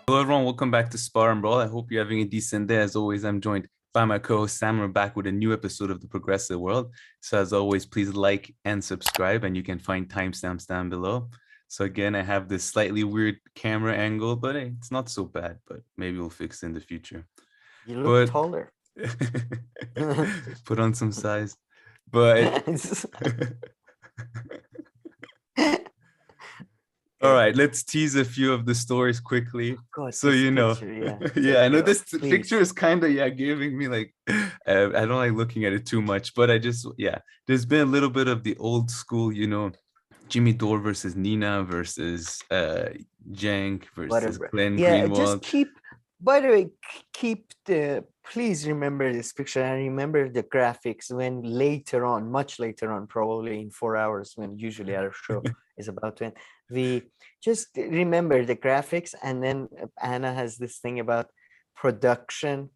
Hello, everyone. Welcome back to Spar and Brawl. I hope you're having a decent day. As always, I'm joined by my co-host Sam. We're back with a new episode of the Progressive World. So, as always, please like and subscribe, and you can find timestamps down below. So, again, I have this slightly weird camera angle, but hey, it's not so bad. But maybe we'll fix it in the future. You look But taller. put on some size. But all right, let's tease a few of the stories quickly. God, So this you know, picture, yeah. yeah, I know this Please. picture is kind of giving me like I don't like looking at it too much, but there's been a little bit of the old school, Jimmy Dore versus Nina versus Jank versus Whatever. Glenn Yeah, just Greenwald. by the way, please remember this picture and remember the graphics when later on, much later on, probably in 4 hours, when usually our show is about to end, we just remember the graphics. And then Anna has this thing about production.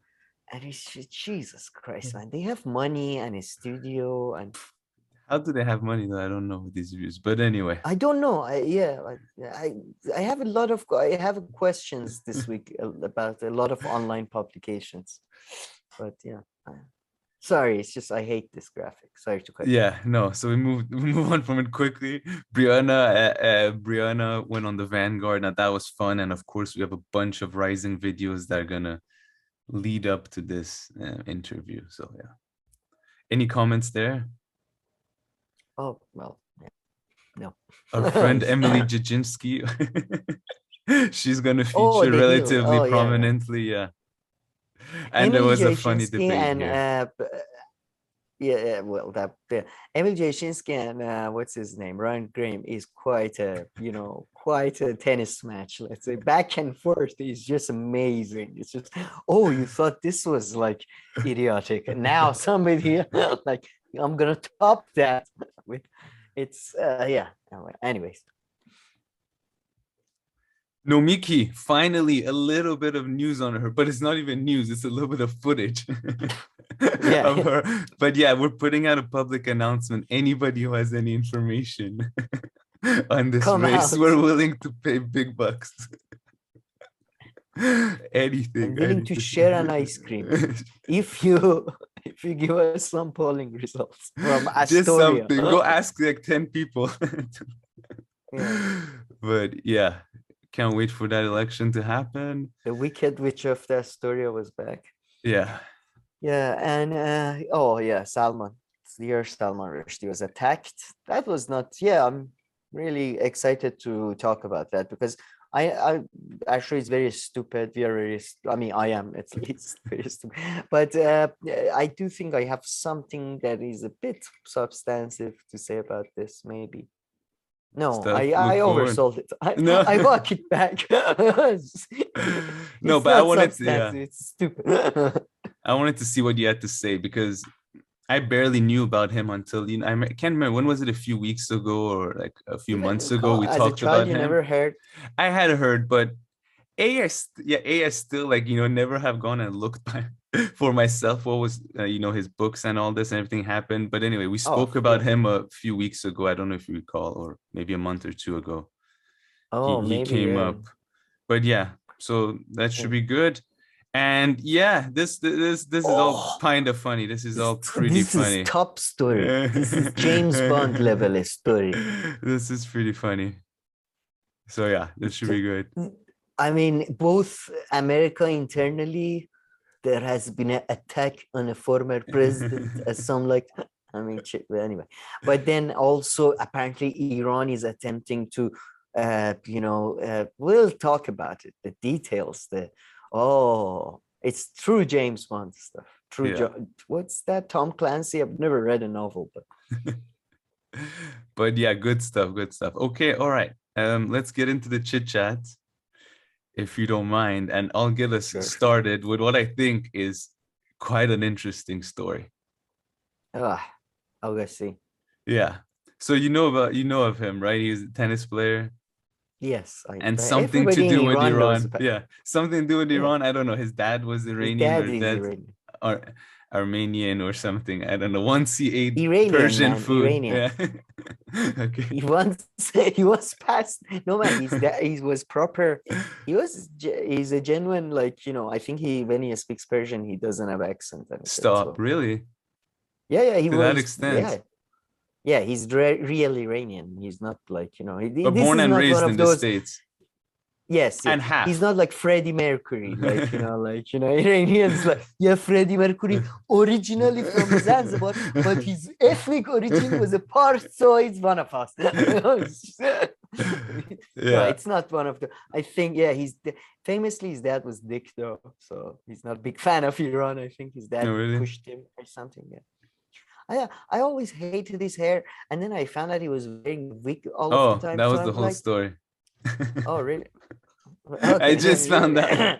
And it's just, Jesus Christ, man, they have money and a studio and How do they have money though? I don't know these views, but anyway. I don't know. I have a lot of I have questions this week about a lot of online publications, but yeah. Sorry, it's just I hate this graphic. Sorry to cut you. Yeah, no. So we move on from it quickly. Briahna went on the Vanguard. Now that was fun, and of course we have a bunch of Rising videos that are gonna lead up to this interview. So yeah. Any comments there? Oh well, yeah. No. Our friend Emily Jajinsky. She's gonna Oh, feature the heel. relatively Oh yeah, yeah. prominently, yeah. And there Emily was a funny Jashinsky debate and here. yeah, well, Emil Jashinsky and what's his name, Ryan Graham, is quite a tennis match. Let's say back and forth is just amazing. It's just, oh, you thought this was like idiotic, and now somebody like I'm gonna top that with it's yeah. Anyways, Nomiki, finally a little bit of news on her, but it's not even news, it's a little bit of footage yeah. of her. But yeah, we're putting out a public announcement. Anybody who has any information on this Come race, out. we're willing to pay big bucks. Anything. I'm willing to share an ice cream if you give us some polling results from Just Astoria. something. Go ask like 10 people. Yeah. But yeah, can't wait for that election to happen. The Wicked Witch of the Astoria was back. Yeah. Yeah, and oh yeah, Dear Salman Rushdie was attacked. That was not. Yeah, I'm really excited to talk about that because I actually it's very stupid. We are very. I mean, I am at least very stupid. But I do think I have something that is a bit substantive to say about this. Maybe. No, Stuff. I Look forward. oversold it. No. I walk it back. No, It's but I not wanted to, substantive. It's stupid. I wanted to see what you had to say because I barely knew about him until I can't remember when was it, a few weeks ago or like a few months ago we As a talked child, about you him. never heard. I had heard, but I still like never have gone and looked by for myself what was his books and all this and everything happened. But anyway, we Oh, spoke about yeah. him a few weeks ago. I don't know if you recall, or maybe a month or two ago. Oh, He maybe, came yeah. up, but yeah, so that should be good. And yeah, this is all kind of funny. This is all pretty This is funny. top story. This is James Bond level story. This is pretty funny. So yeah, this should be good. I mean, both America internally, there has been an attack on a former president, as some like. I mean, anyway, but then also apparently Iran is attempting to, we'll talk about it, the details. It's true James Bond stuff. True, Yeah. what's that? Tom Clancy. I've never read a novel, but But yeah, good stuff. Good stuff. Okay, all right. Let's get into the chit chat, if you don't mind, and I'll get us started with what I think is quite an interesting story. Agassi. Yeah. So you know of him, right? He's a tennis player. Yes. And something to do with Iran. Yeah. Something to do with Yeah. Iran. I don't know. His dad was His Iranian dad or is dad Iranian. or Armenian or something. I don't know. Once he ate Iranian, Persian man, food. Iranian. Yeah. Okay. He once he was past. No man, he was proper. He's a genuine, like, I think when he speaks Persian, he doesn't have accent. Stop. So Really? yeah, he To that was, extent. yeah, he's real Iranian. He's not like, But this born is and not one raised of in the those. States. Yes, yeah. And He's half. not like Freddie Mercury, like, Iranians like, yeah, Freddie Mercury originally from Zanzibar, but his ethnic origin was a part, so it's one of us. No, Yeah. it's not one of the. I think, yeah, famously his dad was Dick though, so he's not a big fan of Iran. I think his dad No, really? pushed him or something. Yeah. I always hated his hair, and then I found out he was wearing a wig all of the Oh, time. that So was the I'm whole like, story. oh, really? I Okay, just found out.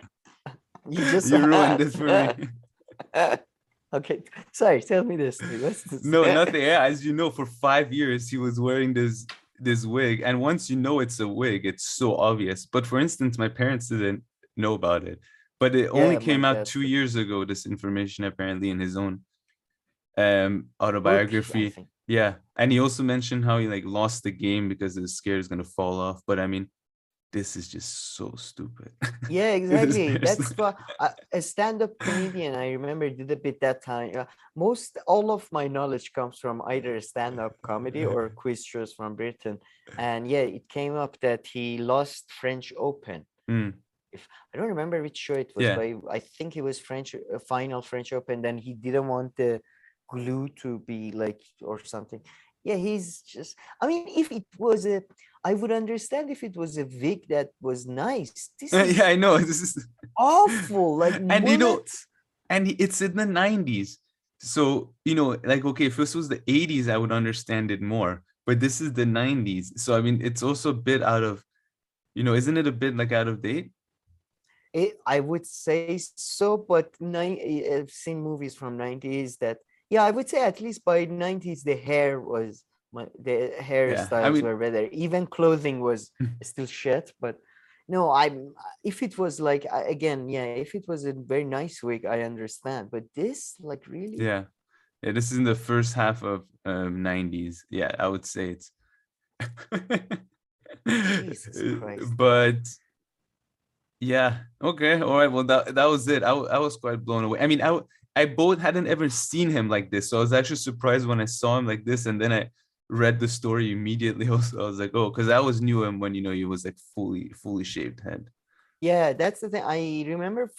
you just You ruined it for me. Okay, sorry. Tell me this. What's this? No, nothing. Yeah, as you know, for 5 years he was wearing this wig, and once you know it's a wig, it's so obvious. But for instance, my parents didn't know about it, but it only Yeah, my came out dad. 2 years ago. This information apparently in his own Book, I autobiography. think. Yeah, and he also mentioned how he like lost the game because he was scared it's gonna fall off. But I mean, this is just so stupid. Yeah, This exactly. person. That's what a stand-up comedian, I remember, did a bit that time. All of my knowledge comes from either stand-up comedy or quiz shows from Britain. And yeah, it came up that he lost French Open. Mm, If I don't remember which show it was, yeah. but I think it was final French Open. Then he didn't want the glue to be like or something. Yeah, he's just. I mean, if it was I would understand if it was a wig that was nice. This Yeah, is I know. This is awful, like and mullets. it's in the 90s. So, like, okay, if this was the 80s, I would understand it more. But this is the 90s. So, I mean, it's also a bit out of, isn't it a bit like out of date? I would say so, but I've seen movies from 90s that, yeah, I would say at least by 90s the the Yeah. I hairstyles mean, were better. Even clothing was still shit, but no, if it was like again, yeah, if it was a very nice wig, I understand. But this, like, really, yeah. Yeah, this is in the first half of 90s. Yeah, I would say it's Jesus Christ. but yeah, okay, all right. Well, that was it. I was quite blown away. I mean, I both hadn't ever seen him like this, so I was actually surprised when I saw him like this, and then I read the story immediately. Also, I was like, oh, because I always knew him when he was like fully shaved head. Yeah, that's the thing. I remember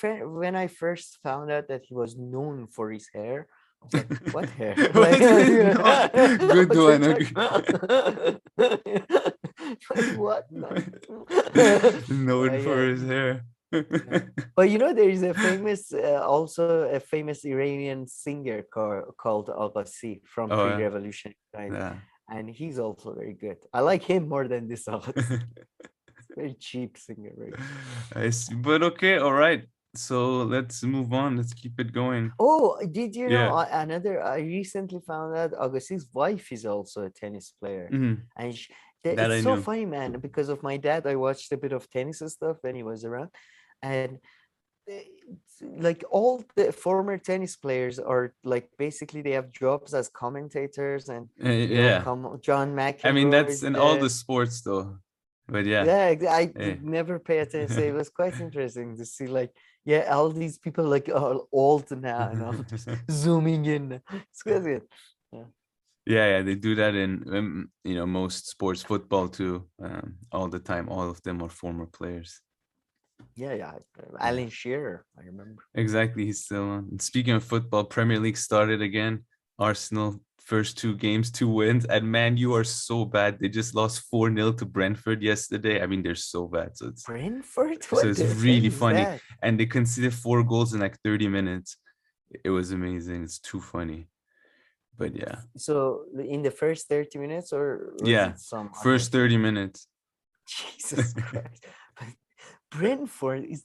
when I first found out that he was known for his hair. I was like, what hair? Like, No, good one. like, what? Known for Yeah. his hair. Yeah. But there is a famous, also a famous Iranian singer called Agassi from Oh yeah. pre-revolution time, Yeah. and he's also very good. I like him more than this Agassi. Very cheap singer, very. I see. But okay, all right. So let's move on. Let's keep it going. Oh, did you know Yeah. I recently found out Agassi's wife is also a tennis player, Mhm. and That it's I so knew. funny, man. Because of my dad, I watched a bit of tennis and stuff when he was around, and like all the former tennis players are like basically they have jobs as commentators, and Yeah. come John I mean, McEnroe that's is in all there. the sports though. But yeah. Yeah, I Eh. never pay attention. So it was quite interesting to see, like, yeah, all these people like are old now, and I'm just zooming in. It's good. Yeah, Yeah, they do that in most sports, football too, all the time. All of them are former players. yeah. Yeah, Alan Shearer, I remember. exactly. He's still on. And speaking of football, Premier League started again. Arsenal first two games, 2 wins, and man, you are so bad. They just lost 4-0 to Brentford yesterday. I mean, they're so bad. Brentford? So What it's the hell really is funny, that? and they conceded 4 goals in like 30 minutes. It was amazing. It's too funny, but yeah. So in the first 30 minutes, or was Yeah, it some other? first 30 minutes. Jesus Christ. But Brentford is,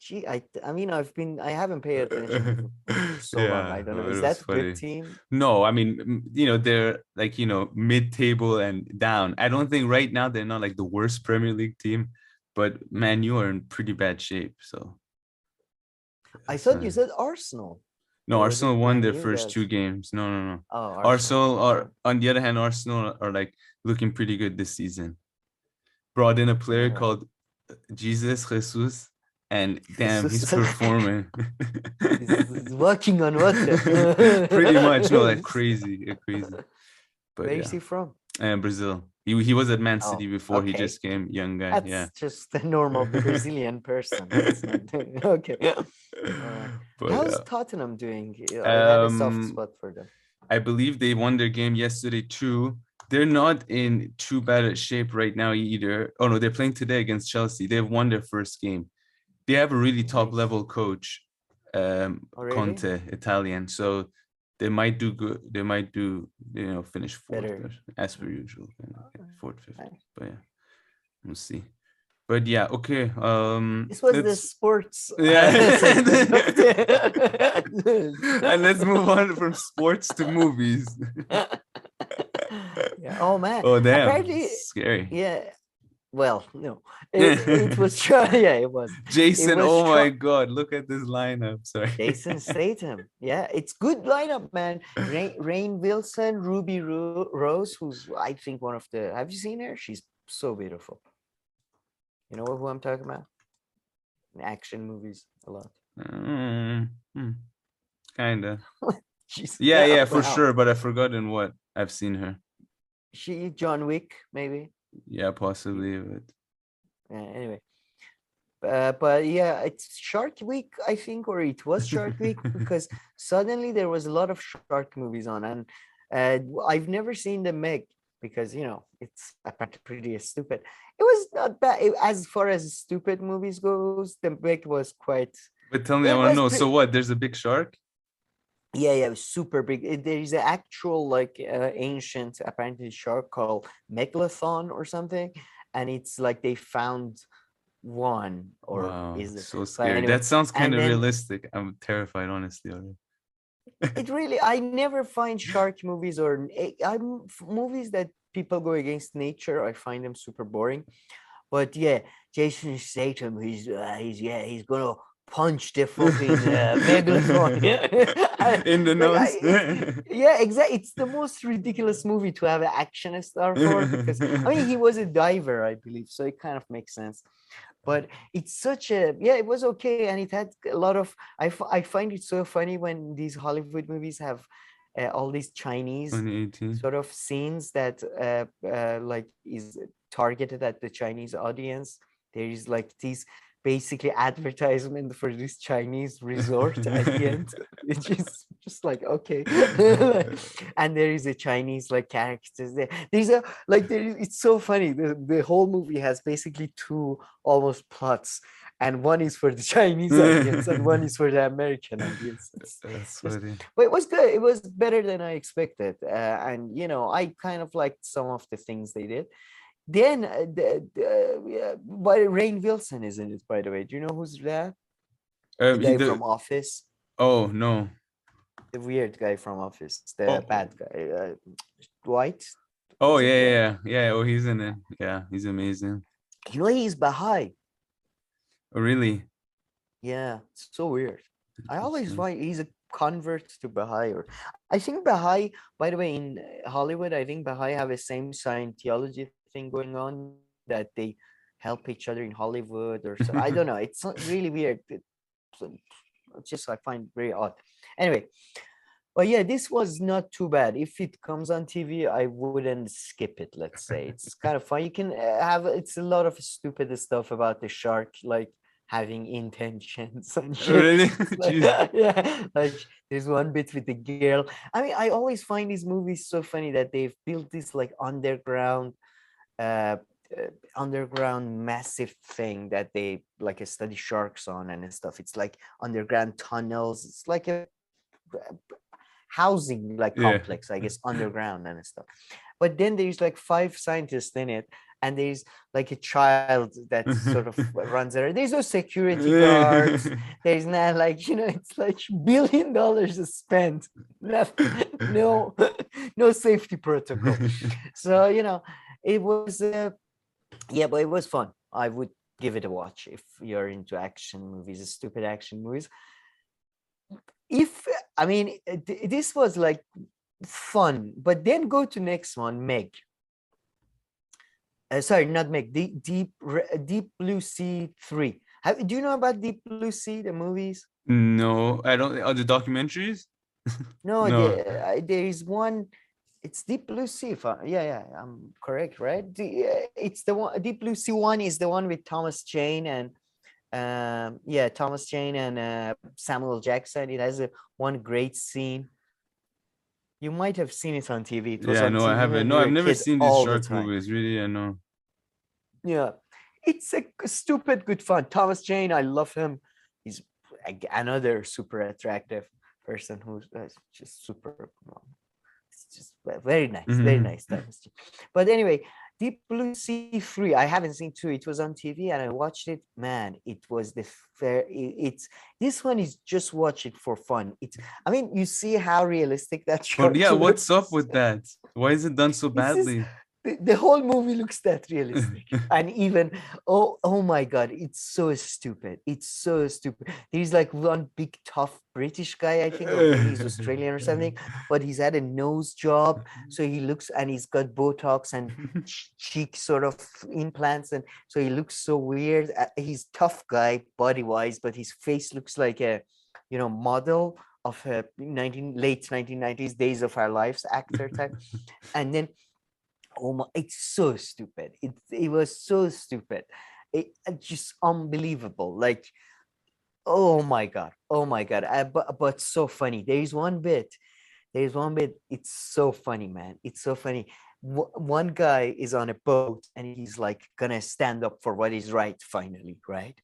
gee, I mean, I haven't paid attention to football for so long. Yeah, I don't know. it Is was that a good funny. team? No, I mean, they're like, mid-table and down. I don't think right now they're not like the worst Premier League team, but man, you are in pretty bad shape. So I that's thought you said Arsenal. No, or was Arsenal it won Man their U first that? two games. No, no, no. Oh, Arsenal. Arsenal Okay. are, on the other hand, Arsenal are like looking pretty good this season. Brought in a player Yeah. called Jesus, and damn, he's Jesus. performing. He's walking on water. Pretty much, no, like crazy, crazy. But Where is yeah, he from? and Brazil. He was at Man City Oh, before he okay. just came, young guy. Yeah. That's just a normal Brazilian person. That's not okay. All right. But How's Tottenham doing? I had a soft um, spot for them. I believe they won their game yesterday too. They're not in too bad a shape right now either. Oh no, they're playing today against Chelsea. They've won their first game. They have a really top Nice. level coach, Oh, really? Conte, Italian. So they might do good. They might do, finish fourth Better. as per usual, fourth, fifth. Nice. But yeah, we'll see. But yeah, okay. This was the Let's sports yeah, segment of and let's move on from sports to movies. yeah. Oh man. Oh damn, Apparently, scary. yeah. Well, no. It was true. Yeah, it was. It Jason, was oh true. my god, look at this lineup. Sorry. Jason Statham. Yeah, it's good lineup, man. Rain Wilson, Ruby Rose, who's I think one of the. Have you seen her? She's so beautiful. You know who I'm talking about? In action movies, a lot. Kinda. She's Yeah, for wow. sure. But I've forgotten what I've seen her. She John Wick, maybe. Yeah, possibly. But Anyway. But yeah, it's Shark Week, I think, or it was Shark Week because suddenly there was a lot of shark movies on, and I've never seen the Meg because it's apparently pretty stupid. It was not bad as far as stupid movies goes. The Meg was quite. But tell me, I It want to was know. So what? There's a big shark? yeah, it was super big. There is an actual like ancient apparently shark called Megalodon or something, and it's like they found one or Wow, is it so but scary. anyway That sounds kind and of then realistic. I'm terrified, honestly. Already. it really I never find shark movies or movies that people go against nature. I find them super boring, but yeah, Jason Statham, he's gonna punch the fucking megalodon. In the like nose. yeah, exactly. It's the most ridiculous movie to have an action star for because I mean he was a diver, I believe, so it kind of makes sense. But it's such a yeah, it was okay, and it had a lot of. I find it so funny when these Hollywood movies have all these Chinese 2018. sort of scenes that like is targeted at the Chinese audience. There is like these basically advertisement for this Chinese resort at the end, which is just like okay. And there is a Chinese like characters there. There's a like it's so funny. The whole movie has basically two almost plots. And one is for the Chinese audience, and one is for the American audience. That's Just, funny. but it was good. It was better than I expected, and I kind of liked some of the things they did. Then, but Rain Wilson is in it, by the way. Do you know who's that? The He guy did. from Office, Oh no. the weird guy from Office, the Oh. bad guy, Dwight. Oh Is it? yeah. Oh, he's in it. Yeah, he's amazing. He's Baha'i. Oh, really? Yeah, it's so weird. I always Interesting. find he's a convert to Baha'i, or I think Baha'i. By the way, in Hollywood, I think Baha'i have the same Scientology thing going on that they help each other in Hollywood, or so. I don't know. It's not really weird. It's just I find very odd. Anyway, but yeah, this was not too bad. If it comes on TV, I wouldn't skip it. Let's say it's kind of fun. You can have it's a lot of stupid stuff about the shark, like having intentions and shit. Really? Like, Jeez. yeah, like there's one bit with the girl. I mean, I always find these movies so funny that they've built this like uh, underground massive thing that they like study sharks on and stuff. It's like underground tunnels. It's like a housing like Yeah. complex, I guess, underground and stuff. But then there's like 5 scientists in it, and there's like a child that sort of runs around. There's no security guards. There's not like it's like $1 billion is spent. No, no safety protocol. So it was yeah, but it was fun. I would give it a watch if you're into action movies, stupid action movies. if I mean this was like fun, but then go to next one, Meg. Sorry, not Meg. Deep Blue Sea 3. Do you know about Deep Blue Sea, the movies? No, I don't. Oh, the documentaries? No, No. there is one. It's Deep Blue Sea. Yeah, I'm correct, right? It's the one. Deep Blue Sea one is the one with Thomas Jane and yeah, Thomas Jane and Samuel Jackson. It has one great scene. You might have seen it on TV. It was Yeah, on no, I TV haven't. when No, we were I've never kids seen these all the shark time. movies. Really, I know. Yeah, it's a stupid good fun. Thomas Jane, I love him. He's another super attractive person who's just super. It's just very Mhm. nice Thomas Jane. But anyway, Deep Blue Sea 3. I haven't seen 2. It was on TV and I watched it. Man, it was the fair. It's this one is just watch it for fun. It's. I mean, you see how realistic that But shark yeah, what's up looks. with that? Why is it done so It's just badly? the whole movie looks that realistic. And even oh my god, it's so stupid. It's so stupid. There's like one big tough British guy, I think, or maybe he's Australian or something, but he's had a nose job. So he looks and he's got Botox and cheek sort of implants, and so he looks so weird. He's tough guy body wise, but his face looks like a model of a late 1990s Days of Our Lives actor type. And then oh my, it's so stupid. It was so stupid. Just unbelievable. Like, oh my god, oh my god. But so funny. There's one bit. It's so funny, man. It's so funny. One guy is on a boat and he's like gonna stand up for what is right finally, right?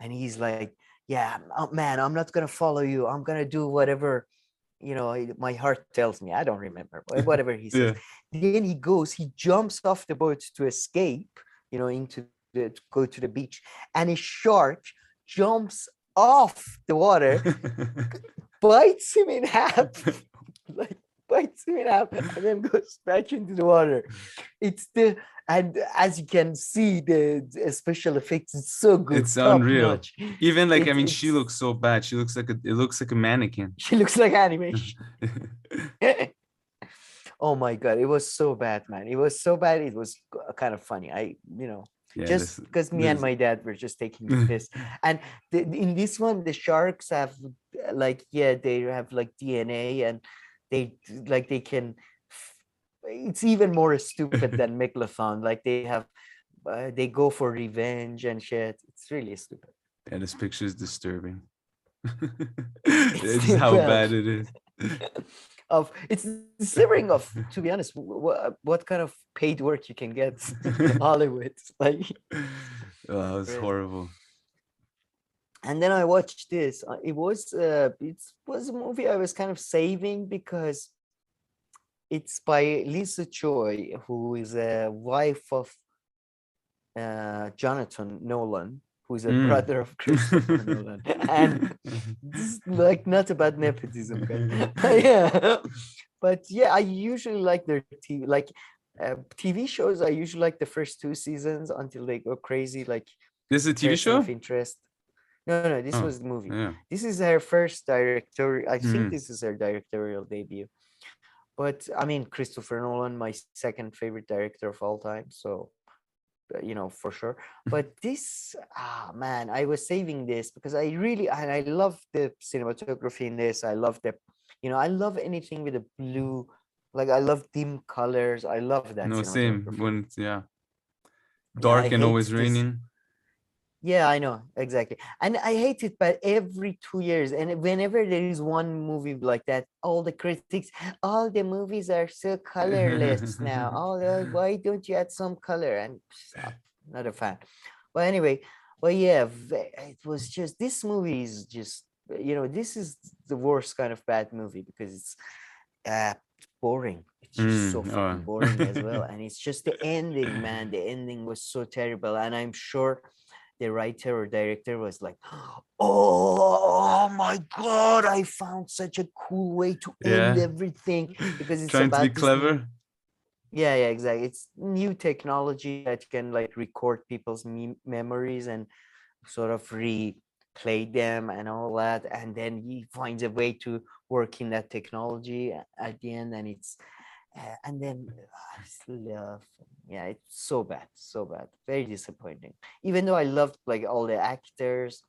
And he's like, yeah, man, I'm not gonna follow you. I'm gonna do whatever my heart tells me. I don't remember whatever he says. Yeah. Then he jumps off the boat to escape, into to go to the beach, and a shark jumps off the water, bites him in half, like bites him in half, and then goes back into the water. And as you can see, the special effects is so good, It's top unreal. notch. Even like, I mean, she It's looks so bad. She looks like it looks like a mannequin. she looks like animation. Oh my god, it was so bad, man. It was so bad. It was kind of funny. Yeah, Just because me and this my dad were just taking the piss. And in this one, the sharks have like, yeah, they have like DNA, and they can. It's even more stupid than Megalodon. Like they go for revenge and shit. It's really stupid. yeah, this picture is disturbing. It's It's how well, bad it is. it's disturbing of, to be honest, what kind of paid work you can get in Hollywood, like. Oh, it's Crazy. horrible. And then I watched this. It was a movie I was kind of saving because it's by Lisa Choi, who is a wife of Jonathan Nolan, who's a Mm. brother of Christopher Nolan. And this is like not about nepotism, guys. Yeah. But yeah, I usually like their TV, like TV shows. I usually like the first 2 seasons until they go crazy, like This is a TV Person of show? Interest. No, this Oh, was the movie. yeah. This is her first directorial. I think Mm. this is her directorial debut. But I mean, Christopher Nolan, my second favorite director of all time. So, for sure. But this, man, I was saving this because I love the cinematography in this. I love I love anything with a blue, like I love dim colors. I love that No, same. cinematography. When it's, yeah, Yeah, I dark and hate always this. raining. Yeah, I know exactly, and I hate it. But every 2 years, and whenever there is one movie like that, all the critics, all the movies are so colorless now. Why don't you add some color? And stop, not a fan. But anyway, well, yeah, it was just this movie is just this is the worst kind of bad movie because it's boring. It's just so Oh. fucking boring as well, and it's just the ending, man. The ending was so terrible, and I'm sure the writer or director was like, oh my god, I found such a cool way to end Yeah. everything, because it's Trying to be about this new. clever. Yeah, exactly. It's new technology that can like record people's memories and sort of replay play them and all that, and then he finds a way to work in that technology at the end, and it's and then I just love, yeah, it's so bad, very disappointing. Even though I loved like all the actors,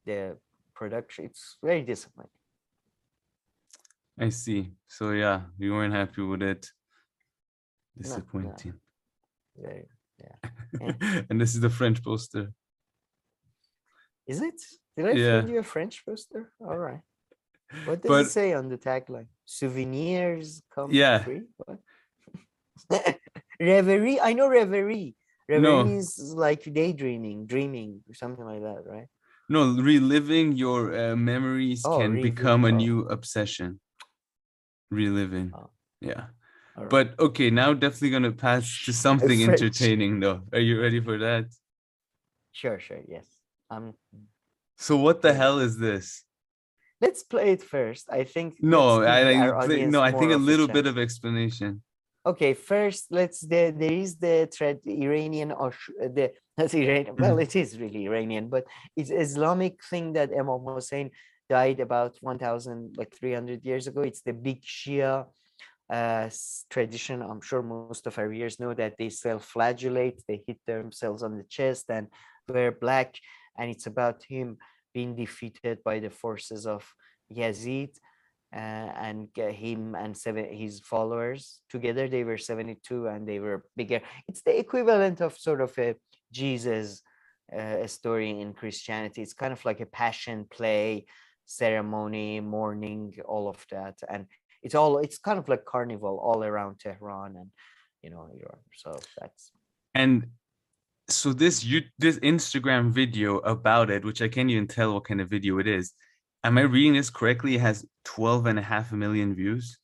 the production, it's very disappointing. I see. So yeah, you weren't happy with it. No, Disappointing. very, yeah. And this is the French poster. Is it? Did I Yeah. send you a French poster? All right. What does But it say on the tagline? Souvenirs come yeah, free? What? Reverie? I know reverie. Reverie no, means like daydreaming, dreaming, or something like that, right? no, reliving your memories Oh, can become a oh, new obsession. Reliving. oh, Yeah. all right. But okay, now definitely gonna pass to something French. entertaining though. Are you ready for that? Sure, yes. So what the Ready. hell is this? Let's play it first. I think No, let's give our I audience no, I more think a of little bit chance. of explanation. Okay, first there is the Iranian or the not Iranian. Well, it is really Iranian, but it's Islamic thing that Imam Hussein died about 1,300 years ago. It's the big Shia tradition. I'm sure most of our viewers know that they self-flagellate. They hit themselves on the chest and wear black, and it's about him being defeated by the forces of Yazid. And him and his followers together, they were 72 and they were bigger. It's the equivalent of sort of a Jesus story in Christianity. It's kind of like a passion play, ceremony, mourning, all of that. And it's kind of like carnival all around Tehran and Europe. So that's. And so this Instagram video about it, which I can't even tell what kind of video it is. Am I reading this correctly? It has 12.5 million views.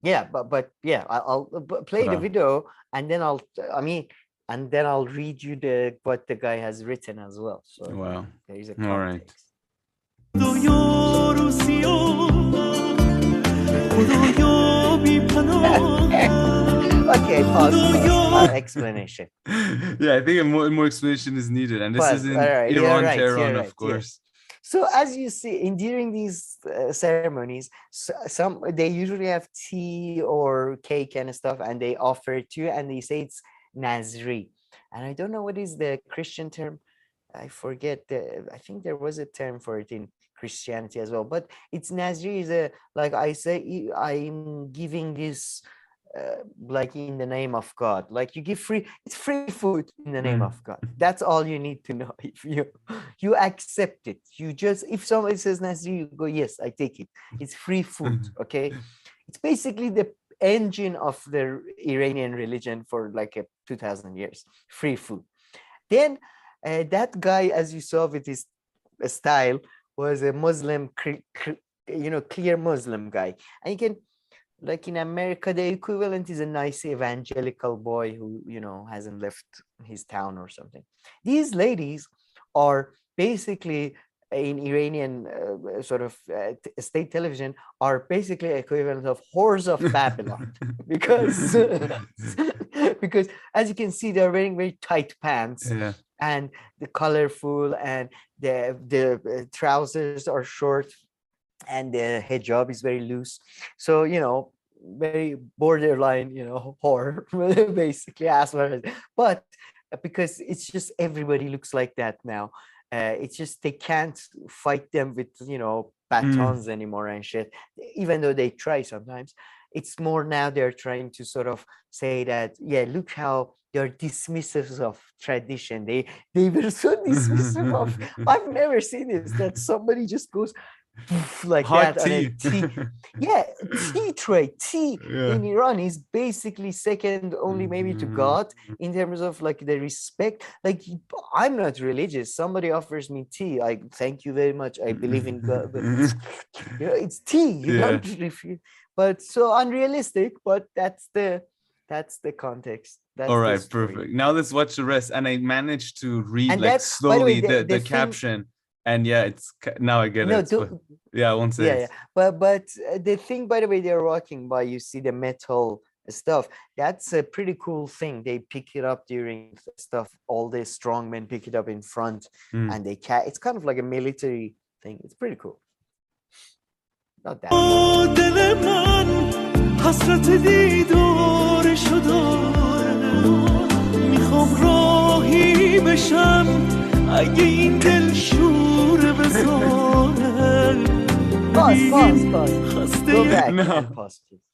Yeah, but yeah, I'll play the video and then I'll read you what the guy has written as well. So wow, there is a context. All right. Okay, pause. Explanation. Yeah, I think more explanation is needed, and this is in Iran, Tehran, of course. Yeah. So as you see, during these ceremonies, some they usually have tea or cake and stuff, and they offer it to you, and they say it's Nazri. And I don't know what is the Christian term. I forget. I think there was a term for it in Christianity as well, but it's Nazri is like I say, I'm giving this. Like in the name of God, like you give it's free food in the name of God. That's all you need to know. If you accept it, you just, if somebody says Nazir, you go, yes, I take it. It's free food. Okay, it's basically the engine of the Iranian religion for like 2,000 years. Free food. Then that guy, as you saw with his style, was a Muslim, clear Muslim guy, and you can. Like in America, the equivalent is a nice evangelical boy who, hasn't left his town or something. These ladies are basically in Iranian sort of state television are basically equivalent of whores of Babylon because because as you can see, they're wearing very tight pants. Yeah. And the colorful, and the trousers are short, and the hijab is very loose. So, very borderline, horror, basically, as far as, but because it's just everybody looks like that now. It's just they can't fight them with, batons anymore and shit, even though they try sometimes. It's more now they're trying to sort of say that, yeah, look how they're dismissive of tradition. They were so dismissive of, I've never seen this, that somebody just goes like hot that tea. on a tea. Yeah, tea tray. Tea in Iran is basically second only maybe to God in terms of like the respect. Like, I'm not religious. Somebody offers me tea, I thank you very much, I believe in God, but it's tea. You don't refuse. But so unrealistic, but that's the context. That's all right, perfect. Now let's watch the rest. And I managed to read and like slowly the caption. And yeah, it's now I get it. Yeah, I won't say. Yeah. But the thing, by the way, they're walking by, you see the metal stuff. That's a pretty cool thing. They pick it up during stuff. All the strong men pick it up in front, Mm. and it's kind of like a military thing. It's pretty cool. Not that much. دل من حسرت دیدارش داره میخوام راهی بشم اگه این دل شور بزاره Pause. Go back No. and pause, please.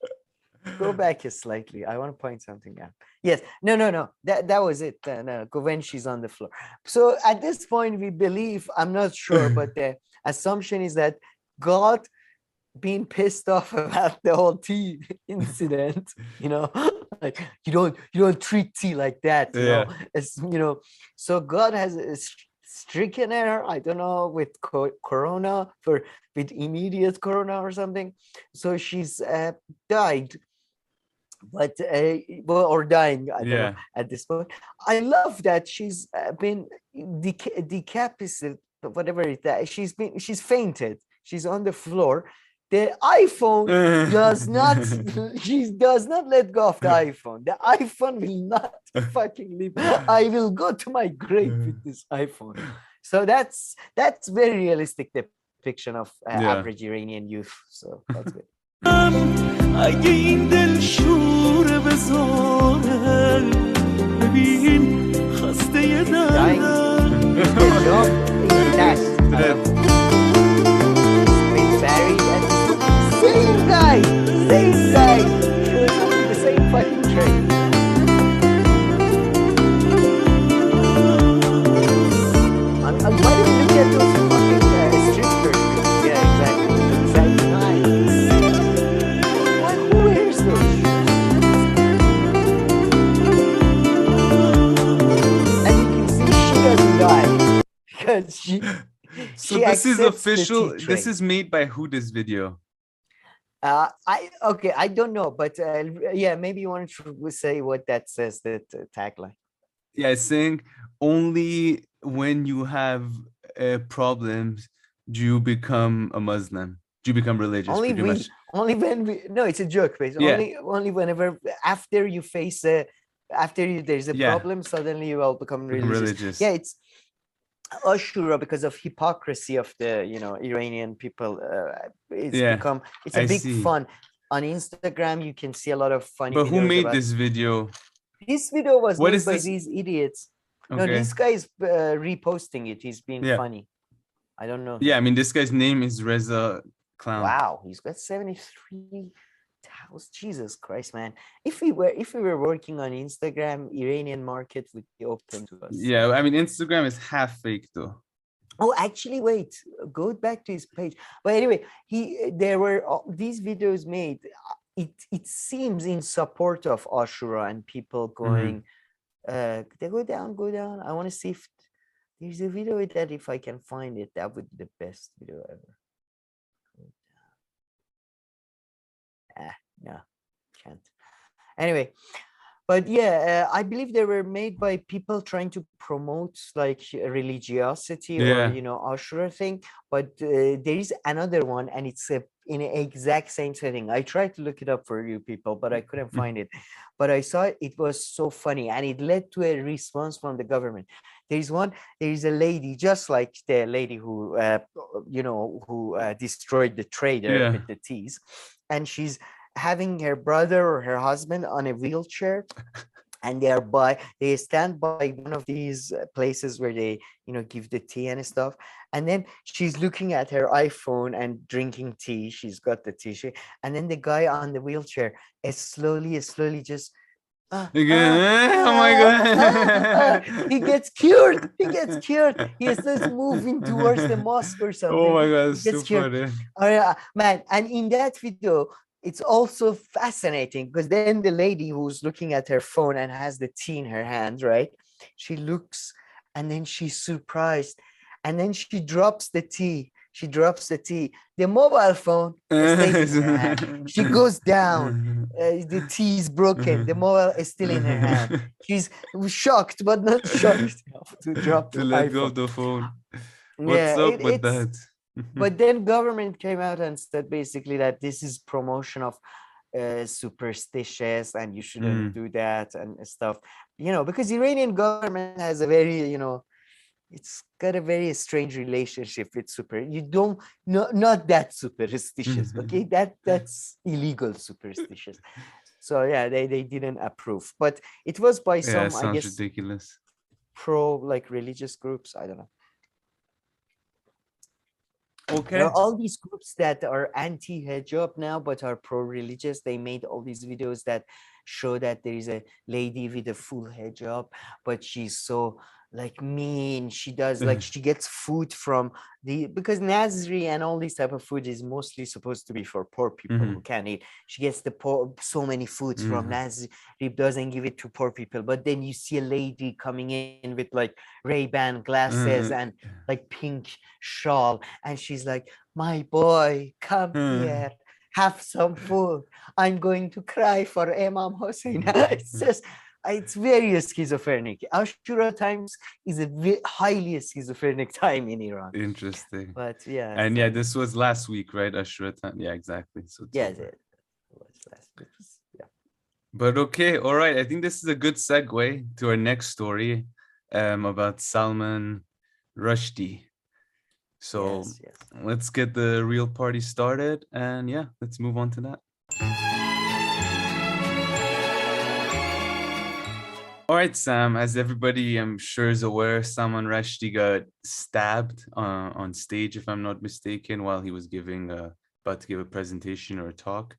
Go back slightly. I want to point something out. Yes. No. That was it. No, go when she's on the floor. So at this point, we believe, I'm not sure, but the assumption is that God being pissed off about the whole tea incident, like you don't treat tea like that, it's, so God has stricken her, I don't know, with corona, with immediate corona or something, so she's died, but or dying, I don't know at this point. I love that she's been decapitated, whatever it is. She's fainted, she's on the floor. The iPhone does not, she does not let go of the iPhone. The iPhone will not fucking leave. I will go to my grave with this iPhone. So that's very realistic depiction of average Iranian youth. So that's good. اگه این دل شور بزاره ببین خسته Same guy. The same fucking train. Why don't you look at those fucking strippers? Yeah, exactly. Exactly. Nice. Who wears those? And you can see she doesn't die because she. So this is official. This is made by who? This video? I don't know, but maybe you want to say what that says, that tagline. Yeah, it's saying only when you have problems do you become a Muslim, do you become religious. Only when we, no, it's a joke, basically. Only whenever after you face there's a problem, suddenly you will become religious. Yeah, it's Ashura, because of hypocrisy of the Iranian people. It's a big fun on Instagram. You can see a lot of funny. But who made this video? This video was made by these idiots. Okay. No, this guy is reposting it. He's being funny. I don't know. Yeah, I mean, this guy's name is Reza Clown. Wow, he's got 73,000. Jesus Christ, man! If we were working on Instagram, Iranian market would be open to us. Yeah, I mean, Instagram is half fake though. Oh, actually, wait. Go back to his page. But anyway, there were these videos made. It seems in support of Ashura and people going. They go down. I want to see if there's a video with that. If I can find it, that would be the best video ever. No, can't. Anyway, but I believe they were made by people trying to promote like religiosity or Ashura thing. But there is another one, and it's in an exact same setting. I tried to look it up for you people, but I couldn't find it. But I saw it was so funny, and it led to a response from the government. There is a lady, just like the lady who destroyed the trader with the teas, and she's having her brother or her husband on a wheelchair, and they stand by one of these places where they give the tea and stuff, and then she's looking at her iPhone and drinking tea. She's got the tea, and then the guy on the wheelchair is slowly just oh my god. He gets cured. He starts moving towards the mosque or something. Oh my god, it's so funny. Man, and in that video it's also fascinating because then the lady who's looking at her phone and has the tea in her hand, right? She looks and then she's surprised, and then she drops the tea. The mobile phone stays in her hand. She goes down. The tea is broken. The mobile is still in her hand. She's shocked, but not shocked enough to drop the let go of the phone. What's up with that? But then government came out and said basically that this is promotion of superstitious and you shouldn't do that and stuff, because Iranian government has a very, it's got a very strange relationship with you don't, not that superstitious, okay, that's illegal superstitious. So yeah, they didn't approve, but it was by Yeah, some, I sounds guess, ridiculous. pro like religious groups, I don't know. There Okay. are all these groups that are anti-hijab now, but are pro-religious. They made all these videos that show that there is a lady with a full hijab, but she's so like mean. She does like, she gets food from because Nazri and all these type of food is mostly supposed to be for poor people who can't eat. She gets so many foods from Nazri, doesn't give it to poor people. But then you see a lady coming in with like Ray-Ban glasses and like pink shawl, and she's like, my boy, come here, have some food. I'm going to cry for Imam Hussein. It's just, it's very schizophrenic. Ashura times is a highly schizophrenic time in Iran. Interesting. But yeah. And so, yeah, this was last week, right? Ashura time. Yeah, exactly. So yeah, it was last week. Yeah. But okay, all right. I think this is a good segue to our next story about Salman Rushdie. So yes. let's get the real party started, and yeah, let's move on to that. All right, Sam, as everybody I'm sure is aware, Salman Rushdie got stabbed on stage, if I'm not mistaken, while he was about to give a presentation or a talk.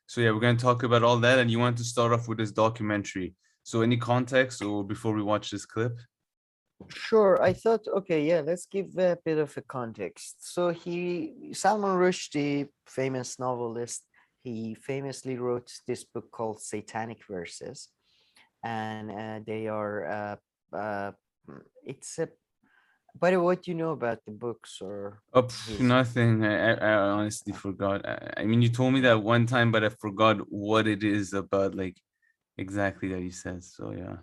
So yeah, we're going to talk about all that, and you want to start off with this documentary. So any context or before we watch this clip? Sure. I thought, okay, yeah, let's give a bit of a context. So Salman Rushdie, famous novelist, he famously wrote this book called Satanic Verses. And they are, it's a, by the way, what do you know about the books or? Nothing. I honestly forgot. I mean, you told me that one time, but I forgot what it is about, like exactly that he says. So yeah.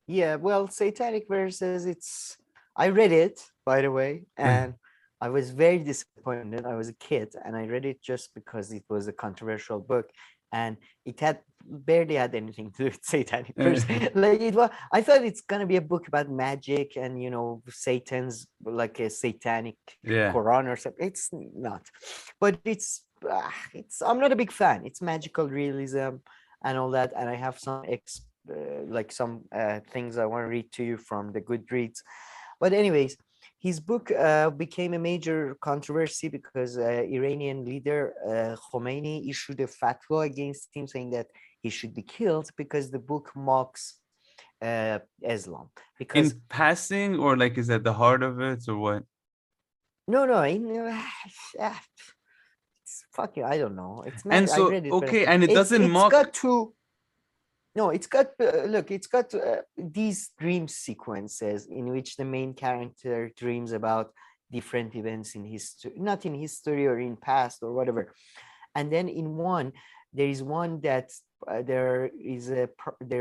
Yeah, well, Satanic Verses, I read it, by the way, and I was very disappointed. I was a kid and I read it just because it was a controversial book and it barely had anything to do with Satanic Verses. Like I thought it's gonna be a book about magic and Satan's, like a satanic Quran or something. It's not, but I'm not a big fan. It's magical realism and all that, and I have some things I want to read to you from the Goodreads. But anyways, his book became a major controversy because Iranian leader Khomeini issued a fatwa against him, saying that he should be killed because the book mocks Islam. Because in passing, or like is at the heart of it, or what? No, it's fucking, I don't know. It's and so I read it, okay, and it doesn't mock. Got to. No, it's got, look, it's got these dream sequences in which the main character dreams about different events in history, not in history or in past or whatever. And then there is one that there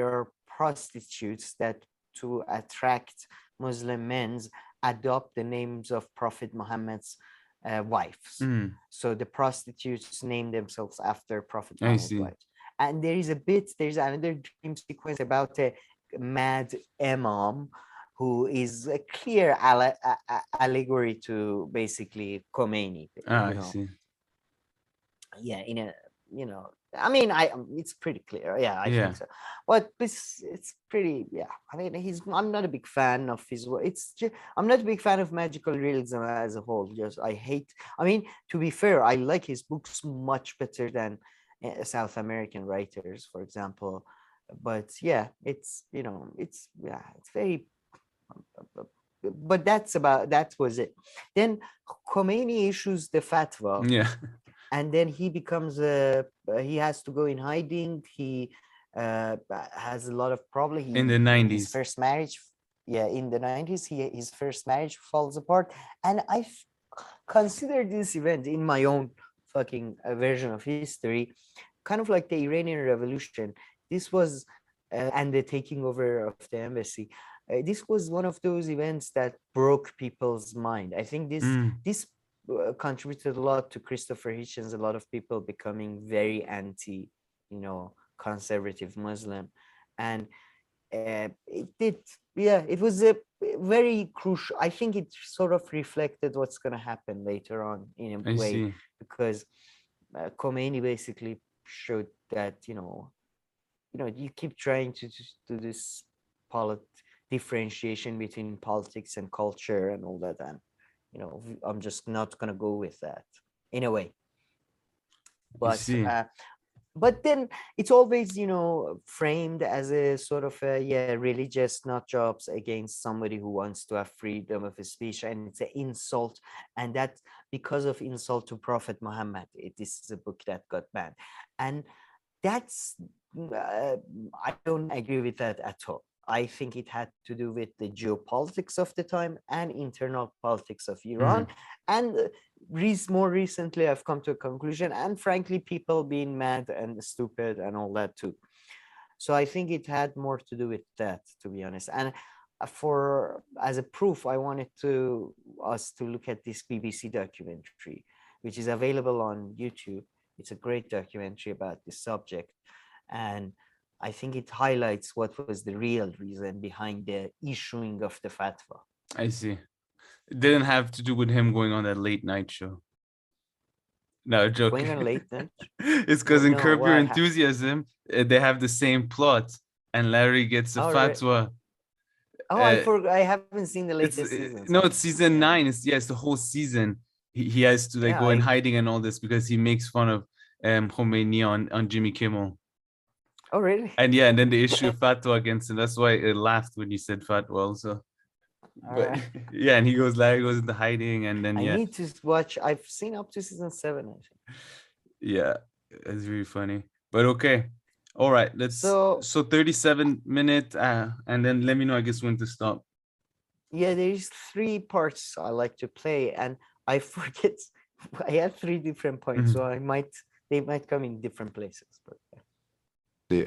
are prostitutes that, to attract Muslim men, adopt the names of Prophet Muhammad's wives. So the prostitutes name themselves after Prophet Muhammad's wives. And there's another dream sequence about a mad imam who is a clear allegory to basically Khomeini. I see. Yeah, I mean, it's pretty clear. Yeah, I think so. But it's pretty, yeah. I mean, I'm not a big fan of his work. I'm not a big fan of magical realism as a whole. I mean, to be fair, I like his books much better than South American writers, for example. But yeah, it's very, but that was it. Then Khomeini issues the fatwa. Yeah. And then he becomes he has to go in hiding. He has a lot of problems. In the 90s. His first marriage, in the 90s, his first marriage falls apart. And I consider this event in my own fucking version of history, kind of like the Iranian Revolution. This was, and the taking over of the embassy. This was one of those events that broke people's mind. I think this contributed a lot to Christopher Hitchens, a lot of people becoming very anti conservative Muslim. And it did, yeah, it was a very crucial. I think it sort of reflected what's going to happen later on in a I way, see. because Khomeini basically showed that you keep trying to just do this differentiation between politics and culture and all that, and I'm just not going to go with that in a way. I But see. but then it's always framed as a sort of religious nut jobs against somebody who wants to have freedom of speech, and it's an insult, and that because of insult to Prophet Muhammad, this is a book that got banned. And that's I don't agree with that at all. I think it had to do with the geopolitics of the time and internal politics of Iran. And more recently, I've come to a conclusion, and frankly, people being mad and stupid and all that too. So I think it had more to do with that, to be honest. And as a proof, I wanted us to look at this BBC documentary, which is available on YouTube. It's a great documentary about this subject. And I think it highlights what was the real reason behind the issuing of the fatwa. I see. It didn't have to do with him going on that late night show. No, joking. Going on late night? It's because in Curb Your why? Enthusiasm, they have the same plot, and Larry gets a fatwa. I haven't seen the latest season. No, it's season 9. It's the whole season. He has to go in hiding and all this because he makes fun of Khomeini on Jimmy Kimmel. Oh, really? And yeah, and then they issue a fatwa against him. That's why I laughed when you said fatwa also. But yeah, and Larry goes into hiding, and then I need to watch. I've seen up to season 7, I think. Yeah, it's really funny. But okay. All right, so 37 minutes, and then let me know, I guess, when to stop. Yeah, there's 3 parts I like to play, and I forget. I have 3 different points, so they might come in different places. But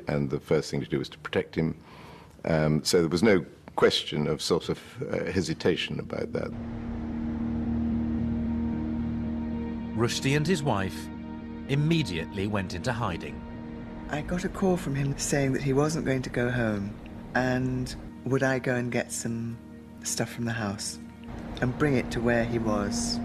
and the first thing to do was to protect him. So there was no question of sort of hesitation about that. Rushdie and his wife immediately went into hiding. I got a call from him saying that he wasn't going to go home, and would I go and get some stuff from the house and bring it to where he was.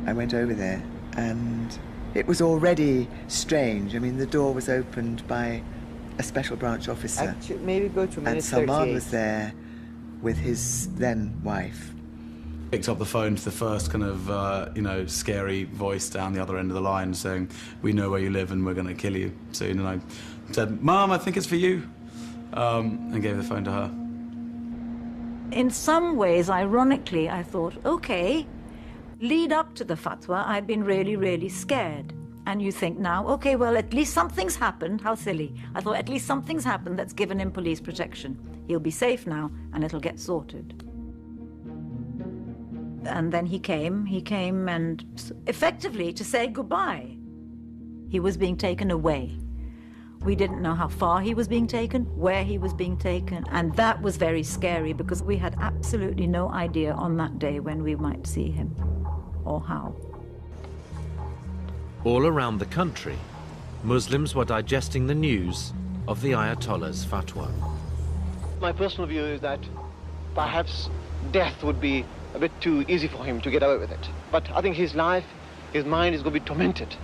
I went over there, and it was already strange. I mean, the door was opened by a special branch officer. Actually, maybe go to minute and Salman 38. was there with his then wife. Picked up the phone to the first kind of, scary voice down the other end of the line saying, "We know where you live and we're going to kill you soon." And I said, "Mom, I think it's for you," and gave the phone to her. In some ways, ironically, I thought, okay, lead up to the fatwa, I'd been really, really scared. And you think now, okay, well, at least something's happened. How silly. I thought at least something's happened that's given him police protection. He'll be safe now, and it'll get sorted. And then he came and effectively to say goodbye. He was being taken away. We didn't know how far he was being taken, where he was being taken, and that was very scary because we had absolutely no idea on that day when we might see him or how. All around the country, Muslims were digesting the news of the Ayatollah's fatwa. My personal view is that perhaps death would be a bit too easy for him to get away with it. But I think his mind is going to be tormented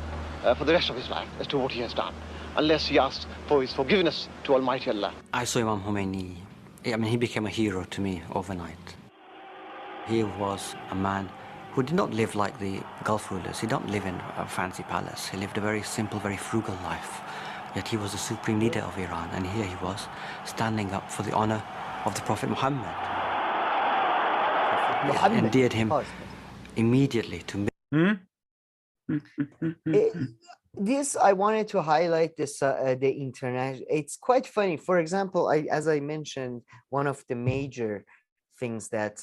for the rest of his life as to what he has done, unless he asks for his forgiveness to Almighty Allah. I saw Imam Khomeini. I mean, he became a hero to me overnight. He was a man who did not live like the Gulf rulers. He didn't live in a fancy palace. He lived a very simple, very frugal life. Yet he was the supreme leader of Iran, and here he was, standing up for the honor of the Prophet Muhammad. Endeared him immediately to me. This I wanted to highlight this the international. It's quite funny. For example, as I mentioned, one of the major things that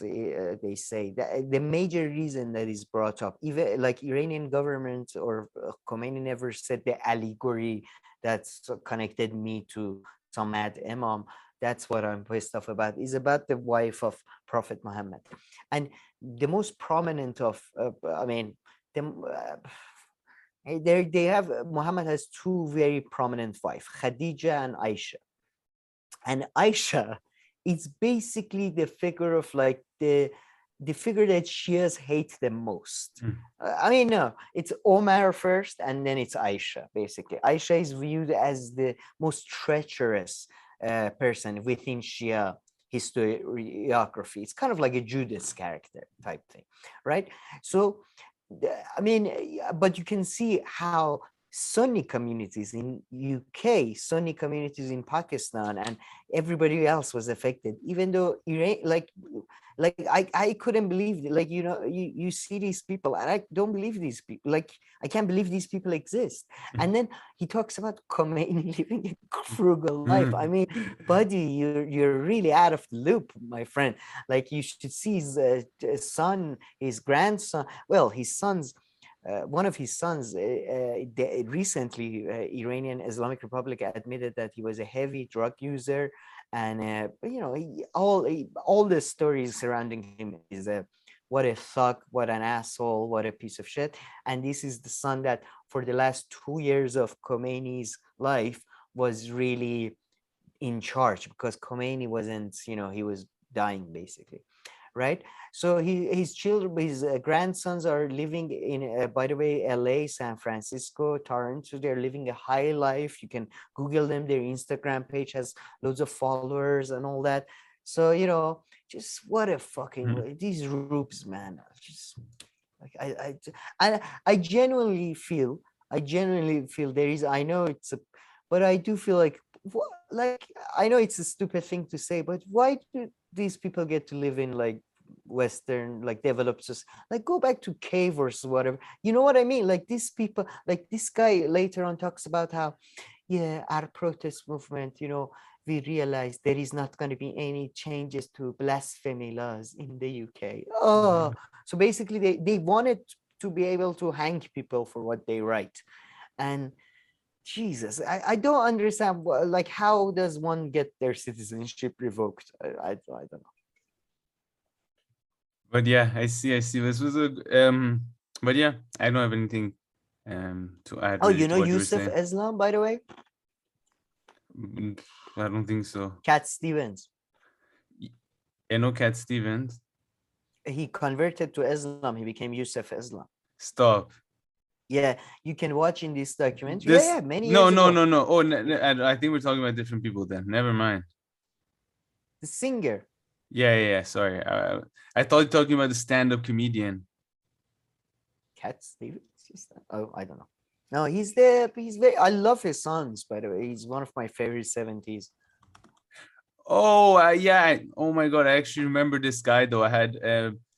they say that the major reason that is brought up, even like Iranian government or Khomeini never said the allegory that's connected me to some mad imam. That's what I'm pissed off about, is about the wife of Prophet Muhammad. And the most prominent of, They have Muhammad has two very prominent wives, Khadija and Aisha. And Aisha is basically the figure of like the figure that Shias hate the most. I mean, no, it's Omar first, and then it's Aisha. Basically, Aisha is viewed as the most treacherous person within Shia historiography. It's kind of like a Judas character type thing, right? So, I mean, but you can see how Sunni communities in UK, Sunni communities in Pakistan, and everybody else was affected. Even though Iran, like I couldn't believe, like, you know, you see these people, and I don't believe these people. Like, I can't believe these people exist. And then he talks about Khomeini living a frugal life. I mean, buddy, you're really out of the loop, my friend. Like, you should see his son, his grandson. Well, his son's. One of his sons recently, Iranian Islamic Republic admitted that he was a heavy drug user, and you know, all the stories surrounding him is what a thug, what an asshole, what a piece of shit. And this is the son that for the last 2 years of Khomeini's life was really in charge, because Khomeini wasn't, you know, he was dying basically. Right, so his children, his grandsons are living in, by the way, LA, San Francisco, Toronto. They're living a high life. You can Google them. Their Instagram page has loads of followers and all that. So, you know, just what a fucking these groups, man. Just like I genuinely feel there is. I know it's a, but I do feel like I know it's a stupid thing to say, but why do these people get to live in like Western, like developed, like go back to cave or whatever, you know what I mean? Like these people, like this guy later on talks about how, yeah, our protest movement, you know, we realized there is not going to be any changes to blasphemy laws in the UK. Oh, so basically they wanted to be able to hang people for what they write. And Jesus, I don't understand, like, how does one get their citizenship revoked? I don't know. But yeah, I see. This was a but yeah, I don't have anything to add. Oh, Really, you know to Yusuf Islam, by the way? I don't think so. Cat Stevens. I know Cat Stevens. He converted to Islam. He became Yusuf Islam. Stop. Yeah, you can watch in this documentary. Yeah, many years ago. No. Oh, I think we're talking about different people then. Never mind. The singer. Yeah. Sorry, I thought you were talking about the stand-up comedian. Cat Stevens. Oh, I don't know. No, he's there. He's very. I love his songs. By the way, he's one of my favorite 70s. Oh, yeah. Oh my God, I actually remember this guy though. I had.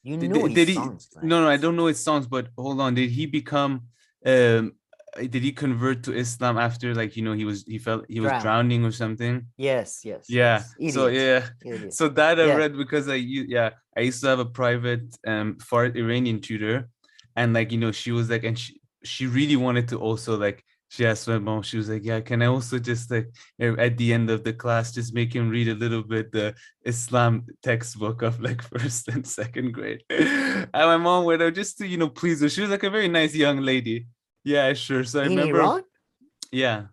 You know his songs. Right? No, I don't know his songs. But hold on, did he become? Did he convert to Islam after, like, you know, he was drowning or something? Yes. Yeah. Idiot. So yeah. Idiot. So that I read because I used to have a private Iranian tutor, and like, you know, she was like, and she really wanted to also, like, she asked my mom, she was like, yeah, can I also just, like, at the end of the class just make him read a little bit the Islam textbook of like 1st and 2nd grade? And my mom went out just to, you know, please her. She was like a very nice young lady. Yeah, sure. So I remember. Iran? Yeah.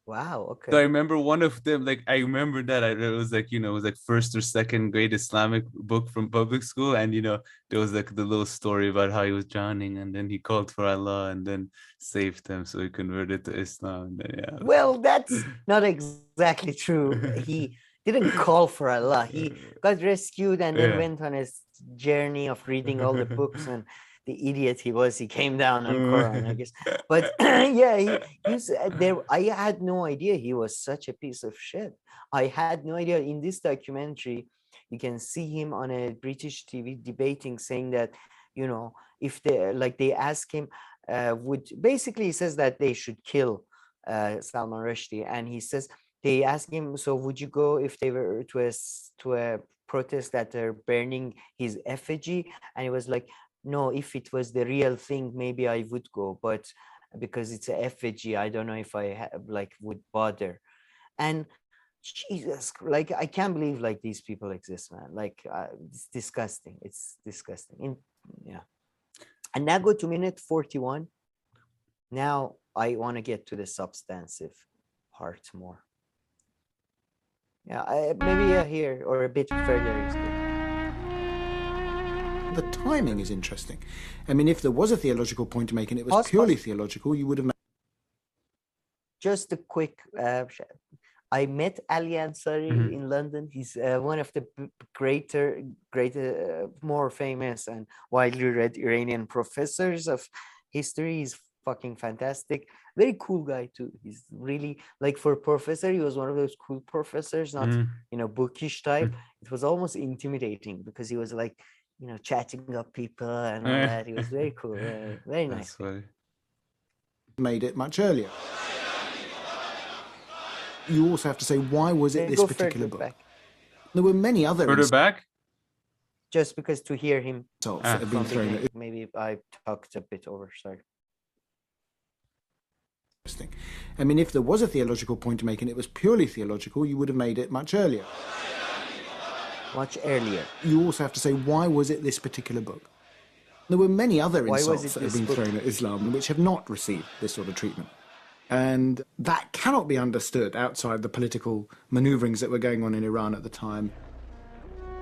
Wow. Okay. So I remember one of them, like, I remember that it was like, you know, it was like 1st or 2nd grade Islamic book from public school. And, you know, there was like the little story about how he was drowning and then he called for Allah and then saved him. So he converted to Islam. And then, yeah. Well, that's not exactly true. He didn't call for Allah. He got rescued and then went on his journey of reading all the books, and the idiot he was, he came down on Quran, I guess. But yeah, I had no idea he was such a piece of shit. I had no idea. In this documentary, you can see him on a British TV debating, saying that, you know, if they ask him, he says that they should kill Salman Rushdie, and he says, they ask him, so would you go if they were to a protest that they're burning his effigy? And he was like, no, if it was the real thing, maybe I would go, but because it's an effigy, I don't know if I would bother. And Jesus, like, I can't believe like these people exist, man. Like, it's disgusting. It's disgusting. Yeah. And now go to minute 41. Now I want to get to the substantive part more. Yeah, maybe here or a bit further is good. The timing is interesting. I mean, if there was a theological point to make and it was purely theological, you would have... Just a quick... I met Ali Ansari in London. He's one of the greater, more famous and widely read Iranian professors of history. He's fucking fantastic. Very cool guy too. He's really, like, for a professor, he was one of those cool professors, not bookish type. It was almost intimidating because he was like, chatting up people and all that. He was very cool, very nice. Made it much earlier. You also have to say, why was it this particular book? Back. There were many other... Further back? Just because to hear him... thrown. Maybe I talked a bit over, sorry. I mean, if there was a theological point to make and it was purely theological, you would have made it much earlier. Much earlier. You also have to say, why was it this particular book? There were many other insults that have been thrown at Islam which have not received this sort of treatment. And that cannot be understood outside the political maneuverings that were going on in Iran at the time.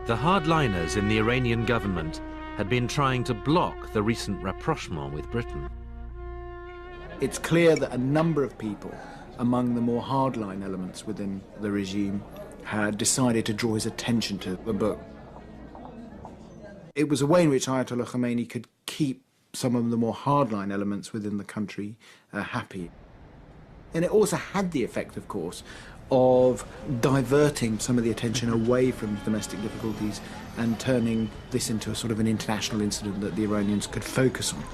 The hardliners in the Iranian government had been trying to block the recent rapprochement with Britain. It's clear that a number of people among the more hardline elements within the regime had decided to draw his attention to the book. It was a way in which Ayatollah Khomeini could keep some of the more hardline elements within the country happy. And it also had the effect, of course, of diverting some of the attention away from domestic difficulties and turning this into a sort of an international incident that the Iranians could focus on.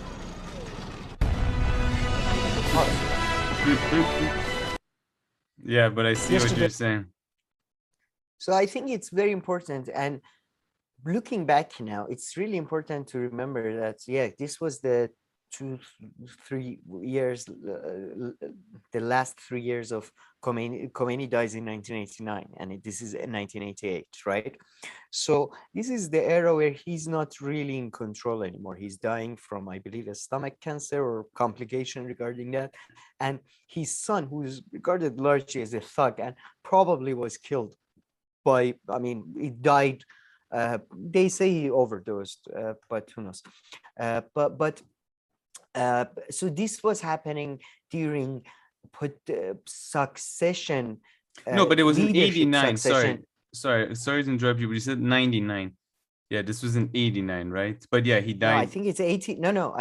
Yeah, but I see what you're saying. So I think it's very important, and looking back now, it's really important to remember that, this was the 2-3 years, the last 3 years of Khomeini. Khomeini dies in 1989, and this is 1988, right? So this is the era where he's not really in control anymore. He's dying from, I believe, a stomach cancer or complication regarding that. And his son, who is regarded largely as a thug and probably was killed by, he died, they say he overdosed, but who knows? So this was happening during succession. No, but it was in 89. Sorry to interrupt you, but you said 99. Yeah, this was in 89, right? But yeah, he died. No, I think it's 80. No.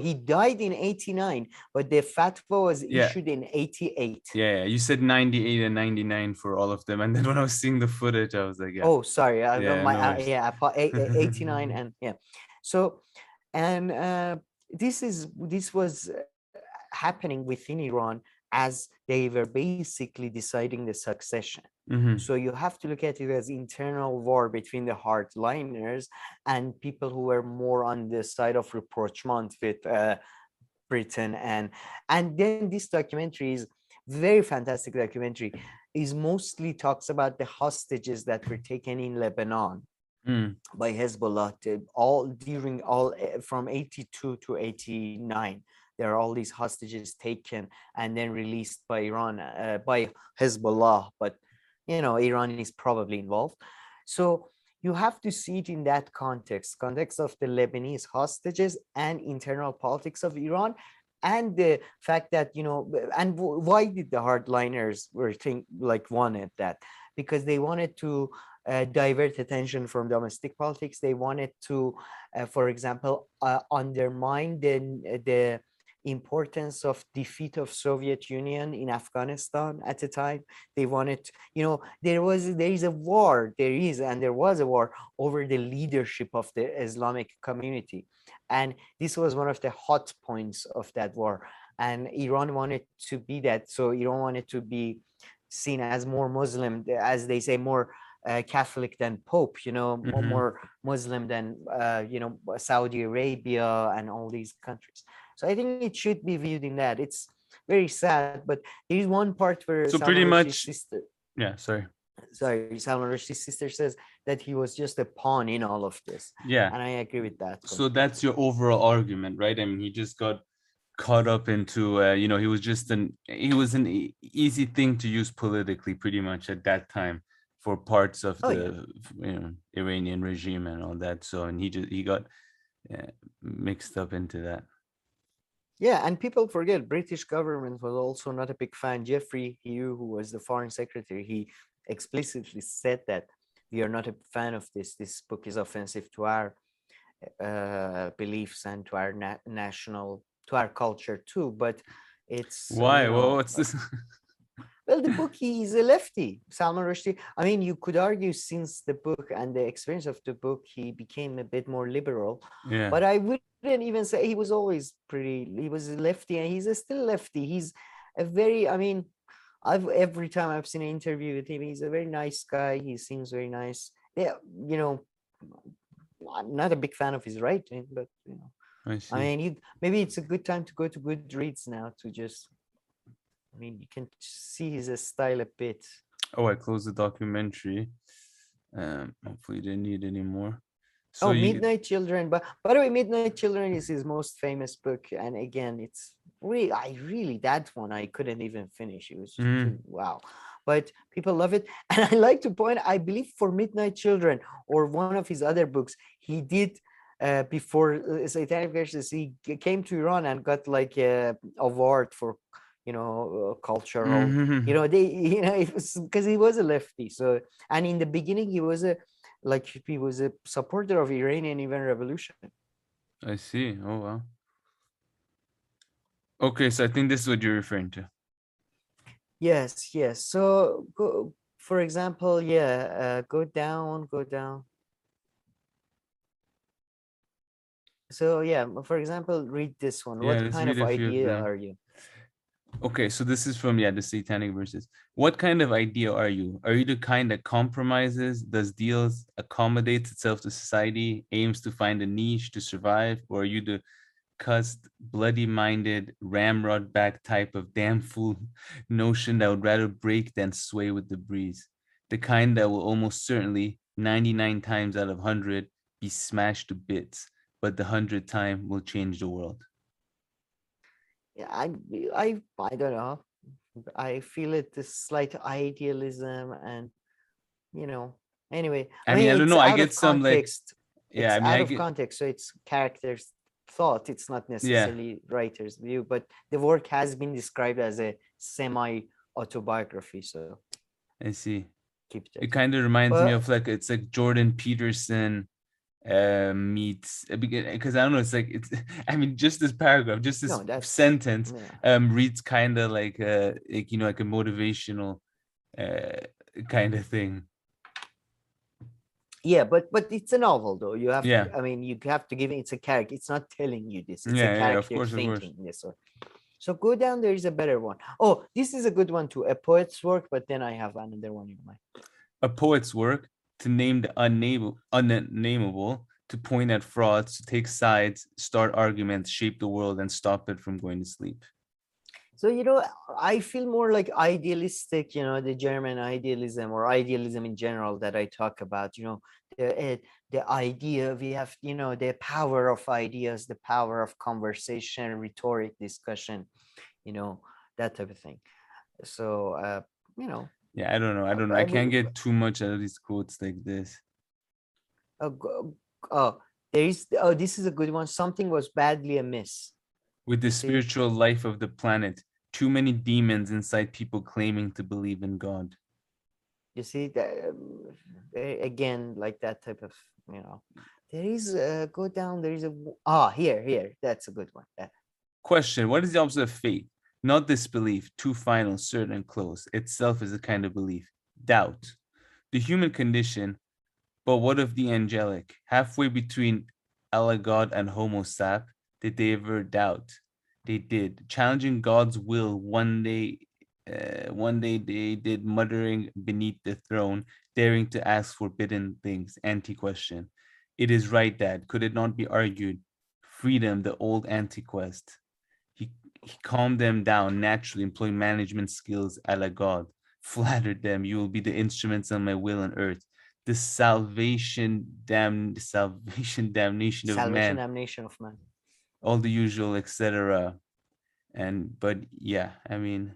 He died in 89, but the fatwa was issued in 88. Yeah, you said 98 and 99 for all of them, and then when I was seeing the footage, I was like, oh, sorry, 89 and So, and this was happening within Iran as they were basically deciding the succession. So you have to look at it as internal war between the hardliners and people who were more on the side of rapprochement with Britain. And then this documentary is very fantastic documentary. Is mostly talks about the hostages that were taken in Lebanon by Hezbollah from 82 to 89. There are all these hostages taken and then released by Iran, by Hezbollah, but Iran is probably involved. So you have to see it in that context of the Lebanese hostages and internal politics of Iran, and the fact that, and why did the hardliners wanted that? Because they wanted to divert attention from domestic politics. They wanted to, for example, undermine the importance of defeat of Soviet Union in Afghanistan at the time. They wanted, there was a war over the leadership of the Islamic community. And this was one of the hot points of that war. And Iran wanted to be that. So Iran wanted to be seen as more Muslim, as they say, more Catholic than Pope, more Muslim than, Saudi Arabia and all these countries. So I think it should be viewed in that. It's very sad, but there is one part where Salman Rushdie's sister says that he was just a pawn in all of this. Yeah. And I agree with that. So that's your overall argument, right? I mean, he just got caught up into he was just an easy thing to use politically, pretty much at that time, for parts of the Iranian regime and all that. So, and he got mixed up into that. Yeah, and people forget British government was also not a big fan. Geoffrey Hugh, who was the foreign secretary, he explicitly said that we are not a fan of this. This book is offensive to our beliefs and to our to our culture too. But it's why? Well, what's this? Well, the book, he's a lefty, Salman Rushdie. I mean, you could argue since the book and the experience of the book, he became a bit more liberal. Yeah. But I wouldn't even say he was always he was a lefty, and he's still lefty. He's a very, I mean, every time I've seen an interview with him, he's a very nice guy. He seems very nice. Yeah, I'm not a big fan of his writing, but I mean, maybe it's a good time to go to Goodreads now to just. I mean, you can see his style a bit. Oh, I closed the documentary. Hopefully, you didn't need any more. So Midnight Children. But by the way, Midnight Children is his most famous book, and again, it's really that one I couldn't even finish. It was wow. But people love it, and I like to point. I believe for Midnight Children or one of his other books, he did. Before Satanic Verses, he came to Iran and got like a award for cultural, it was because he was a lefty. So, and in the beginning, he was a supporter of Iranian even revolution. I see. Oh, wow. Okay, so I think this is what you're referring to. Yes. So, for example, go down. So, for example, read this one. What kind of idea are you? Okay, so this is from the Satanic Verses. What kind of idea are you? Are you the kind that compromises, does deals, accommodates itself to society, aims to find a niche to survive, or are you the cussed, bloody-minded, ramrod-back type of damn fool notion that would rather break than sway with the breeze? The kind that will almost certainly, 99 times out of 100, be smashed to bits, but the 100th time will change the world. Yeah, I don't know. I feel it this slight idealism, and anyway. I mean, I don't know. I get some context. Out of context, so it's characters' thought. It's not necessarily writer's view, but the work has been described as a semi-autobiography. So I see. It kind of reminds me of it's like Jordan Peterson meets, because I don't know, just this paragraph, just this sentence reads kind of like a motivational kind of thing. Yeah, but it's a novel though. You have I mean, you have to give it's a character. It's not telling you this. It's a character thinking this. So go down. There is a better one. Oh, this is a good one too. A poet's work, but then I have another one in mind. A poet's work, to name the unnameable, to point at frauds, to take sides, start arguments, shape the world, and stop it from going to sleep. So, I feel more like idealistic, the German idealism or idealism in general that I talk about, the idea we have, the power of ideas, the power of conversation, rhetoric, discussion, that type of thing. So, Yeah, I don't know. I can't get too much out of these quotes like this. This is a good one. Something was badly amiss with the spiritual life of the planet. Too many demons inside people claiming to believe in God. You see that again, like that type of, there is go down. There is here. That's a good one. Question: what is the opposite of faith? Not disbelief, too final, certain, and close. Itself is a kind of belief. Doubt. The human condition, but what of the angelic? Halfway between Allah God and Homo sap, did they ever doubt? They did. Challenging God's will one day they did, muttering beneath the throne, daring to ask forbidden things. Anti-question. It is right, Dad. Could it not be argued? Freedom, the old anti-quest. He calmed them down, naturally employing management skills a la God. Flattered them, you will be the instruments of my will on earth. The damnation of man. Damnation of man. All the usual, etc. But yeah, I mean,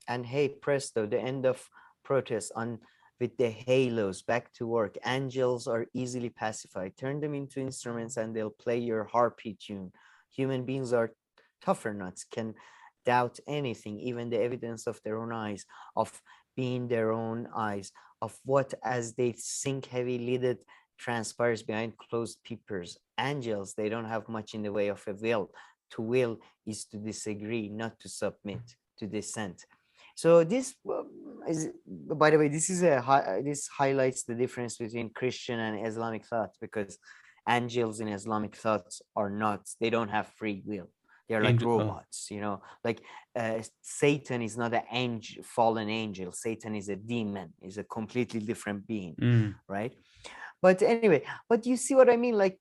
and hey, presto, the end of protest on with the halos, back to work. Angels are easily pacified. Turn them into instruments and they'll play your harpy tune. Human beings are tougher nuts, can doubt anything, even the evidence of their own eyes, of being their own eyes, of what as they sink heavy-lidded transpires behind closed peepers. Angels, they don't have much in the way of a will. To will is to disagree, not to submit, to dissent. So this is, by the way, this highlights the difference between Christian and Islamic thought, because angels in Islamic thoughts are not, they don't have free will. They're like robots, you know, like Satan is not an angel, fallen angel. Satan is a demon, is a completely different being, right? But anyway, but you see what I mean? Like,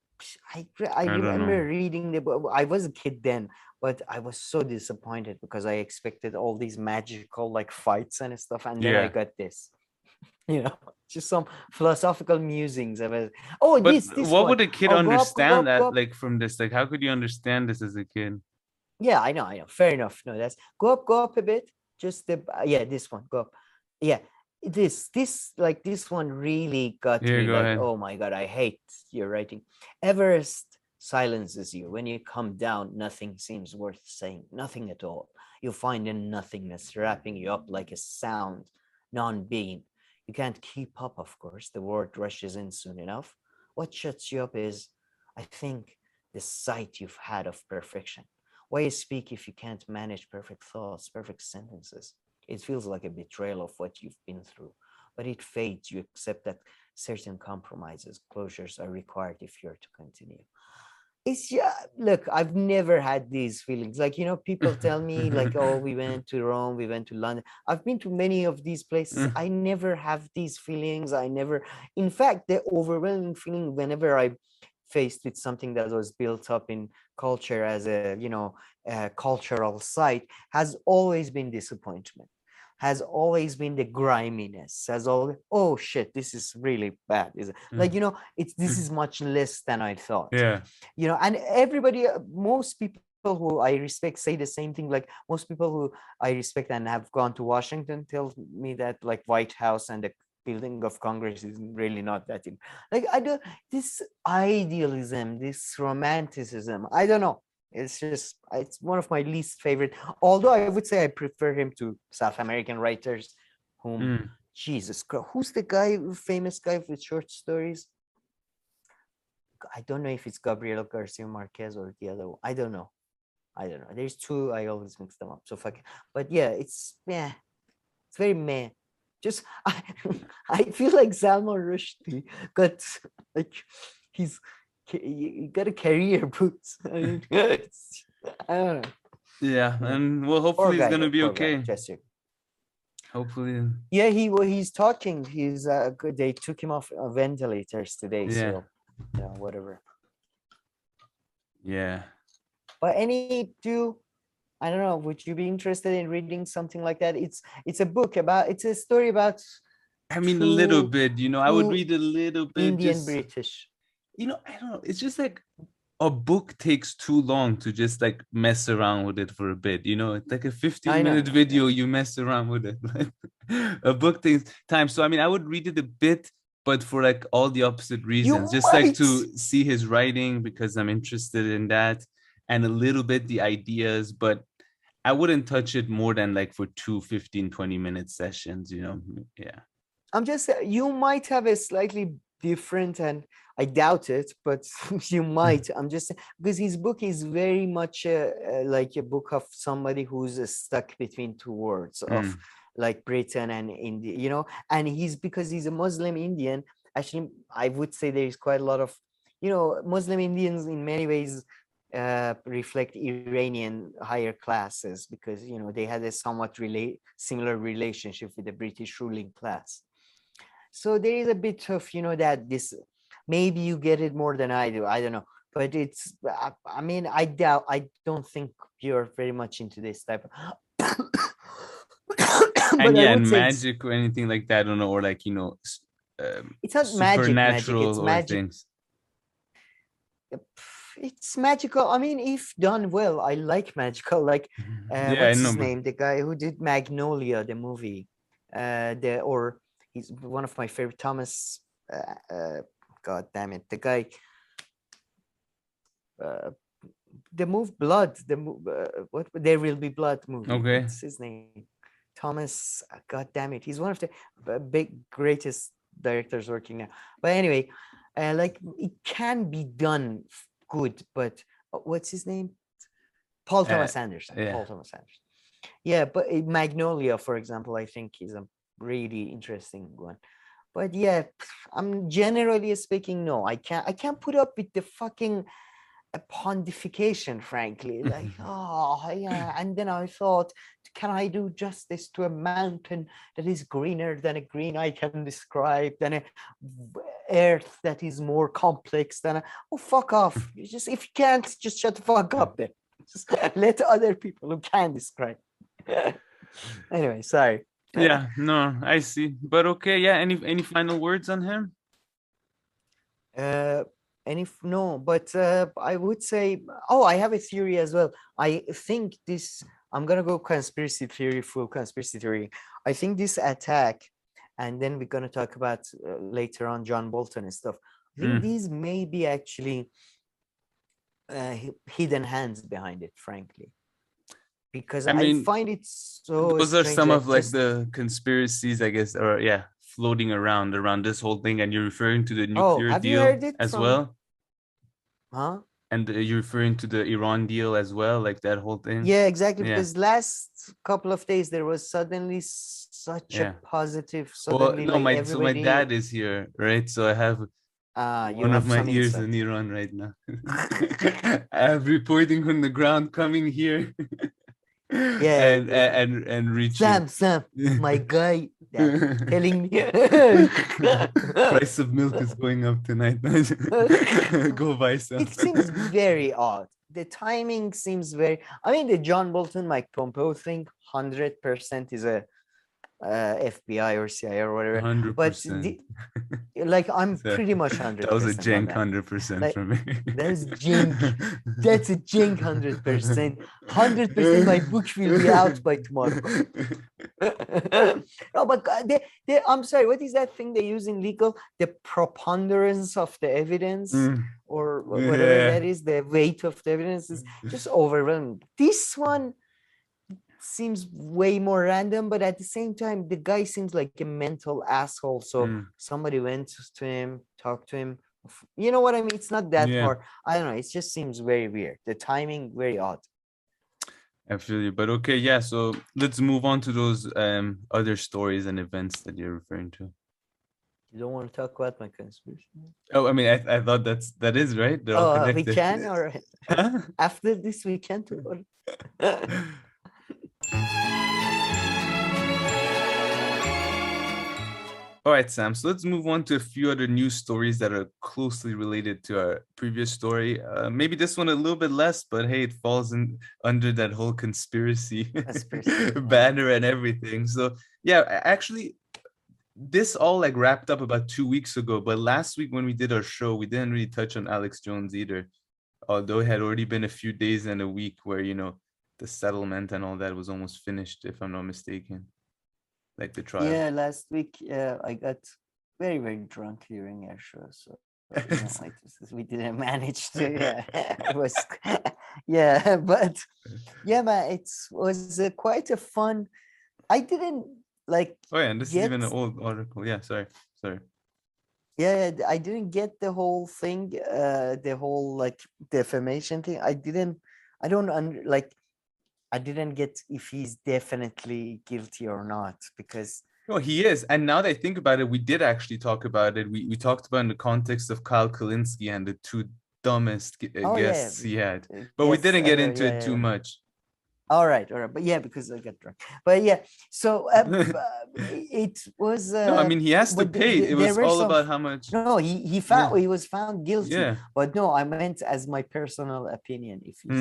I remember reading the book. I was a kid then, but I was so disappointed because I expected all these magical like fights and stuff, and then I got this, you know, just some philosophical musings about. Oh, but this what one. would a kid understand that like from this? Like, how could you understand this as a kid? Yeah, I know. Fair enough. No, that's go up a bit. Just the this one. Go up. Yeah, this like this one really got me. Go like, ahead. Oh my god, I hate your writing. Everest silences you. When you come down, nothing seems worth saying. Nothing at all. You find a nothingness wrapping you up like a sound, non-being. You can't keep up, of course. The word rushes in soon enough. What shuts you up is, I think, the sight you've had of perfection. Why speak if you can't manage perfect thoughts, perfect sentences? It feels like a betrayal of what you've been through, but it fades. You accept that certain compromises, closures are required if you're to continue. It's look, I've never had these feelings. Like, you know, people tell me like, oh, we went to Rome, we went to London. I've been to many of these places. I never have these feelings. In fact, the overwhelming feeling whenever I faced with something that was built up in culture as a, you know, a cultural site has always been disappointment, has always been the griminess, has always, oh shit, this is really bad. Is like, you know, this is much less than I thought. Yeah. You know, and everybody, most people who I respect say the same thing. Like most people who I respect and have gone to Washington tell me that like White House and the building of Congress is really not that like this idealism, this romanticism, I don't know, it's one of my least favorite, although I would say I prefer him to South American writers whom Jesus Christ, who's the famous guy with short stories? I don't know if it's Gabriel Garcia Marquez or the other one. I don't know, there's two, I always mix them up, so fuck it. But yeah, it's very meh. Just I feel like Salman Rushdie got like he got a career boots. I mean, I don't know. Yeah, and well, hopefully he's gonna be okay. Hopefully. Yeah, he's talking. He's good. They took him off ventilators today. Yeah. So yeah, whatever. Yeah. But I don't know, would you be interested in reading something like that? It's a story about, I mean, a little bit, you know, I would read a little bit. Indian British. You know, I don't know. It's just like a book takes too long to just like mess around with it for a bit. You know, it's like a 15-minute video, you mess around with it. A book takes time. So, I mean, I would read it a bit, but for like all the opposite reasons. Like to see his writing because I'm interested in that, and a little bit the ideas, but I wouldn't touch it more than like for 2 15-20-minute sessions, you know. Yeah. I'm just, you might have a slightly different, and I doubt it, but you might. I'm just, because his book is very much like a book of somebody who's stuck between two worlds of like Britain and India, you know, and because he's a Muslim Indian, actually, I would say there is quite a lot of, you know, Muslim Indians in many ways reflect Iranian higher classes because, you know, they had a somewhat similar relationship with the British ruling class. So there is a bit of, you know, that this, maybe you get it more than I do. I don't know. But it's, I mean, I don't think you're very much into this type of. And yeah, and magic or anything like that, I don't know, or like, you know, it's not magic, supernatural it's or magic. things. it's magical. I mean, if done well, I like magical. Like, Yeah, I what's know, his but name? The guy who did Magnolia, the movie. Or he's one of my favorite. Thomas. God damn it, the guy. The move Blood. What There Will Be Blood movie. okay. What's his name? Thomas. God damn it, he's one of the greatest directors working now. But anyway, like it can be done good, but what's his name? Paul Thomas Anderson. Yeah. Paul Thomas Anderson. Yeah, but Magnolia, for example, I think is a really interesting one. But yeah, I'm generally speaking, no, I can't put up with the fucking pontification, frankly. Like, oh yeah, and then I thought, can I do justice to a mountain that is greener than a green I can describe, than a earth that is more complex than a, oh fuck off. You just, if you can't, just shut the fuck up then. Just let other people who can describe. Anyway, sorry. Yeah, no, I see. But okay, yeah, any final words on him? No, but I would say, oh, I have a theory as well. I think this, I'm gonna go full conspiracy theory. I think this attack, and then we're gonna talk about later on John Bolton and stuff. I think these may be actually hidden hands behind it, frankly, because I mean, find it so those are strange some that of like just- the conspiracies, I guess, or yeah, floating around this whole thing. And you're referring to the Oh, nuclear have you deal heard it as from- well? Huh? And you're referring to the Iran deal as well, like that whole thing? Yeah, exactly. Yeah. Because last couple of days there was suddenly such Yeah. a positive. Well, Suddenly, no, like my everybody. dad is here, right? So I have You one have of my some ears insight. in Iran right now. I have reporting from the ground coming here. Yeah, and reaching. Sam, my guy, telling me Price of milk is going up tonight. Go buy some. it seems very odd. The timing seems very. I mean, the John Bolton, Mike Pompeo thing, 100% is a FBI or CIA or whatever. 100%. But like, I'm So, pretty much 100%. that was a on jank that. 100% Like, for me. That's jank. That's a jank 100%. 100%. My book will be out by tomorrow. No, but I'm sorry. What is that thing they use in legal? The preponderance of the evidence, or whatever Yeah. that is. The weight of the evidence is just overwhelming. This one seems way more random, but at the same time, the guy seems like a mental asshole. So somebody went to him, talked to him. You know what I mean? It's not that Yeah. hard. I don't know. It just seems very weird. The timing, very odd. I feel you. But okay, yeah. So let's move on to those other stories and events that you're referring to. You don't want to talk about my conspiracy? Oh, I mean, I thought that is right. They're all Oh, we connected. can, or after this we can talk about it. All right, Sam. So let's move on to a few other news stories that are closely related to our previous story. Maybe this one a little bit less, but hey, it falls in under that whole conspiracy banner and everything. So yeah, actually, this all like wrapped up about 2 weeks ago. But last week when we did our show, we didn't really touch on Alex Jones either, although it had already been a few days and a week where the settlement and all that was almost finished, if I'm not mistaken. Like the trial. Yeah, last week I got very, very drunk during our show, so we didn't manage to. Yeah, it was. Yeah, but yeah, man, it was quite a fun. I didn't like. Oh yeah, and this is even an old article. Yeah, sorry. Yeah, I didn't get the whole thing, the whole like defamation thing. I didn't get if he's definitely guilty or not, because no, he is. And now that I think about it, we did actually talk about it. We talked about it in the context of Kyle Kalinske and the two dumbest guests he had, but we didn't get into it too much. All right, but yeah, because I got drunk. But yeah, so it was. No, I mean he has to pay. It was all about how much. No, he was found guilty. Yeah. But no, I meant as my personal opinion. If he's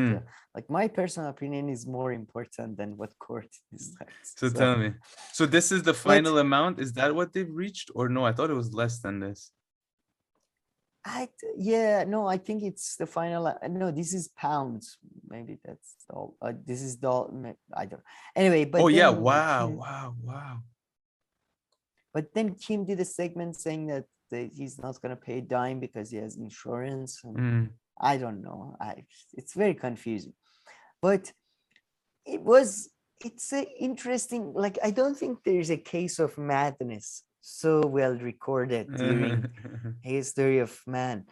like, my personal opinion is more important than what court decides. So tell me. So this is the final amount. Is that what they've reached, or no? I thought it was less than this. No, I think it's the final. No, this is pounds. Maybe that's all. This is dollar. I don't. Anyway, but Oh yeah! then Wow! Kim, Wow! but then Kim did a segment saying that he's not gonna pay a dime because he has insurance. And I don't know. It's very confusing, but it's a interesting. Like, I don't think there's a case of madness so well recorded during history of man.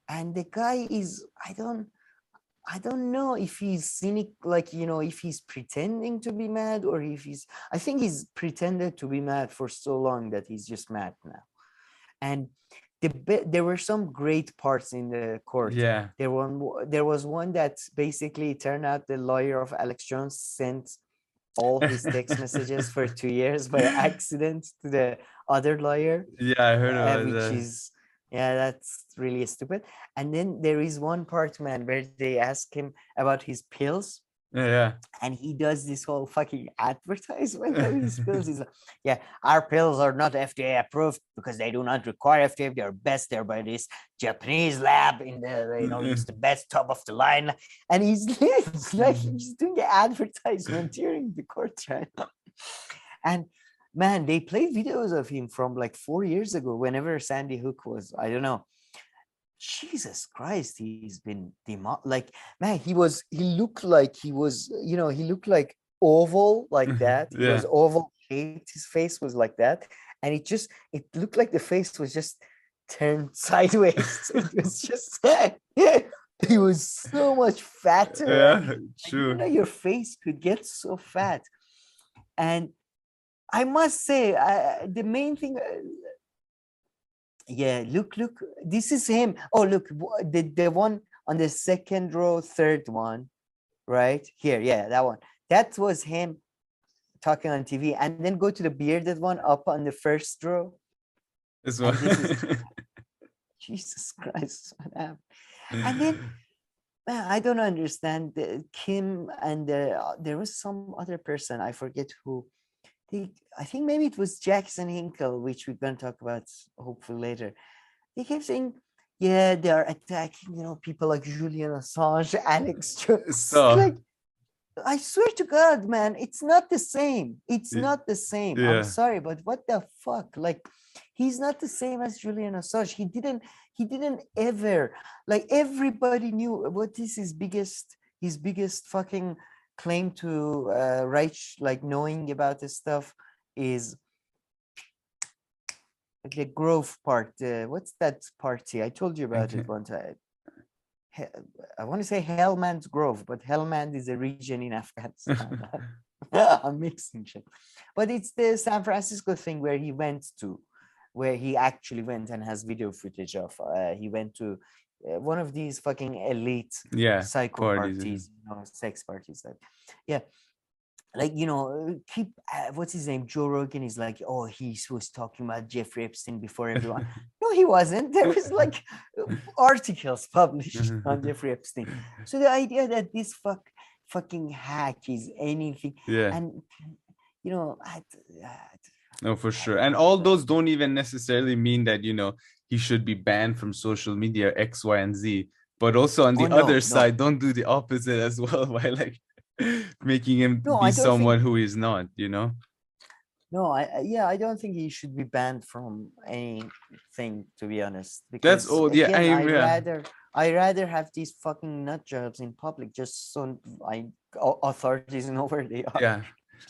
And the guy is, I don't know if he's cynic, like, if he's pretending to be mad, or if I think he's pretended to be mad for so long that he's just mad now. And there were some great parts in the court. Yeah. There was one that basically turned out the lawyer of Alex Jones sent all his text messages for 2 years by accident to the other lawyer. Yeah, I heard about which that. is, that's really stupid. And then there is one part, man, where they ask him about his pills. Yeah. And he does this whole fucking advertisement of his pills. He's like, yeah, our pills are not FDA approved because they do not require FDA. They're best there by this Japanese lab in the, it's the best top of the line. And he's like, he's doing the advertisement during the court trial. And man, they played videos of him from like 4 years ago, whenever Sandy Hook was, I don't know. Jesus Christ, he's been like, man, he looked like he was, he looked like oval like that. He was oval shaped, his face was like that. And it looked like the face was just turned sideways. It was just, he was so much fatter. Yeah, true. Your face could get so fat. And I must say, the main thing, look, this is him. Oh, look, the one on the second row, third one, right here. Yeah, that one. That was him talking on TV. And then go to the bearded one up on the first row. This one. Jesus Christ. And then, man, I don't understand. Kim and there was some other person, I forget who. I think maybe it was Jackson Hinkle, which we're going to talk about hopefully later. They kept saying, they are attacking, people like Julian Assange, Alex Jones. So, like, I swear to God, man, it's not the same. It's not the same. Yeah. I'm sorry, but what the fuck? Like, he's not the same as Julian Assange. He didn't ever, like, everybody knew what is his biggest fucking claim to like knowing about this stuff is the Grove part. What's that party? I told you about it one time. I want to say Hellman's Grove, but Hellman is a region in Afghanistan. I'm mixing shit. But it's the San Francisco thing where he actually went and has video footage of. He went to one of these fucking elite psycho parties, sex parties. Like, keep what's his name? Joe Rogan is like, oh, he was talking about Jeffrey Epstein before everyone. No, he wasn't. There was like articles published on Jeffrey Epstein. So the idea that this fucking hack is anything, and no, for sure. And all those don't even necessarily mean that, he should be banned from social media X, Y, and Z. But also on the other side, don't do the opposite as well by like making him be someone who he's not, No, I don't think he should be banned from anything, to be honest. Because that's old. Yeah, I rather have these fucking nut jobs in public just so authorities know where they are. Yeah,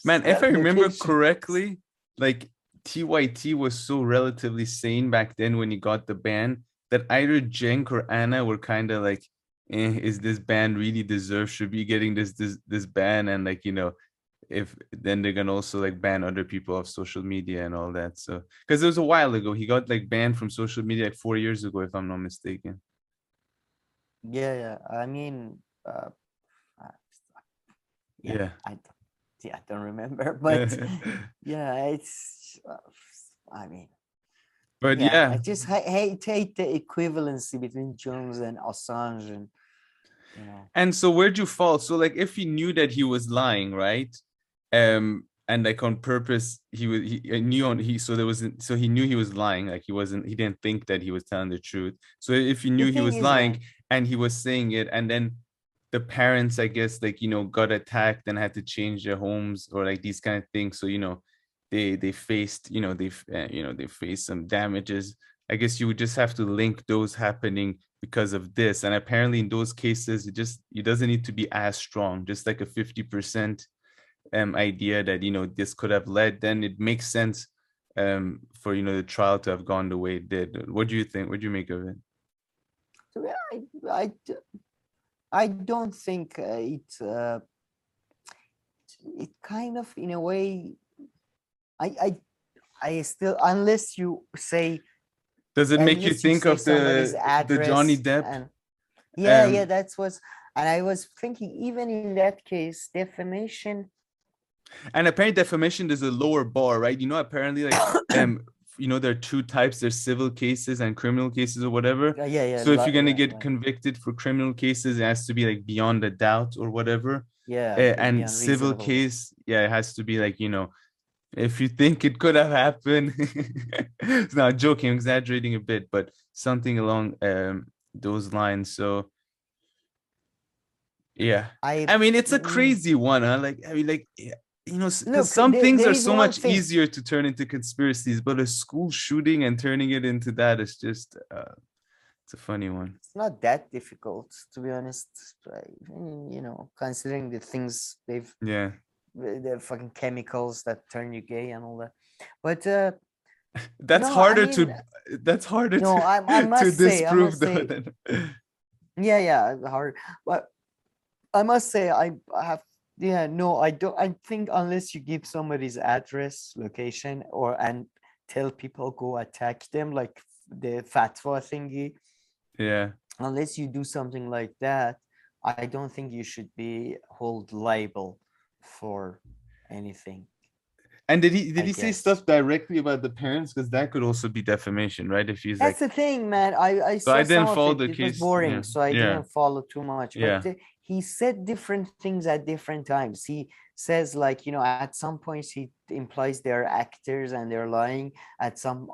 man. If I remember correctly, like TYT was so relatively sane back then when he got the ban that either Cenk or Anna were kind of like, is this ban really deserved? Should be getting this ban? And like, if then they're gonna also like ban other people off social media and all that. So because it was a while ago, he got like banned from social media like 4 years ago, if I'm not mistaken. Yeah. I mean, I don't remember, but it's. I mean. But I just hate the equivalency between Jones and Assange, and And so where'd you fall? So like, if he knew that he was lying, right? And and like on purpose, he knew so he knew he was lying. Like he didn't think that he was telling the truth. So if he knew he was lying and he was saying it, and then the parents, I guess, like, got attacked and had to change their homes or like these kind of things. So, they faced, they faced some damages. I guess you would just have to link those happening because of this. And apparently in those cases, it doesn't need to be as strong, just like a 50% idea that, this could have led, then it makes sense for, the trial to have gone the way it did. What do you think? What do you make of it? So I don't think it kind of, in a way, I still, unless you say, does it make you think of the Johnny Depp? Yeah, that's what's, and I was thinking, even in that case, defamation. And apparently defamation, there's a lower bar, right? Apparently, like, there are two types. There's civil cases and criminal cases or whatever. Yeah. So if you're gonna get convicted for criminal cases, it has to be like beyond a doubt or whatever. Yeah. And civil case, it has to be like, if you think it could have happened. It's not joking, I'm exaggerating a bit, but something along those lines. So yeah, I mean, it's a crazy one, huh? Like, I mean, like, look, some things are so much easier to turn into conspiracies, but a school shooting and turning it into that is just it's a funny one. It's not that difficult, to be honest. Considering the things they've the fucking chemicals that turn you gay and all that, but that's harder to disprove though. Yeah, hard. But I must say, I have. Yeah, no, I don't. I think unless you give somebody's address, location, and tell people go attack them, like the fatwa thingy. Yeah. Unless you do something like that, I don't think you should be held liable for anything. And did he say stuff directly about the parents? Because that could also be defamation, right? If he's that's like, the thing, man. I so I didn't follow the case. It was boring, so I didn't follow too much. But he said different things at different times. He says, like, at some points he implies they're actors and they're lying. At some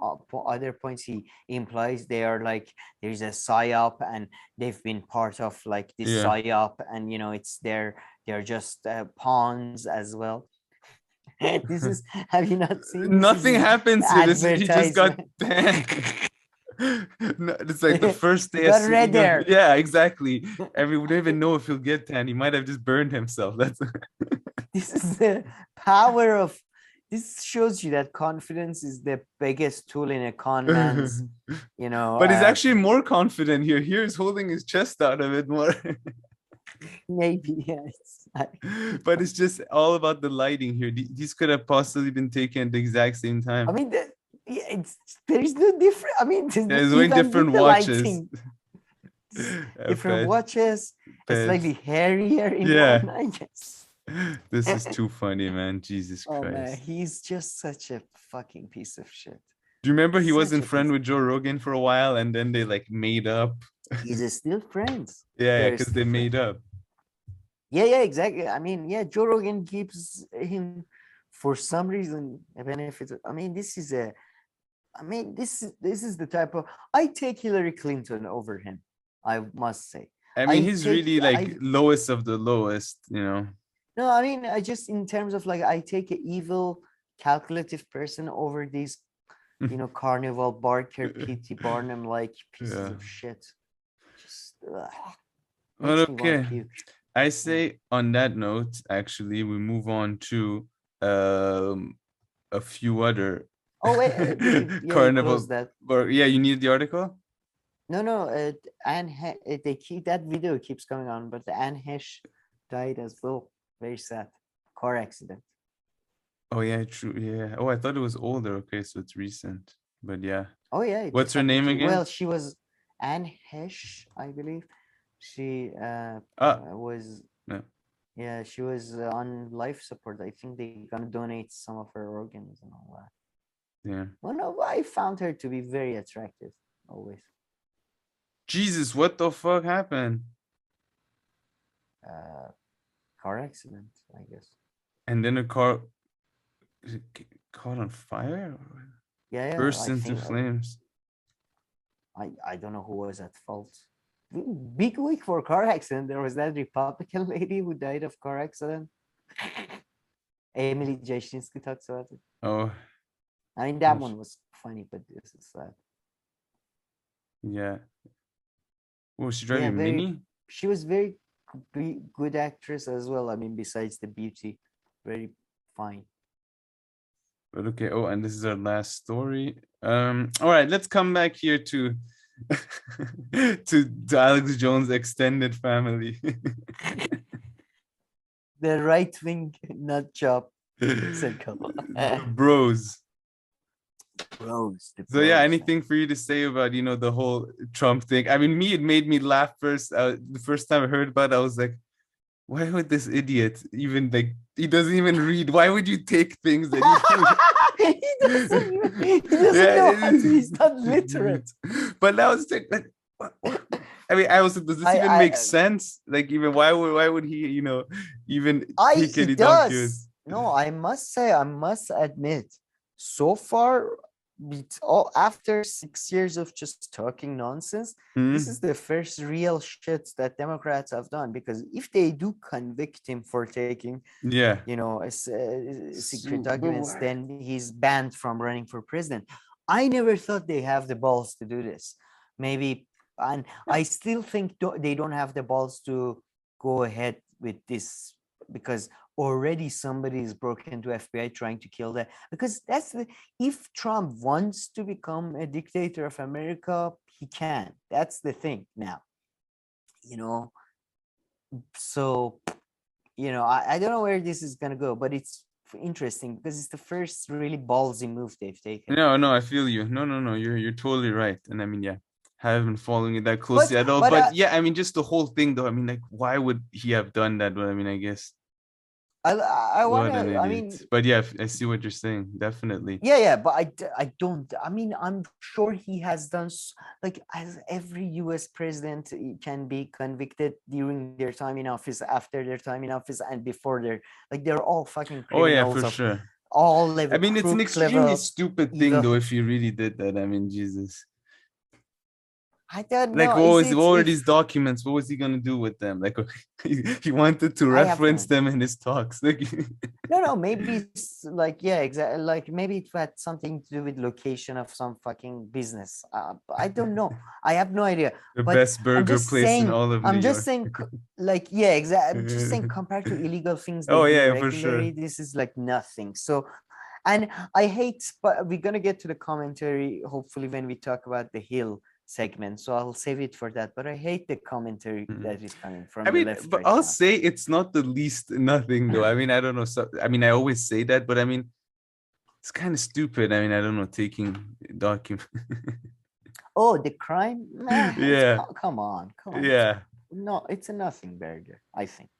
other points he implies they are like, there's a psyop and they've been part of like this psyop, and it's they're just pawns as well. This is, have you not seen? Nothing happens to this. He just got banned. No, it's like the first day. Yeah, exactly. We don't even know if he'll get tan. He might have just burned himself. That's. This is the power of. This shows you that confidence is the biggest tool in a con man's. But he's actually more confident here. Here he's holding his chest out a bit more. Maybe, yes. But it's just all about the lighting here. These could have possibly been taken at the exact same time. I mean, there is no different. I mean, there's way different watches. Different watches. It's slightly hairier in one, I guess. This is too funny, man. Jesus Christ. Man, he's just such a fucking piece of shit. Do you remember he wasn't friend with Joe Rogan for a while, and then they like made up? He's still friends. Yeah, because they made up. Yeah, exactly. I mean, Joe Rogan keeps him for some reason benefits. I mean, this is the type of, I take Hillary Clinton over him, I must say. I mean, he's really like lowest of the lowest, No, I mean, I just, in terms of like, I take an evil, calculative person over these, Carnival Barker, P.T. Barnum like pieces of shit. Just well, okay. I say on that note, actually, we move on to a few other carnivals. You need the article? No. That video keeps going on, but the Anne Hesh died as well. Very sad. Car accident. Oh yeah, true. Yeah. Oh, I thought it was older. Okay, so it's recent. But yeah. Oh yeah. What's her name again? Well, she was Anne Hesh, I believe. She was. No. Yeah, she was on life support. I think they're gonna donate some of her organs and all that. Yeah. Well, no, I found her to be very attractive always. Jesus, what the fuck happened? Car accident, I guess. And then a car. caught on fire? Yeah, Burst I into think flames. I don't know who was at fault. Big week for car accident. There was that Republican lady who died of car accident. Emily Jashinsky talks about it. Oh, I mean, that one was funny, but this is sad. yeah. Oh, she driving a very, Mini? She was very good actress as well. I mean, besides the beauty, very fine. But okay. Oh, and this is our last story. All right, let's come back here to to Alex Jones' extended family. The right wing nut job circle. The bros. Bros. So yeah, anything for you to say about the whole Trump thing? I mean, it made me laugh first. The first time I heard about it, I was like, why would this idiot even he doesn't even read? Why would you take things that he doesn't know how to, he's not literate. But that was like what? I mean, does this even make sense? Like, even why would he, even take any documents? No, I must admit, so far, after 6 years of just talking nonsense, this is the first real shit that Democrats have done. Because if they do convict him for taking, secret documents, then he's banned from running for president. I never thought they have the balls to do this. Maybe, and I still think they don't have the balls to go ahead with this, because already somebody is broken into FBI trying to kill that. Because if Trump wants to become a dictator of America, he can. That's the thing now, so I don't know where this is gonna go, but it's interesting because it's the first really ballsy move they've taken. No, I feel you. No, you're totally right. And I mean, yeah, haven't been following it that closely at all. But yeah, I mean, just the whole thing though. I mean, like, why would he have done that? Well, I mean, I guess I mean, but yeah, I see what you're saying. Definitely. Yeah, but I don't. I mean, I'm sure he has done, like, as every U.S. president can be convicted during their time in office, after their time in office, and before they're all fucking criminals. Oh yeah, for sure. All level. I mean, it's an extremely stupid thing though. If you really did that, I mean, Jesus. I don't know. Like, what were these documents? What was he gonna do with them? Like, he wanted to reference them in his talks. Like, no, maybe it's like, yeah, exactly. Like, maybe it had something to do with location of some fucking business. I don't know. I have no idea. The best burger place in all of New York. I'm just saying, like, yeah, exactly. I'm just saying, compared to illegal things. Oh yeah, for sure. This is like nothing. So, and I hate. But we're gonna get to the commentary hopefully when we talk about the Hill segment, so I'll save it for that. But I hate the commentary that is coming from the left. But I'll say it's not the least nothing though. I mean, I don't know. So, I mean, I always say that, but I mean, it's kind of stupid. I mean, I don't know, taking documents. Oh, the crime? Yeah. Come on. Yeah. No, it's a nothing burger, I think.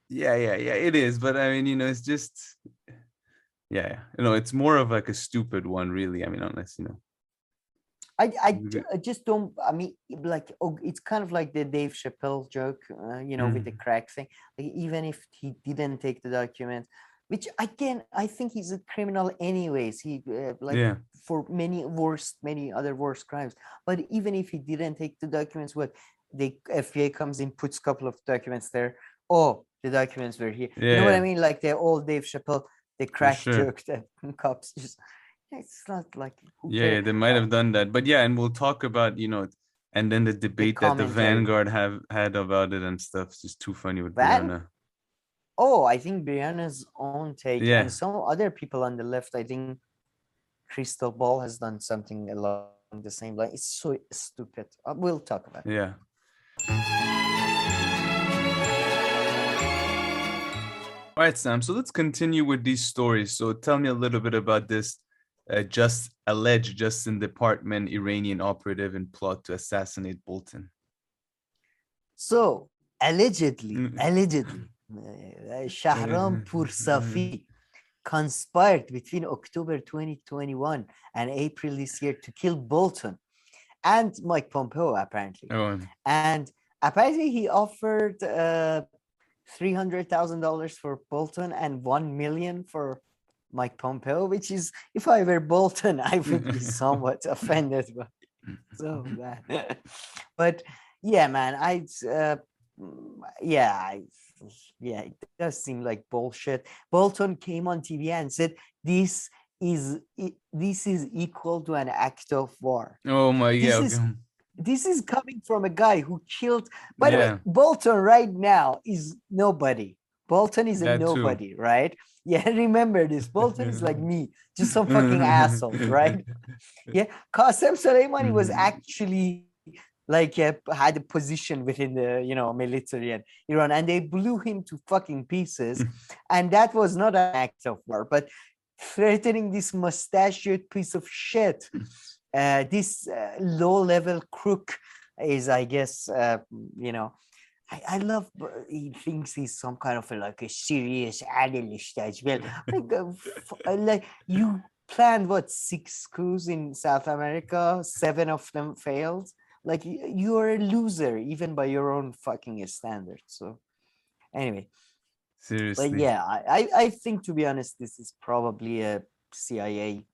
Yeah, it is. But I mean, it's just, yeah, it's more of like a stupid one, really. I mean, unless, I just don't. I mean, like, it's kind of like the Dave Chappelle joke, with the crack thing. Like, even if he didn't take the document, which again, I think he's a criminal anyways. He for many other worse crimes. But even if he didn't take the documents, what the FBI comes in, puts a couple of documents there. Oh, the documents were here. Yeah. You know what I mean? Like the old Dave Chappelle, the crack joke that cops just. It's not like they might have done that, but yeah, and we'll talk about and then the debate that the Vanguard had about it and stuff. It's just too funny with Briahna. Oh, I think Briahna's own take, and some other people on the left. I think Crystal Ball has done something along the same line. It's so stupid. We'll talk about it. Yeah. All right, Sam. So let's continue with these stories. So tell me a little bit about this. Alleged Justice Department Iranian operative in plot to assassinate Bolton. So allegedly, Shahram Poursafi conspired between October 2021 and April this year to kill Bolton and Mike Pompeo, apparently. And apparently he offered $300,000 for Bolton and $1 million for Mike Pompeo, which is, if I were Bolton, I would be somewhat offended by it. So bad. But yeah, man, yeah, it does seem like bullshit. Bolton came on TV and said this is equal to an act of war. Oh my, yeah. This is coming from a guy who killed. By the way, Yeah. Bolton right now is nobody. Bolton is a That too. nobody, right? Yeah, remember this. Bolton is like me, just some fucking asshole, right? Yeah, Qasem Soleimani was actually like had a position within the military and Iran, and they blew him to fucking pieces, and that was not an act of war, but threatening this mustachioed piece of shit, this low-level crook is, I guess, I love. He thinks he's some kind of like a serious analyst as well. Like you planned what 6 coups in South America, 7 of them failed. Like you are a loser even by your own fucking standards. So anyway, seriously, but yeah, I think, to be honest, this is probably a CIA,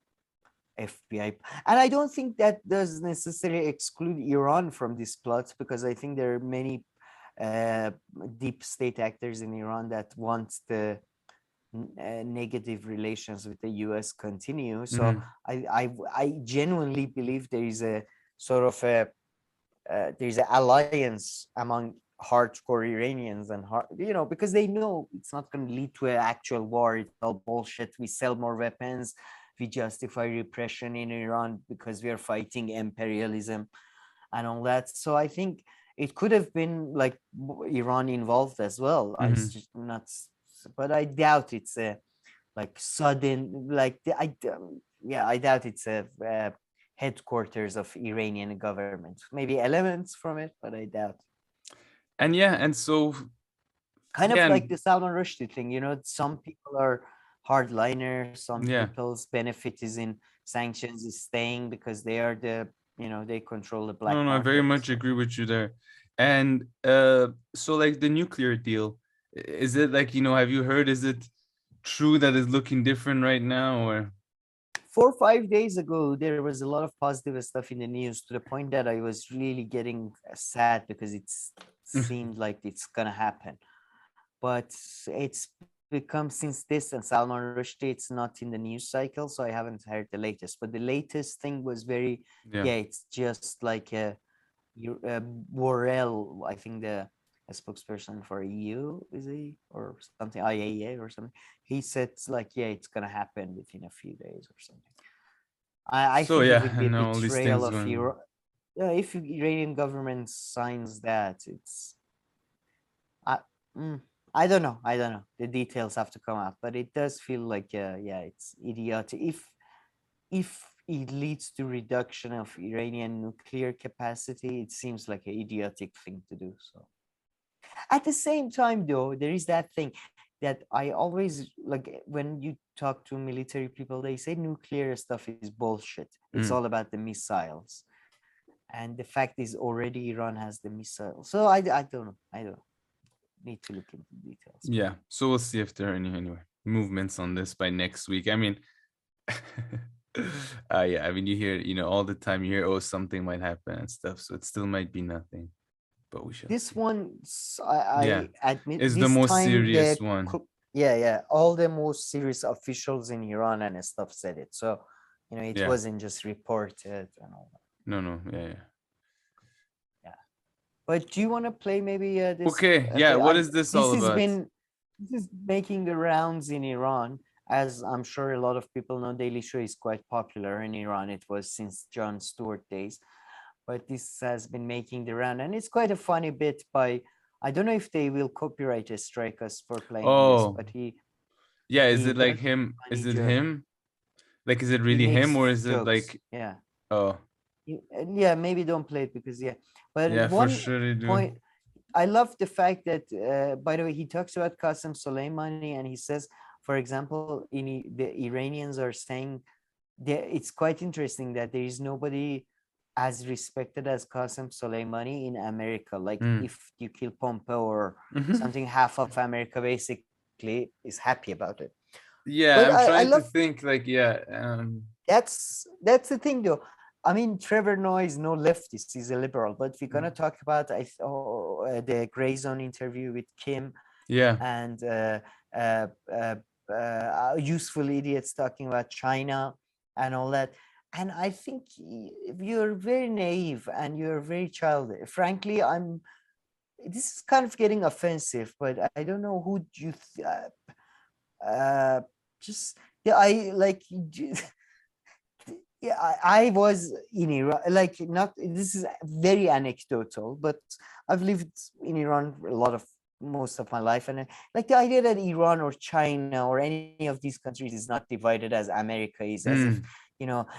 FBI, and I don't think that does necessarily exclude Iran from this plot, because I think there are many deep state actors in Iran that want the negative relations with the US continue. So I genuinely believe there is a sort of there's an alliance among hardcore Iranians and because they know it's not going to lead to an actual war. It's all bullshit. We sell more weapons. We justify repression in Iran because we are fighting imperialism and all that. So I think it could have been like Iran involved as well. But I doubt it's a like sudden, like I doubt it's a headquarters of Iranian government. Maybe elements from it, but I doubt. And so kind of like the Salman Rushdie thing, some people are hardliners, some people's benefit is in sanctions, is staying because they are the they control the black market. I very much agree with you there. And so like the nuclear deal, is it like, have you heard, is it true that it's looking different right now? Or 4 or 5 days ago, there was a lot of positive stuff in the news, to the point that I was really getting sad because it seemed like it's gonna happen. But it's become, since this and Salman Rushdie, it's not in the news cycle, so I haven't heard the latest. But the latest thing was very, it's just like Borrell, I think a spokesperson for EU, is he, or something, IAEA or something. He said like, it's gonna happen within a few days or something. I think it would be a betrayal of Europe. Yeah, if Iranian government signs that, it's I don't know. The details have to come out, but it does feel like it's idiotic. If it leads to reduction of Iranian nuclear capacity, it seems like an idiotic thing to do. So at the same time, though, there is that thing that I always like when you talk to military people, they say nuclear stuff is bullshit. It's all about the missiles. And the fact is already Iran has the missiles. So I don't know. I don't need to look into details. Yeah. So we'll see if there are any movements on this by next week. I mean, you hear, all the time you hear, something might happen and stuff. So it still might be nothing. But we should. This one, I admit, is the most serious one. All the most serious officials in Iran and stuff said it. So, it wasn't just reported and all that. No, yeah. But do you want to play maybe this? Okay, what is this all about? This is making the rounds in Iran. As I'm sure a lot of people know, Daily Show is quite popular in Iran. It was since Jon Stewart days. But this has been making the round, and it's quite a funny bit by, I don't know if they will copyright strike us for playing this, but he... Yeah, is it like him? Is it him? Like, is it really him, or is it like... Yeah. Oh. Yeah, maybe don't play it because, But for sure they do. Point, I love the fact that, by the way, he talks about Qasem Soleimani, and he says, for example, the Iranians are saying, it's quite interesting that there is nobody as respected as Qasem Soleimani in America. Like if you kill Pompeo or something, half of America basically is happy about it. Yeah, But I'm I trying to love think like, yeah. that's the thing though. I mean, Trevor Noah is no leftist; he's a liberal. But we're gonna talk about the Grayzone interview with Kim Yeah. and useful idiots talking about China and all that. And I think you're very naive and you're very childish. Frankly, this is kind of getting offensive, but I don't know who you just yeah, I like yeah, I was in Iran, like not this is very anecdotal, but I've lived in Iran most of my life, and like the idea that Iran or China or any of these countries is not divided as America is, as if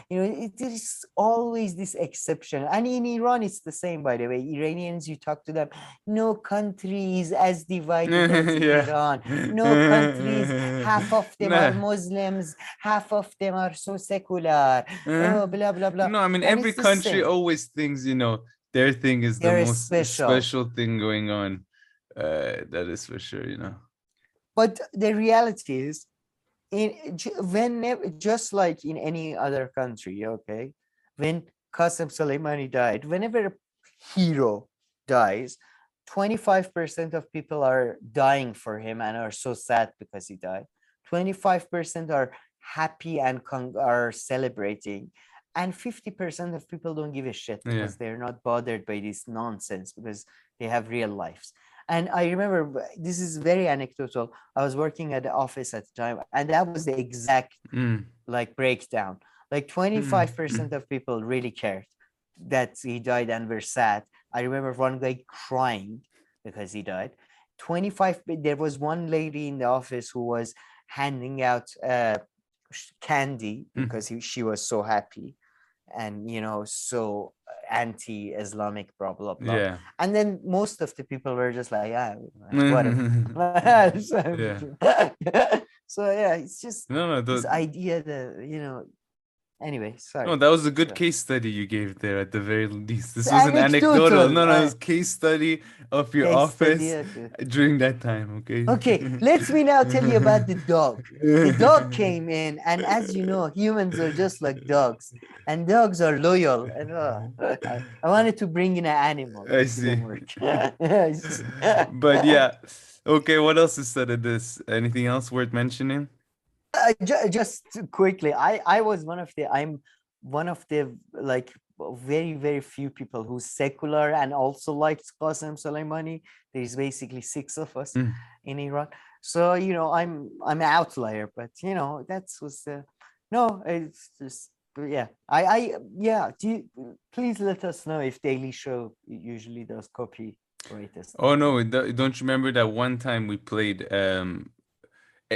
it is always this exception. And in Iran it's the same, by the way. Iranians, you talk to them, no country is as divided as Iran. No countries, half of them are Muslims, half of them are so secular. Oh, blah blah blah. No, I mean, And every it's the country same. always thinks, their thing is the They're most special thing going on. That is for sure, But the reality is, just like in any other country, okay, when Qasem Soleimani died, whenever a hero dies, 25% of people are dying for him and are so sad because he died. 25% are happy and are celebrating, and 50% of people don't give a shit because they're not bothered by this nonsense because they have real lives. And I remember, this is very anecdotal, I was working at the office at the time, and that was the exact like breakdown. Like 25% of people really cared that he died and were sad. I remember one guy crying because he died. There was one lady in the office who was handing out candy because she was so happy and so anti-Islamic, blah blah blah. Yeah. And then most of the people were just like, whatever. So yeah, it's just this idea that anyway, sorry. No, that was a good case study you gave there at the very least. This It's wasn't anecdotal. No, it was anecdotal. case study of your Case office study, during that time, okay? Okay, let me now tell you about the dog. The dog came in, and as you know, humans are just like dogs, and dogs are loyal. And I wanted to bring in an animal. I see. But yeah, okay. What else is said of this? Anything else worth mentioning? Just quickly, I'm one of the like very, very few people who's secular and also likes Qasem Soleimani. There's basically 6 of us in Iran. So, I'm an outlier, but it's just, please let us know if Daily Show usually does copyright us. Oh no, don't you remember that one time we played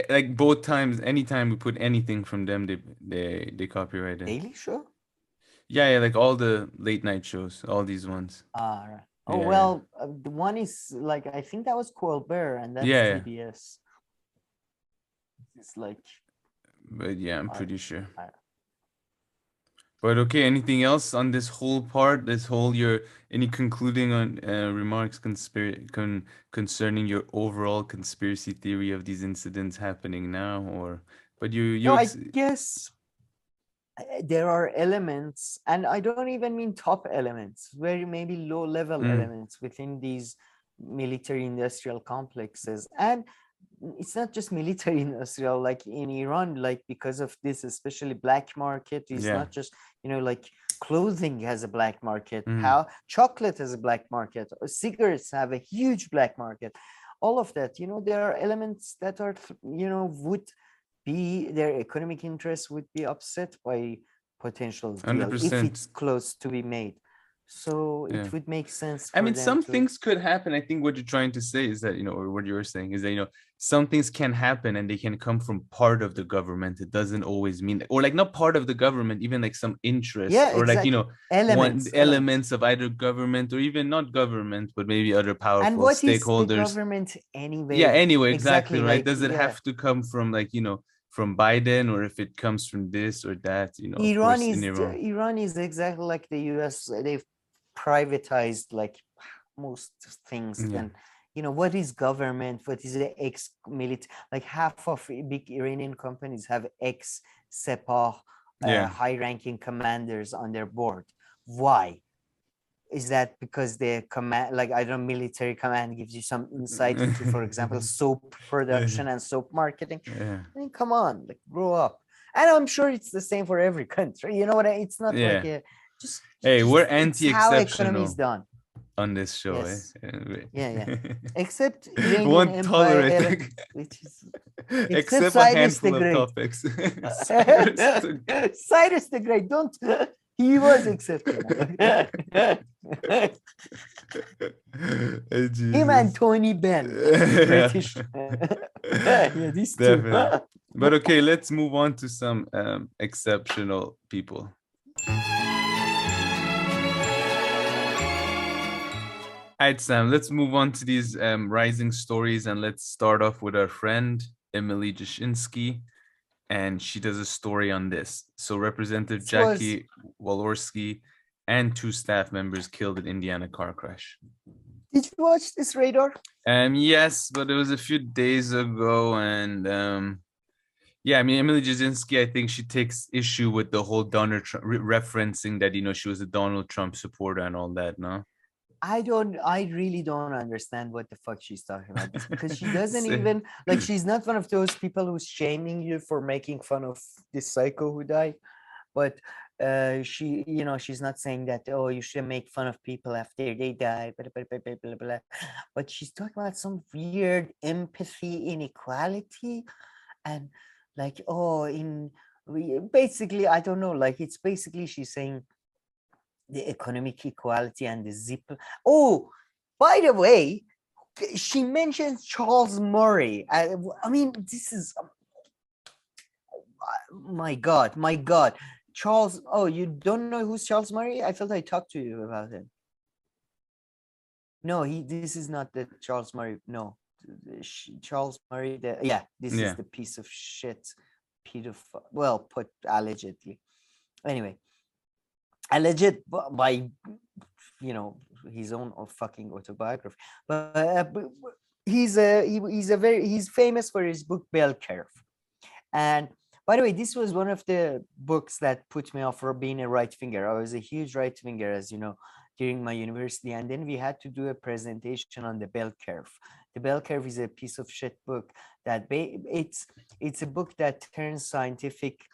like both times, anytime we put anything from them, they copyrighted. Daily Show? Yeah, like all the late night shows, all these ones. Right. Oh, well, the one is like, I think that was Colbert, and that's TBS. It's like... But yeah, I'm pretty sure. But okay, anything else on this whole part, any concluding on remarks concerning your overall conspiracy theory of these incidents happening now, or I guess there are elements, and I don't even mean top elements, very maybe low level elements within these military industrial complexes. And it's not just military industrial, like in Iran, like because of this, especially black market is not just, like clothing has a black market, how chocolate has a black market, cigarettes have a huge black market, all of that, there are elements that are, would be their economic interests would be upset by potential deal if it's close to be made. So it would make sense. I mean, some things could happen. I think what you're trying to say is that, or what you're saying is that, some things can happen and they can come from part of the government. It doesn't always mean, or like not part of the government, even like some interest, or exactly. like, elements of either government or even not government, but maybe other powerful and what stakeholders. Is the government anyway? Yeah, anyway, exactly right. Like, does it have to come from like, from Biden, or if it comes from this or that, Iran is exactly like the US. They've privatized like most things, and what is government, what is the ex-military, like half of big Iranian companies have ex-Sepah high-ranking commanders on their board. Why? Is that because the command, like, I don't know, military command gives you some insight into, for example, soap production and soap marketing? I mean, come on, like, grow up. And I'm sure it's the same for every country. You know what? It's not like a just. Hey, we're it's how economy is anti-exceptional done on this show. Yes. Yeah. Except Iranian One Empire, tolerating, which is except a Cyrus the handful of Great. topics. Cyrus the Great, don't. He was exceptional. Him and Tony Benn, British. These Definitely. two. But okay, let's move on to some exceptional people. All right, Sam, let's move on to these rising stories, and let's start off with our friend, Emily Jashinsky, and she does a story on this. So Representative Jackie Walorski and 2 staff members killed in Indiana car crash. Did you watch this, Radar? Yes, but it was a few days ago, and yeah, I mean, Emily Jasinski, I think she takes issue with the whole Donald Trump referencing that, she was a Donald Trump supporter and all that, no? I really don't understand what the fuck she's talking about, because she doesn't even, like, she's not one of those people who's shaming you for making fun of this psycho who died, but she, she's not saying that, oh, you should make fun of people after they die, blah, blah, blah, blah, blah, blah. But she's talking about some weird empathy inequality, and like, basically, I don't know, like, it's basically she's saying the economic equality and the zip. Oh, by the way, she mentions Charles Murray. I mean, this is my God. Charles. Oh, you don't know who's Charles Murray? I thought I talked to you about him. No, this is not the Charles Murray. No, Charles Murray. This is the piece of shit pedophile. Well, put allegedly. Anyway. Alleged by, his own fucking autobiography, but he's famous for his book Bell Curve. And by the way, this was one of the books that put me off for being a right winger. I was a huge right winger, as you know, during my university, and then we had to do a presentation on the Bell Curve. The Bell Curve is a piece of shit book that it's a book that turns scientific.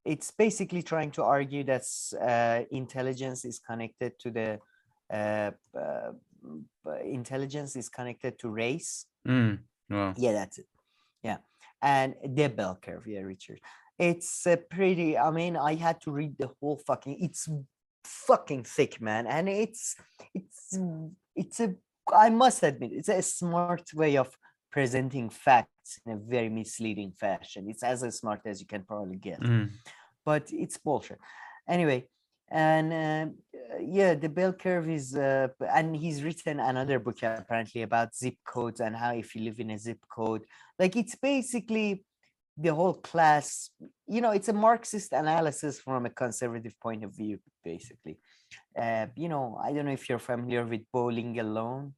It's basically trying to argue that intelligence is connected to the race. Wow. Yeah, that's it. Yeah, and the Bell Curve. Yeah, Richard. It's pretty. I mean, I had to read the whole fucking. It's fucking thick, man, and it's a. I must admit, it's a smart way of presenting facts in a very misleading fashion. It's as smart as you can probably get, but it's bullshit. Anyway, and the Bell Curve is, and he's written another book apparently about zip codes and how if you live in a zip code, like it's basically the whole class, it's a Marxist analysis from a conservative point of view, basically. I don't know if you're familiar with Bowling Alone,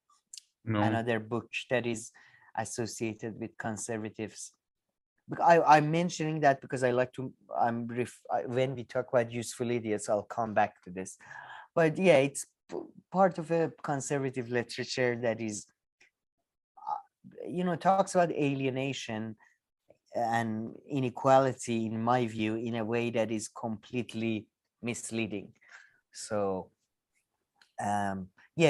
another book that is associated with conservatives. I'm mentioning that because I like to, when we talk about useful idiots, I'll come back to this. But yeah, it's part of a conservative literature that is, talks about alienation and inequality, in my view, in a way that is completely misleading. So,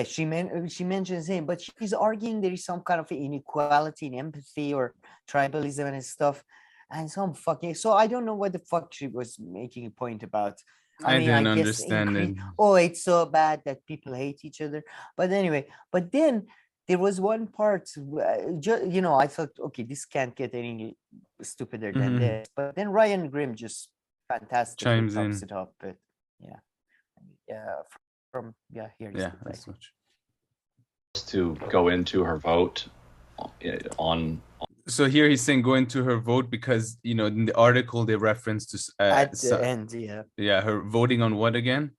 she mentions him, but she's arguing there is some kind of inequality in empathy or tribalism and stuff, and some fucking. So I don't know what the fuck she was making a point about. I didn't understand it. Oh, it's so bad that people hate each other. But anyway, but then there was one part, I thought, okay, this can't get any stupider than this. But then Ryan Grimm just fantastically tops it up. But here that's much. To go into her vote on. So here he's saying go into her vote because in the article they reference to at the end, her voting on what again?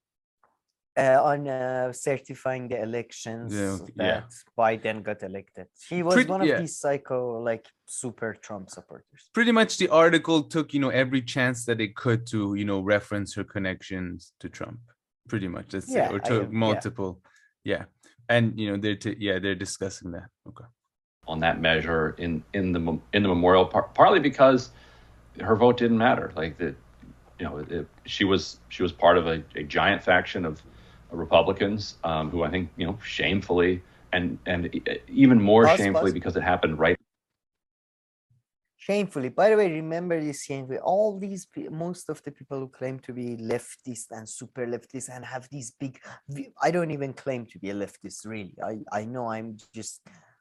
on certifying the elections Yeah. that Biden got elected. He was one of these psycho, like, super Trump supporters. Pretty much the article took, every chance that it could to, reference her connections to Trump. Pretty much, that's it. Or took multiple. Yeah. And, they're discussing that. Okay. On that measure in the memorial, partly because her vote didn't matter. Like she was part of a giant faction of Republicans who I think shamefully and even more shamefully because it happened right. Shamefully. By the way, remember this shamefully. All these most of the people who claim to be leftist and super leftist and have these big. I don't even claim to be a leftist, really. I know I'm just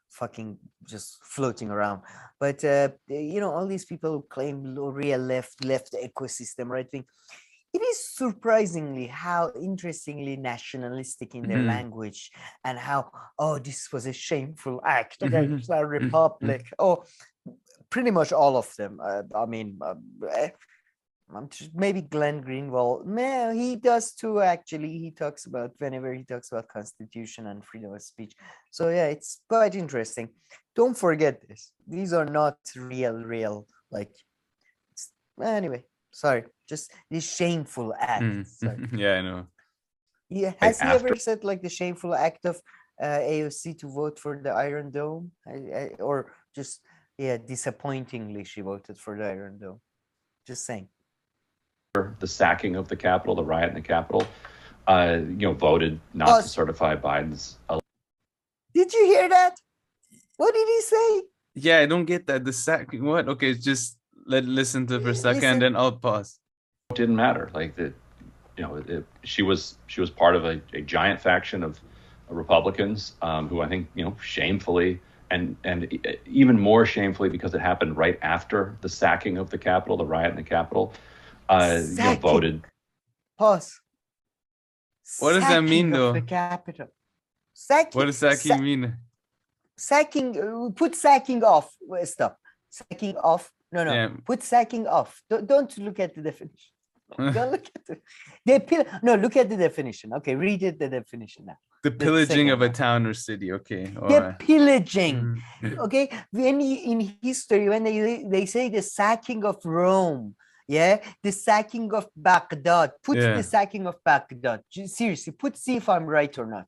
fucking just floating around, but all these people who claim real left ecosystem, right thing, it is surprisingly how interestingly nationalistic in their language, and how this was a shameful act against our republic. Pretty much all of them. Maybe Glenn Greenwald. No, he does too. Actually, he talks about whenever he talks about Constitution and freedom of speech. So yeah, it's quite interesting. Don't forget this. These are not real. Like, anyway, sorry. Just these shameful acts. Yeah, I know. Yeah, has he ever said like the shameful act of AOC to vote for the Iron Dome, or just disappointingly she voted for the Iron Dome? Just saying. The sacking of the Capitol, the riot in the Capitol, voted not to certify Biden's. Did you hear that? What did he say? Yeah, I don't get that. The sacking. What? Okay, just listen to it for a second, and then I'll pause. It didn't matter. Like she was part of a giant faction of Republicans who I think shamefully and even more shamefully because it happened right after the sacking of the Capitol, the riot in the Capitol. Voted. Pause. What does that mean, though? The Capitol. Sacking. What does sacking mean? Sacking. Put sacking off. Stop. Sacking off. No. Yeah. Put sacking off. Don't look at the definition. Don't look at look at the definition. Okay, read it. The definition now. The pillaging of a town or city. Okay. Pillaging. Okay. In history, when they say the sacking of Rome. Yeah, the sacking of Baghdad. Put the sacking of Baghdad. Seriously, see if I'm right or not.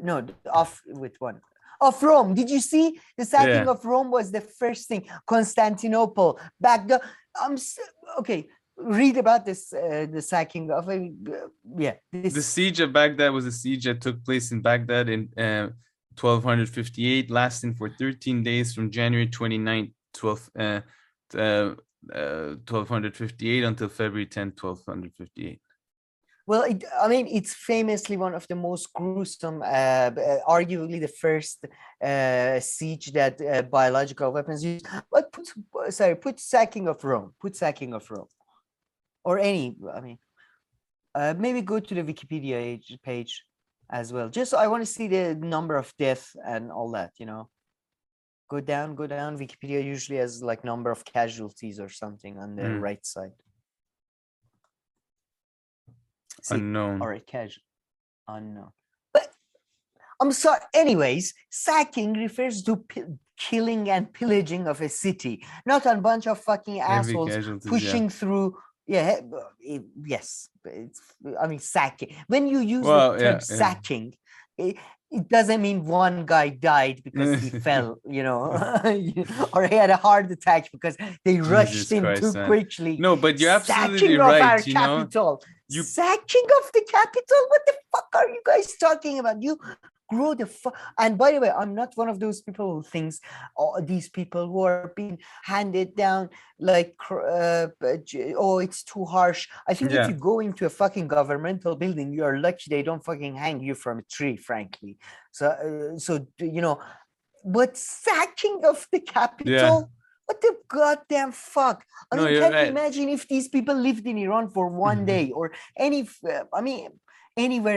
No, off with one. Of Rome. Did you see? The sacking of Rome was the first thing. Constantinople, Baghdad. Okay. Read about this. The sacking of The siege of Baghdad was a siege that took place in Baghdad in 1258, lasting for 13 days from January 29th, 1258 until February 10th, 1258. Well, it's famously one of the most gruesome, arguably the first siege that biological weapons used. But put sacking of Rome. Put sacking of Rome, or any. Maybe go to the Wikipedia page as well. Just I want to see the number of deaths and all that. Go down. Wikipedia usually has like number of casualties or something on the right side. See, unknown. All right, casual. Unknown. But I'm sorry. Anyways, sacking refers to killing and pillaging of a city, not a bunch of fucking assholes pushing through. Yeah. Yes. Sacking. When you use the term sacking, it doesn't mean one guy died because he fell, or he had a heart attack because they rushed him too quickly. No, but you're absolutely right. Sacking of the Capitol? What the fuck are you guys talking about? You grow the fuck. And by the way, I'm not one of those people who thinks these people who are being handed down like, it's too harsh. I think if you go into a fucking governmental building, you're lucky they don't fucking hang you from a tree, frankly. So but sacking of the Capitol? Yeah. What the goddamn fuck? Can you imagine if these people lived in Iran for one day or anywhere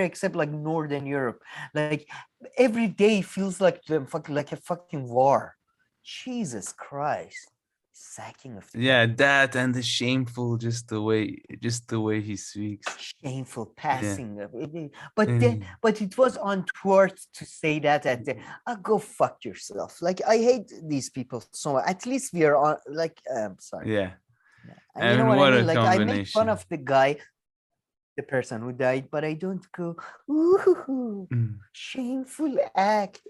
except like Northern Europe? Like every day feels like a fucking war. Jesus Christ. sacking of the Yeah, guy. that and the shameful, just the way he speaks. Shameful passing of it. But Mm. but it was untoward to say that at the go fuck yourself. Like I hate these people so much. At least we are on like sorry. Yeah. And you know what I what a mean? Like I make fun combination. of the guy, the person who died, but I don't go, ooh, shameful act.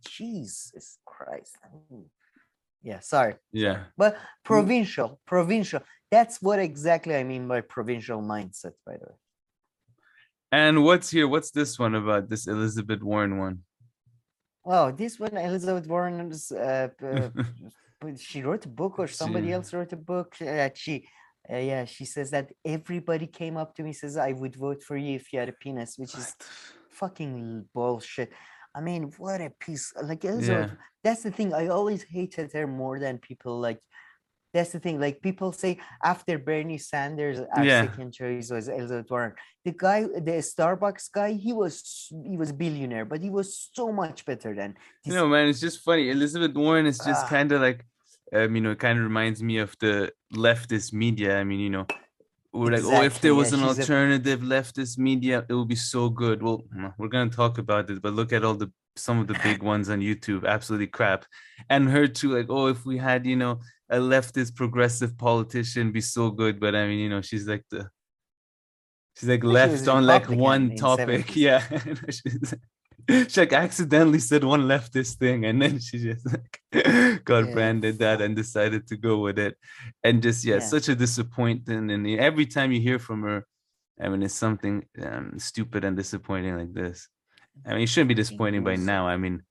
Jesus Christ. Yeah, sorry. Yeah. But provincial. That's what exactly I mean by provincial mindset, by the way. And what's this one about, this Elizabeth Warren one? Oh, this one, Elizabeth Warren, she wrote a book, or somebody else wrote a book that she says that everybody came up to me, says I would vote for you if you had a penis, which is fucking bullshit. I mean, what a piece. Like Elizabeth, that's the thing. I always hated her more than people. Like, that's the thing. Like people say after Bernie Sanders, our second choice was Elizabeth Warren. The guy, the Starbucks guy, he was a billionaire, but he was so much better than this. You know, man, it's just funny. Elizabeth Warren is just kind of like, it kind of reminds me of the leftist media. I mean, we're like, oh, if there was an alternative leftist media, it would be so good. Well, we're going to talk about it, but look at some of the big ones on YouTube, absolutely crap. And her too, like, oh, if we had, a leftist progressive politician, be so good. But I mean, she's like left on like one topic. 70s. Yeah. She like accidentally said one leftist thing, and then she just like got branded that and decided to go with it. And just such a disappointment. And every time you hear from her, I mean, it's something stupid and disappointing like this. I mean, it shouldn't be disappointing by now. I mean,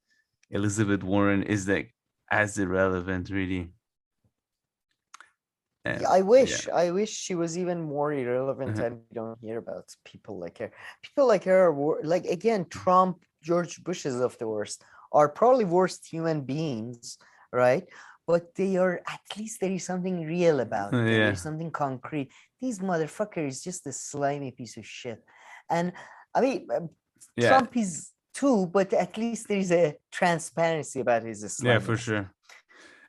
Elizabeth Warren is like as irrelevant, really. I wish she was even more irrelevant, and we don't hear about people like her. People like her are like, again, Trump, George Bushes of the worst, are probably worst human beings, right? But they are, at least there is something real about them. There is something concrete. These motherfuckers is just a slimy piece of shit. And I mean, Trump is too, but at least there is a transparency about his slimy. Yeah, for sure.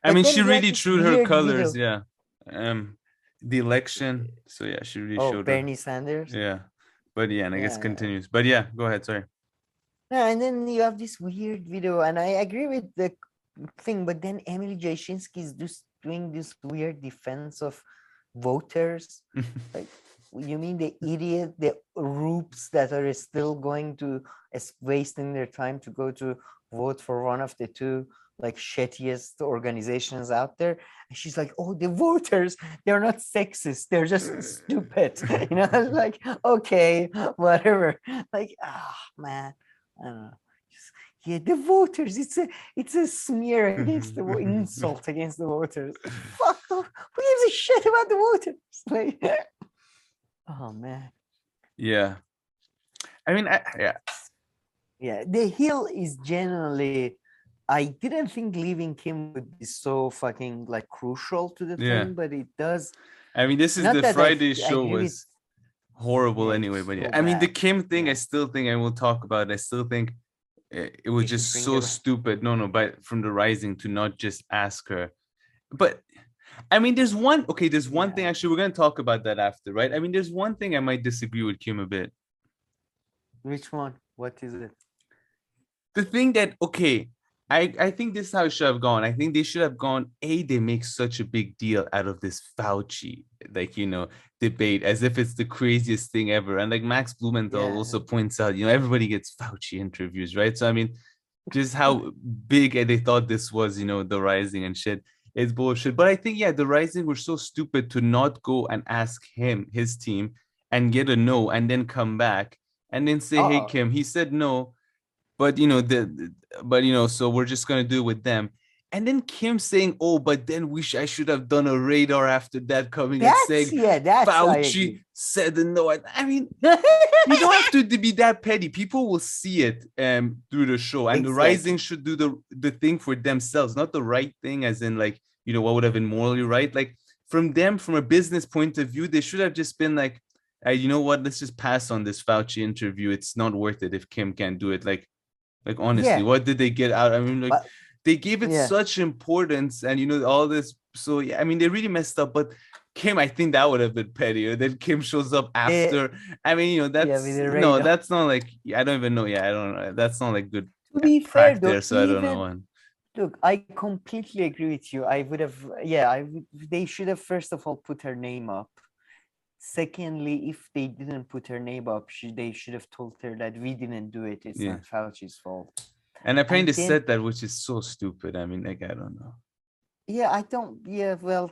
I mean, she really trued her colors. Yeah. The election. So she really showed Bernie Sanders. Yeah. But and I guess continues. But go ahead. Sorry. Yeah, and then you have this weird video, and I agree with the thing, but then Emily Jashinsky is just doing this weird defense of voters. Like, you mean the idiot, the rubes that are still going to wasting their time to go to vote for one of the two like shittiest organizations out there? And she's like, oh, the voters, they're not sexist, they're just stupid. Like, okay, whatever. Like, man, I don't know. The voters, it's a smear against the insult against the voters. Fuck off. Who gives a shit about the voters? Like, oh man. Yeah. I mean, yeah, the Hill is generally, I didn't think leaving Kim would be so fucking like crucial to the thing, but it does. I mean, this is the Friday show was horrible anyway, but I mean, the Kim thing, I still think, and we'll talk about it, I still think it was just so stupid. No, but from the Rising to not just ask her. But I mean, there's one thing, actually, we're going to talk about that after, right? I mean, there's one thing I might disagree with Kim a bit. Which one? What is it? The thing that, I think this is how it should have gone. I think they should have gone, they make such a big deal out of this Fauci, debate, as if it's the craziest thing ever. And like Max Blumenthal also points out, everybody gets Fauci interviews, right? So, I mean, just how big they thought this was, the Rising and shit. It's bullshit. But I think, the Rising were so stupid to not go and ask his team, and get a no, and then come back and then say, hey, Kim, he said no. But so we're just gonna do it with them, and then Kim saying, "Oh, but then I should have done a radar after that," coming and saying, "Fauci said no." I mean, you don't have to be that petty. People will see it through the show, and the Rising should do the thing for themselves, not the right thing, as in like what would have been morally right. Like from a business point of view, they should have just been like, you know what? Let's just pass on this Fauci interview. It's not worth it if Kim can't do it. Like honestly, what did they get out? I mean, they gave it such importance, and all this. So yeah, I mean, they really messed up. But Kim, I think that would have been pettier. Then Kim shows up after. I mean, that's no, that's not like, I don't even know. Yeah, I don't know. That's not like good. To be fair, though, so I don't know one. Look, I completely agree with you. I would have, they should have first of all put her name up. Secondly, if they didn't put her name up, they should have told her that we didn't do it. It's not Fauci's fault. And apparently they said that, which is so stupid. I mean, like, I don't know. Yeah, I don't. Yeah, well,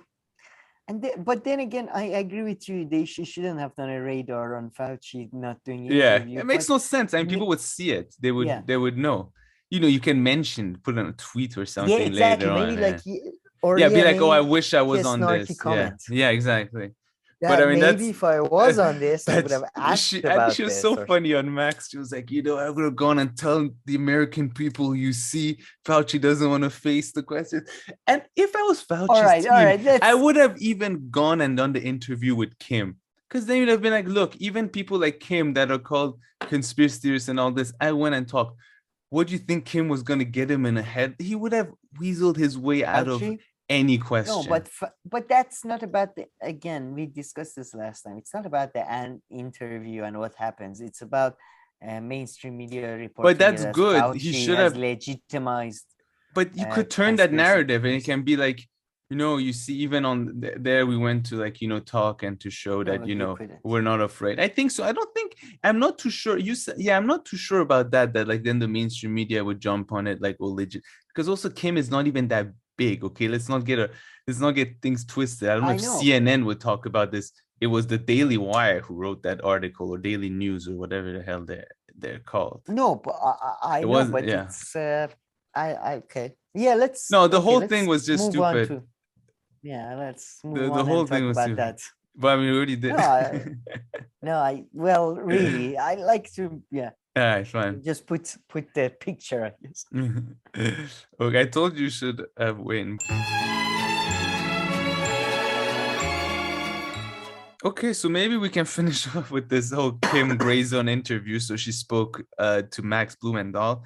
but then again, I agree with you. She shouldn't have done a radar on Fauci not doing it. Yeah, it makes no sense. I mean, people would see it. They would know. You can mention, put on a tweet or something exactly. later Maybe on. Like, be like, oh, I wish I was on this. Yeah, exactly. But I mean, maybe if I was on this, I would have asked about she was this. So funny on Max. She was like, I would have gone and tell the American people, you see, Fauci doesn't want to face the questions. And if I was Fauci's team, I would have even gone and done the interview with Kim. Because they would have been like, look, even people like Kim that are called conspiracy theorists and all this, I went and talked. What do you think Kim was going to get him in the head? He would have weaseled his way out of any question. No, but that's not about again, we discussed this last time. It's not about the interview and what happens. It's about mainstream media reporting. But that's good. Fauci he should have legitimized. But you could turn that narrative, and it can be like, you see, even on there, we went to like, talk and to show that, we're not afraid. I think so. I'm not too sure. I'm not too sure about that like then the mainstream media would jump on it like, legit. Because also Kim is not even that big. Okay, let's not get things twisted. I don't know if CNN would talk about this. It was the Daily Wire who wrote that article, or Daily News, or whatever the hell they're called. No, but it's okay. Yeah, let's. No, the whole thing was just stupid. Let's move on. The whole thing was stupid. That. But I mean, we already did. Really, I like to. Yeah. Yeah, fine. Just put the picture, I guess. Okay, I told you should have win. Okay, so maybe we can finish off with this whole Kim Grayzone interview. So she spoke to Max Blumenthal.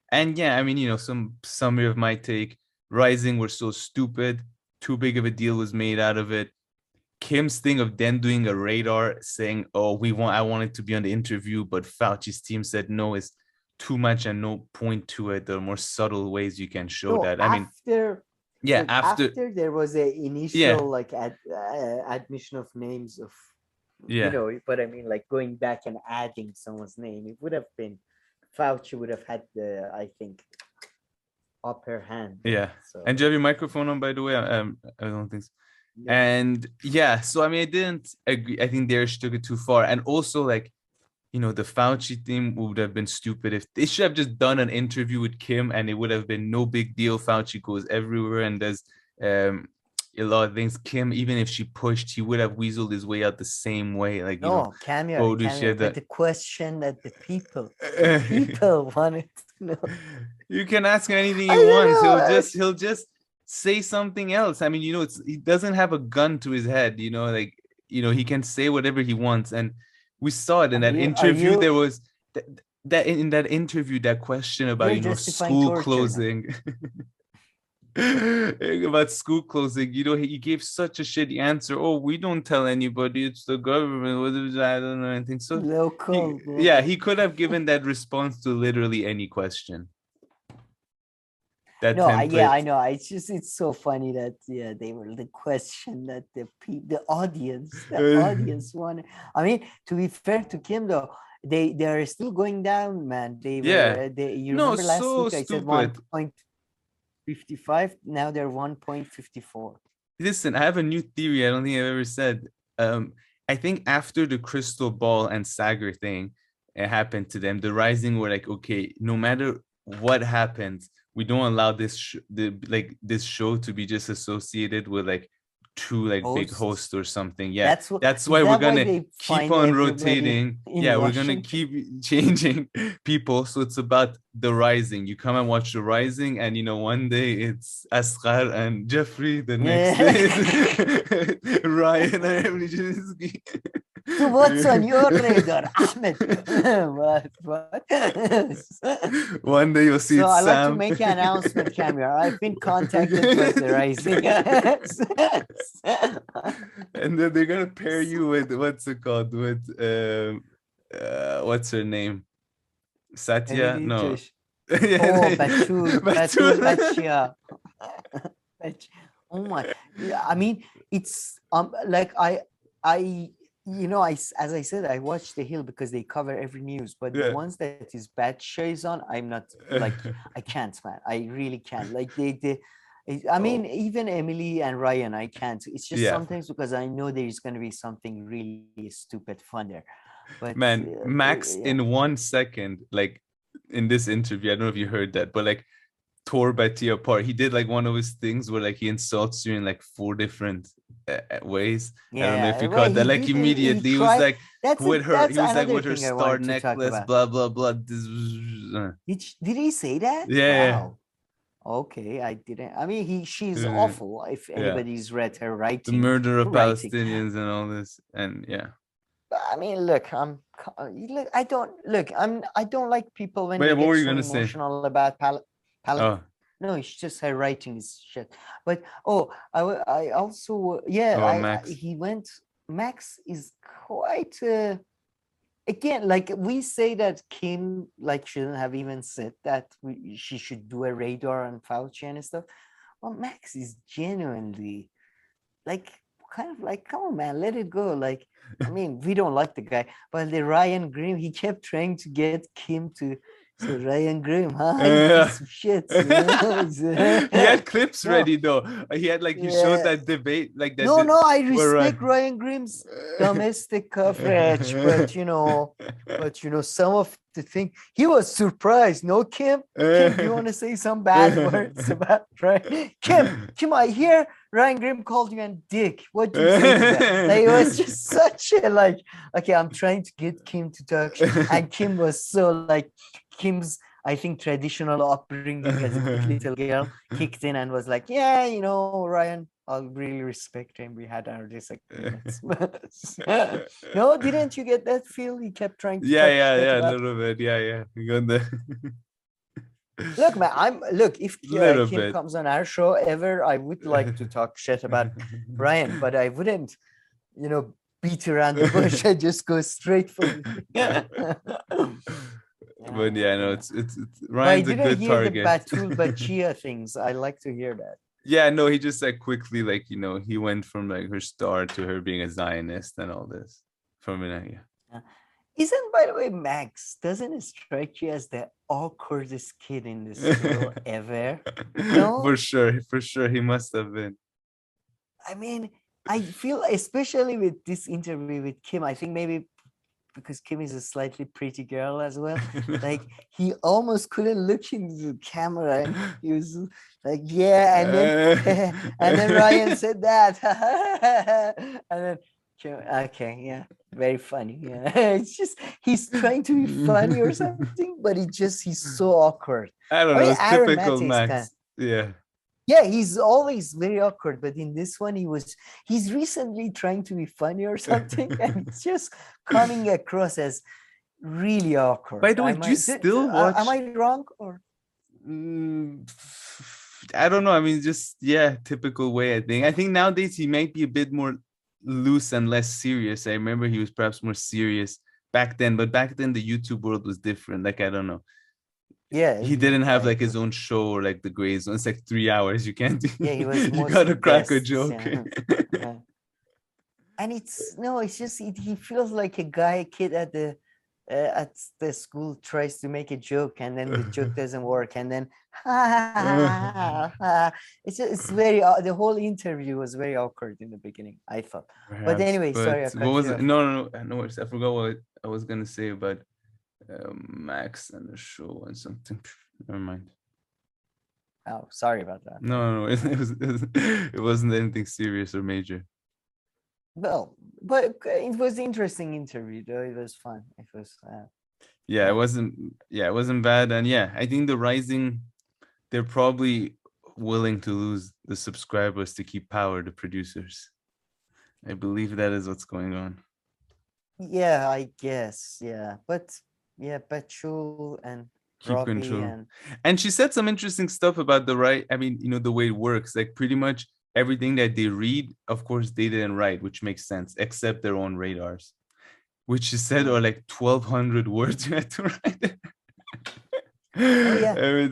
And yeah, I mean, some summary of my take. Rising were so stupid. Too big of a deal was made out of it. Kim's thing of then doing a radar saying, oh, I wanted to be on the interview, but Fauci's team said no, is too much and no point to it. There are more subtle ways you can show that. I mean, after there was an initial admission of names of, but I mean, like going back and adding someone's name, it would have been, Fauci would have had I think, upper hand. Yeah. So. And do you have your microphone on, by the way? I don't think so. Yeah. And so I mean, I didn't agree. I think they took it too far. And also, like, the Fauci thing would have been stupid if they should have just done an interview with Kim, and it would have been no big deal. Fauci goes everywhere and does a lot of things. Kim, even if she pushed, he would have weaseled his way out the same way. Like, cameo, the question that the people wanted to know. You can ask him anything he wants. He'll just say something else. I mean, he doesn't have a gun to his head, he can say whatever he wants. And we saw it in that interview. There was that in that interview, that question about, school closing. About school closing, he gave such a shitty answer. Oh, we don't tell anybody, it's the government. I don't know anything. So local. He could have given that response to literally any question. I know. It's so funny that they were the question that the audience wanted. I mean, to be fair to Kim though, they are still going down, man. Remember last week I said 1.55. Now they're 1.54. Listen, I have a new theory. I don't think I've ever said. I think after the crystal ball and Sagar thing happened to them, the Rising were like, okay, no matter what happens, we don't allow this show to be just associated with like two like big hosts or something. That's why we're gonna keep on rotating. We're gonna keep changing people. So it's about the Rising. You come and watch the Rising, and one day it's Asghar and Jeffrey, the next day it's Ryan and Emily Jasinski. So what's on your radar, Ahmed? What? One day you'll see So it's I like to Sam. make an announcement, Camille. I've been contacted by the Rising. And then they're gonna pair you with what's it called? With what's her name? Satya? No. Oh, Batul, Batul. Bachia. Oh my! Yeah, I mean, it's like I as I said, I watch The Hill because they cover every news. But the ones that is Batshah is on, I'm not like I can't, man. I really can't. Like I mean, even Emily and Ryan, I can't. It's just sometimes because I know there is going to be something really stupid fun there. But man, Max in 1 second, like in this interview, I don't know if you heard that, but like tore Betty apart. He did like one of his things where like he insults you in like 4 different ways. I don't know if you caught that. Like immediately he was like with her, he was like with her star necklace, blah blah blah. Did he say that? Yeah. Wow. Okay, I didn't. I mean, she's awful. If anybody's read her writing, the murder of Palestinians and all this, and I mean, look, I don't like people when they what were get you so gonna say? emotional about No, it's just her writing is shit. But I also Max. Max is quite again, like we say that Kim like shouldn't have even said that she should do a radar on Fauci and stuff. Well, Max is genuinely like kind of like, come on, man, let it go. Like, I mean, we don't like the guy, but the Ryan Grimm, he kept trying to get Kim to. So Ryan Grimm, piece of shit. He had clips ready though. He had like you showed that debate like that. No, I respect Ryan Grimm's domestic coverage, but some of the thing he was surprised. No, Kim, do you want to say some bad words about Ryan? Kim, I hear Ryan Grimm called you a dick. What do you say to that? Like, it was just such a like. Okay, I'm trying to get Kim to talk, and Kim was so like. Kim's, I think, traditional upbringing as a little girl kicked in and was like, Ryan, I really respect him. We had our disagreements. No, didn't you get that feel? He kept trying to a little bit. You got the Look, man, if Kim comes on our show ever, I would like to talk shit about Ryan, but I wouldn't, beat around the bush. I just go straight for it. But it's Ryan's a good target. I didn't hear the Batul Bachia things. I like to hear that. Yeah, no, he just like quickly he went from like her star to her being a Zionist and all this. Isn't, by the way, Max, doesn't it strike you as the awkwardest kid in this show ever? No? For sure, he must have been. I mean, I feel, especially with this interview with Kim, I think maybe because Kim is a slightly pretty girl as well. Like he almost couldn't look into the camera, and he was like, "Yeah," and then Ryan said that, and then okay, yeah, very funny. Yeah, it's just he's trying to be funny or something, but he's so awkward. I don't know. It's typical Max. Yeah, he's always very awkward, but in this one, he's recently trying to be funny or something, and it's just coming across as really awkward. By the way, do you still watch? Am I wrong or? I don't know. I mean, just typical way. I think nowadays he might be a bit more loose and less serious. I remember he was perhaps more serious back then, but back then the YouTube world was different. Like I don't know. Yeah, he didn't have like his own show or like the Grayzone. It's like 3 hours. You can't do. Yeah, he was. You gotta crack a joke. Yeah. And it's just he feels like a kid at the school tries to make a joke and then the joke doesn't work and then it's very the whole interview was very awkward in the beginning, I thought. Perhaps, but anyway, sorry. What was it? No. I forgot what I was gonna say about. Max and the show and something. Never mind. Oh, sorry about that. No, it wasn't anything serious or major. Well, but it was an interesting interview though. It was fun. It was it wasn't bad. And I think the Rising, they're probably willing to lose the subscribers to keep power, the producers. I believe that is what's going on. Yeah, I guess. Yeah, but yeah, Bachul and Keep Robbie control. And she said some interesting stuff about the right. I mean, the way it works, like pretty much everything that they read, of course, they didn't write, which makes sense, except their own radars, which she said are like 1,200 words you had to write. Oh yeah, I mean,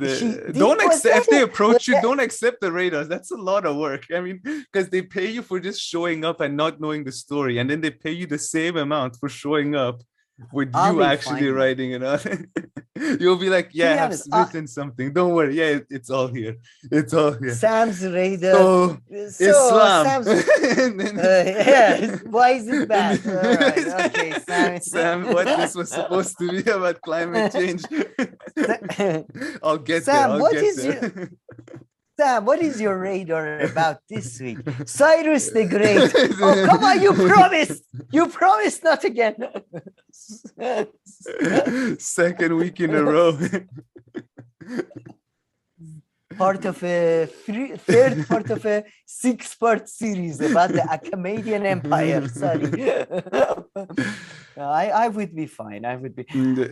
don't accept if they approach you. that- Don't accept the radars. That's a lot of work. I mean, because they pay you for just showing up and not knowing the story, and then they pay you the same amount for showing up with I'll you be actually fine, man. writing it out. You'll be like, yeah, I be have honest, written something. Don't worry. Yeah, it's all here. It's all here. Sam's radar. So, Islam. Sam's. Yeah, why is it bad? All right, okay, Sam. Sam, what this was supposed to be about climate change. I'll get Sam, there. I'll what get is there. Sam, what is your radar about this week? Cyrus the Great. Oh, come on, you promised. You promised not again. Second week in a row. Part of a third part of a 6-part series about the Achaemenian Empire. Sorry. I would be fine. I would be.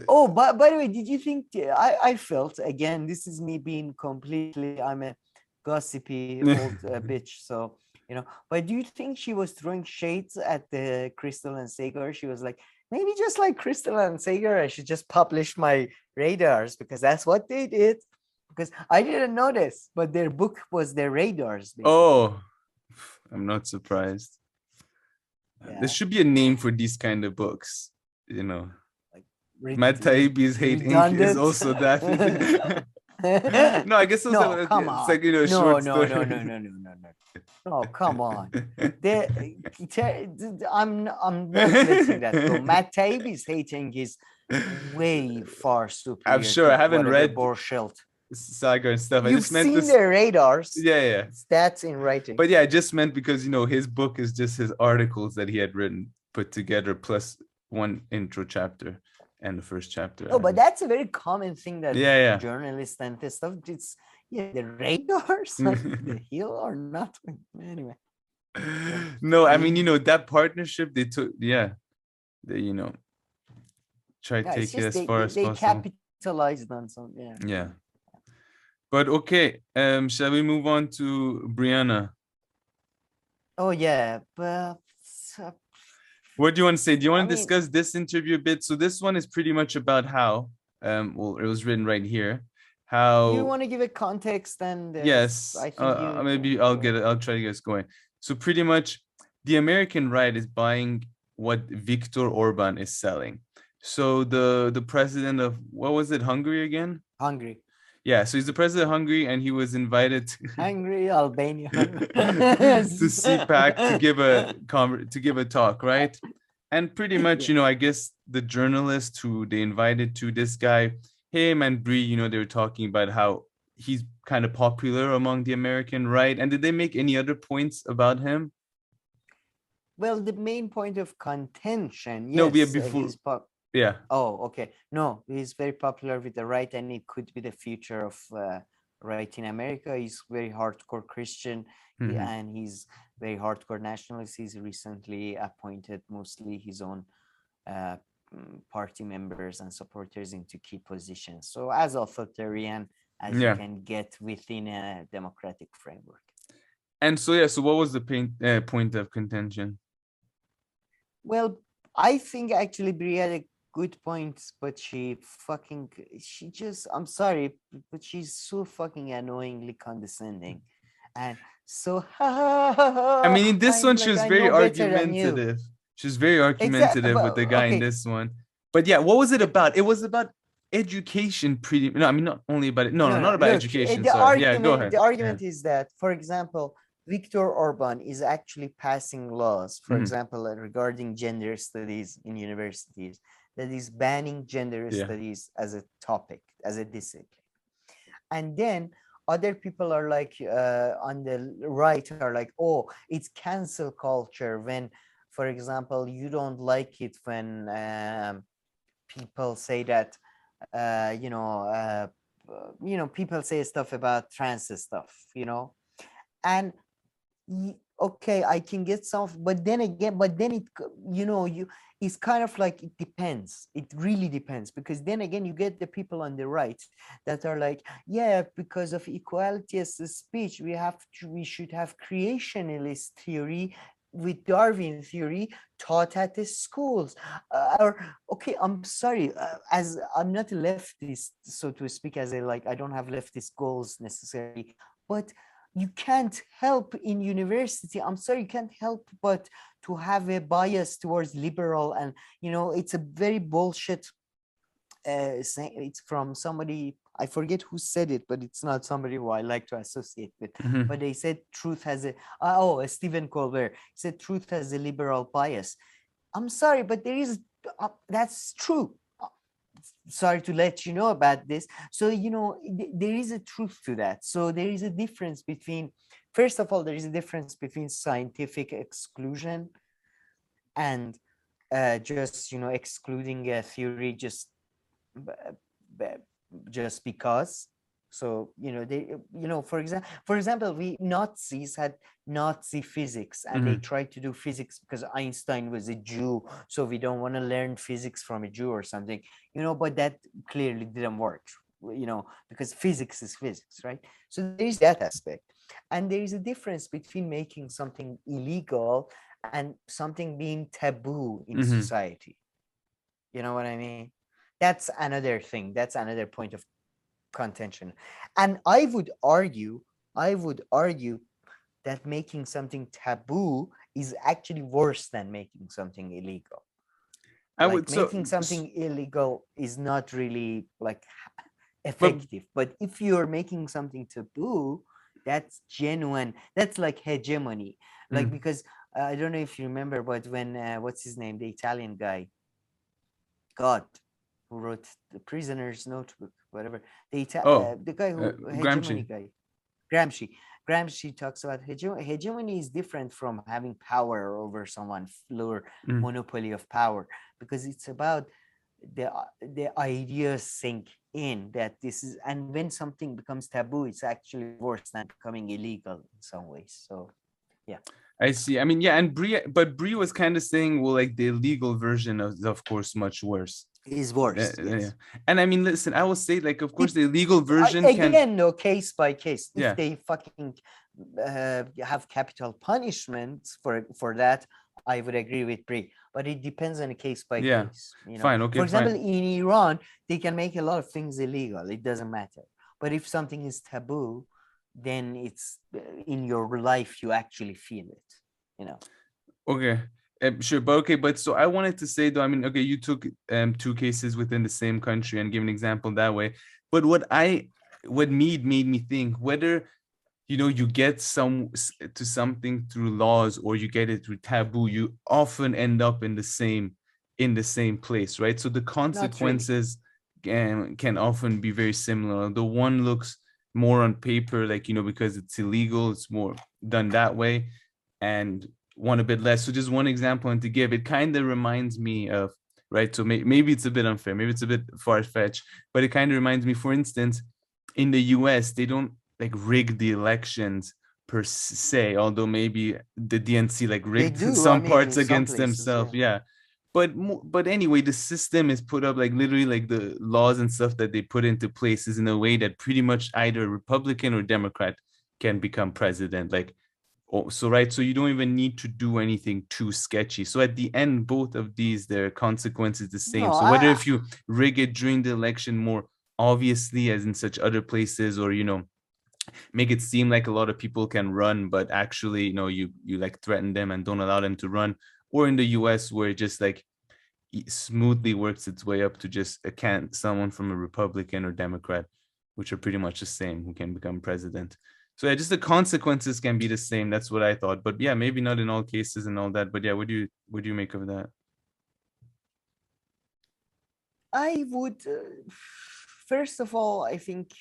Oh, but by the way, did you think I felt, again, this is me being completely, I'm a gossipy old bitch, so but do you think she was throwing shades at the Crystal and Sagar? She was like, maybe just like Crystal and Sagar, I should just publish my radars, because that's what they did. Because I didn't notice, but their book was their radars. Basically. Oh, I'm not surprised. Yeah. There should be a name for these kind of books, like Matt Taibbi's Hate Ink is also that. No, I guess no, come on. It's like, short story. No, come on. I'm not letting that go. Matt Taibbi's Hate Ink is way far superior. I'm sure I haven't read Borchelt Saga and stuff. You've seen their radars. Yeah. That's in writing. But yeah, I just meant because his book is just his articles that he had written put together plus one intro chapter and the first chapter. Oh, but that's a very common thing that journalists and this stuff. It's the radars the hill or not. Anyway. No, I mean that partnership they took. They try to take it as far as possible. They capitalized on some. Yeah. But okay, shall we move on to Briahna? Oh yeah, but what do you want to say? Do you want to discuss this interview a bit? So this one is pretty much about how, well, it was written right here. How you want to give a context and yes, I think maybe I'll get it. I'll try to get us going. So pretty much, the American right is buying what Viktor Orban is selling. So the president of what was it, Hungary again? Hungary. Yeah, so he's the president of Hungary, and he was invited to Hungary, Albania to CPAC to give a talk, right? And pretty much, I guess the journalist who they invited to this guy, him and Brie, they were talking about how he's kind of popular among the American right. And did they make any other points about him? Well, the main point of contention, yes, no, before. Yeah. Oh, okay. No, he's very popular with the right, and it could be the future of right in America. He's very hardcore Christian, and he's very hardcore nationalist. He's recently appointed mostly his own party members and supporters into key positions. So as authoritarian as you can get within a democratic framework. And so, so what was the point of contention? Well, I think actually Brie had a good points, but I'm sorry, but she's so fucking annoyingly condescending and so I mean, in this one she was very argumentative. She was very argumentative with the guy in this one. But yeah, what was it about? It was about education not only about it. Not about education. Go ahead. The argument is that, for example, Viktor Orban is actually passing laws, for example, regarding gender studies in universities, that is banning gender studies as a topic, as a discipline. And then other people are like, on the right are like, oh, it's cancel culture when, for example, you don't like it when people say that, people say stuff about trans stuff, and okay, I can get some, but then again, it's kind of like, it depends. It really depends, because then again, you get the people on the right that are like, yeah, because of equality as a speech, we should have creationalist theory with Darwin theory taught at the schools. Or okay, I'm sorry, as I'm not a leftist, so to speak, I don't have leftist goals necessarily, but you can't help in university. I'm sorry, you can't help but to have a bias towards liberal, and it's a very bullshit. It's from somebody, I forget who said it, but it's not somebody who I like to associate with. Mhm. But they said truth has Stephen Colbert. He said truth has a liberal bias. I'm sorry, but there is that's true. Sorry to let you know about this. So there is a truth to that. So there is a difference between, first of all, there is a difference between scientific exclusion and just excluding a theory just because. So for example, we Nazis had Nazi physics, and they tried to do physics because Einstein was a Jew, so we don't want to learn physics from a Jew or something, but that clearly didn't work, because physics is physics, right? So there is that aspect, and there is a difference between making something illegal and something being taboo in society. You know what I mean? That's another thing. That's another point of contention. And I would argue that making something taboo is actually worse than making something illegal. Making something illegal is not really effective, but if you're making something taboo, that's genuine. That's like hegemony. Because I don't know if you remember, but when what's his name, the Italian guy, God, who wrote The Prisoner's Notebook, whatever, the guy who hegemony guy, Gramsci talks about hegemony is different from having power over someone, or monopoly of power, because it's about the ideas sink in that this is, and when something becomes taboo, it's actually worse than becoming illegal in some ways. So yeah, I see. I mean, yeah, and Brie was kind of saying, well, like the illegal version of course, much worse. Is worse. Yes. Yeah. And I mean, listen, I will say, like, of course, the illegal version no, case by case. If they fucking have capital punishment for that, I would agree with Brie. But it depends on a case by case. Fine. Okay. For example, in Iran, they can make a lot of things illegal. It doesn't matter. But if something is taboo, then it's in your life, you actually feel it. Okay. Sure, but so I wanted to say though, I mean, okay, you took two cases within the same country and give an example that way, but what made me think whether you get to something through laws or you get it through taboo, you often end up in the same place, right? So the consequences can often be very similar. The one looks more on paper, like because it's illegal, it's more done that way, and one a bit less. So just one example and to give, it kind of reminds me of, right? So maybe it's a bit unfair, maybe it's a bit far-fetched, but it kind of reminds me, for instance, in the US, they don't rig the elections per se, although maybe the DNC rigged some parts against themselves. Yeah. But anyway, the system is put up literally the laws and stuff that they put into place is in a way that pretty much either a Republican or Democrat can become president. So you don't even need to do anything too sketchy. So at the end, both of these, their consequences the same. So whether if you rig it during the election more obviously, as in such other places, or make it seem like a lot of people can run, but actually you threaten them and don't allow them to run, or in the US where it just smoothly works its way up to just someone from a Republican or Democrat, which are pretty much the same, who can become president. So yeah, just the consequences can be the same. That's what I thought. But yeah, maybe not in all cases and all that. But yeah, what do you make of that? I would, first of all, I think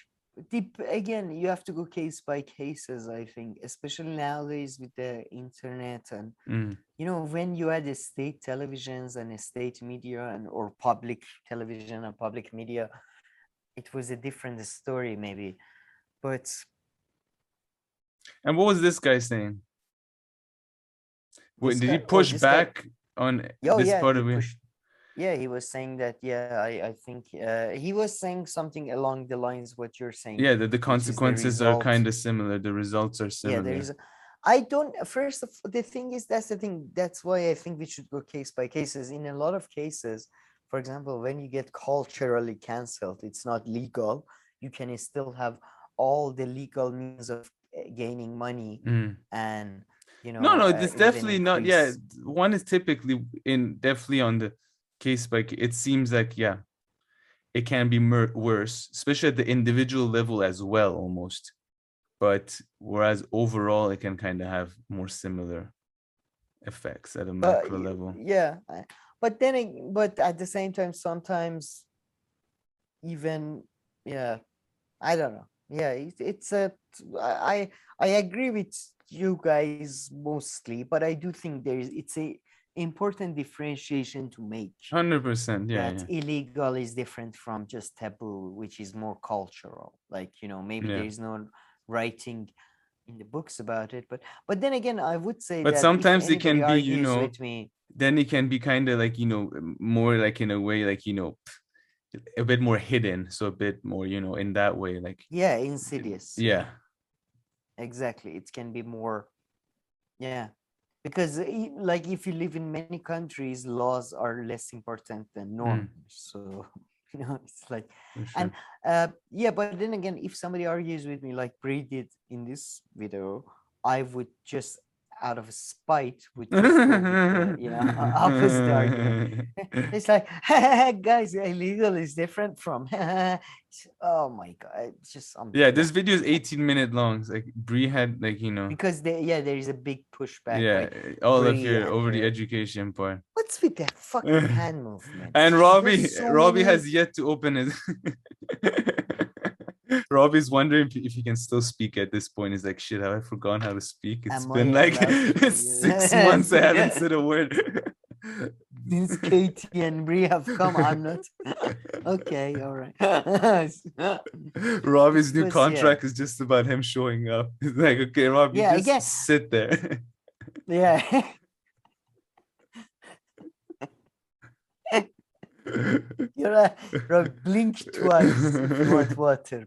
again, you have to go case by cases, I think, especially nowadays with the internet and, when you had the state televisions and a state media or public television and public media, it was a different story maybe. But and what was this guy saying? Wait, did he guy- oh, push this guy- back on Oh this yeah, part he of it? pushed. Yeah, he was saying that. Yeah, I think he was saying something along the lines what you're saying. Yeah, that the which is the consequences are result. kind of similar. The results are Yeah, similar. there is. I don't. First, the thing is that's the thing. That's why I think we should go case by cases. In a lot of cases, for example, when you get culturally cancelled, it's not legal. You can still have all the legal means of gaining money, and No, it's even definitely not. Yeah, increase. one is typically definitely on the case by case. It seems like it can be worse, especially at the individual level as well, almost. But whereas overall, it can kind of have more similar effects at a macro level. Yeah, but then, but at the same time, sometimes even I don't know. Yeah, it's a. I agree with you guys mostly, but I do think it's a important differentiation to make. 100%. Yeah. That illegal is different from just taboo, which is more cultural. Like maybe there is no writing in the books about it, but then again, I would say but that sometimes if it can anybody be, argues with me, then it can be kind of like more like in a way like a bit more hidden, so a bit more in that way, like insidious. Yeah, exactly. It can be more, because like if you live in many countries, laws are less important than norms. So it's like, sure. And but then again, if somebody argues with me like Brie did in this video, I would just out of spite would just go with the, opposite argument. It's like, guys, illegal is different from oh my god, it's just this video is 18-minute long. It's like Brie had because there is a big pushback. Yeah, all of Brie your over the her. education part. What's with that fucking hand movement? And Robbie so has yet to open his Robbie's wondering if he can still speak at this point. He's like, shit, have I forgotten how to speak? It's been like 6 months I haven't said a word. Since Katie and Brie have come, I'm not. Okay, all right. Robbie's new contract is just about him showing up. He's like, okay, Robbie, just sit there. Yeah. You're blink twice if you want water.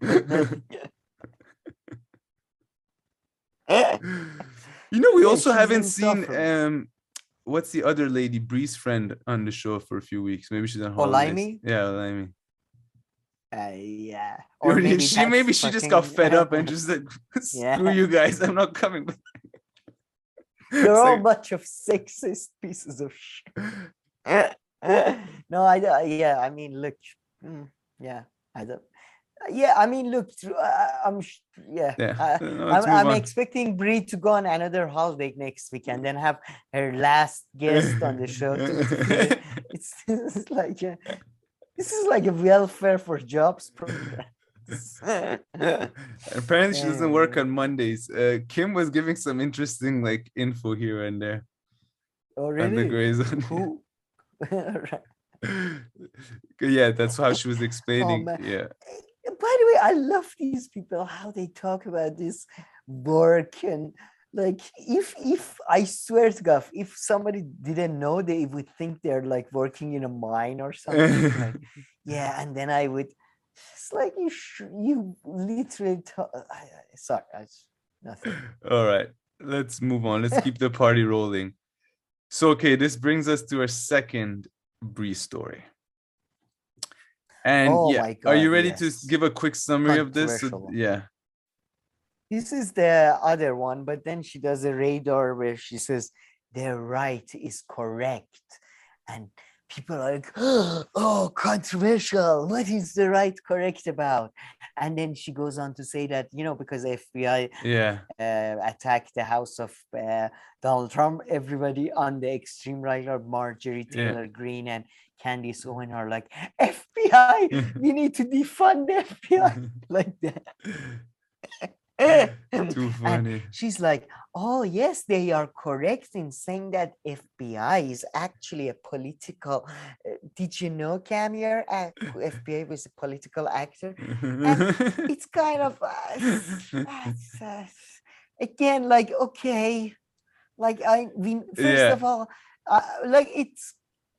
We also haven't seen what's the other lady, Bree's friend, on the show for a few weeks. Maybe she's on holidays. Olaimi? Yeah, Olaimi. Yeah. Or maybe she just got fed up and just like, screw you guys, I'm not coming. You're all a bunch of sexist pieces of shit. No, I mean, look, I don't. Yeah, I mean, look, I'm expecting Brie to go on another holiday next week and then have her last guest on the show. It's like this is like a welfare for jobs program. Apparently, she doesn't work on Mondays. Kim was giving some interesting info here and there. Oh, really? On the Grayzone. Who? Yeah, that's how she was explaining. Yeah. By the way, I love these people, how they talk about this work and if I swear to God, if somebody didn't know, they would think they're working in a mine or something. And then I would. It's like you literally. Sorry, nothing. All right, let's move on. Let's keep the party rolling. So, okay, this brings us to our second Brie story. And my God, are you ready to give a quick summary of this? Yeah. This is the other one, but then she does a radar where she says their right is correct, and people are like, oh, controversial. What is the right correct about? And then she goes on to say that, because FBI attacked the house of Donald Trump, everybody on the extreme right, or Marjorie Taylor Greene and Candace Owen are like, FBI, we need to defund the FBI. Like that. Too funny. And she's like, oh yes, they are correct in saying that FBI is actually a political did you know, Camille, FBI was a political actor? And it's kind of again okay, Like first of all, like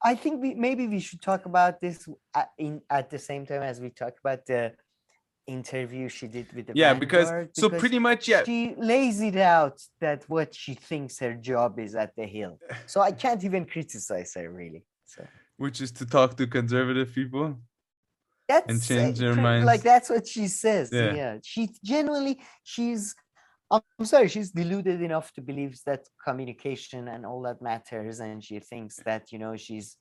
I think maybe we should talk about this at the same time as we talk about the interview she did with the Vanguard, because pretty much she lays it out that what she thinks her job is at the Hill. So I can't even criticize her really. So which is to talk to conservative people and change their minds. Like that's what she says. Yeah. She genuinely I'm sorry, she's deluded enough to believe that communication and all that matters, and she thinks that, you know, she's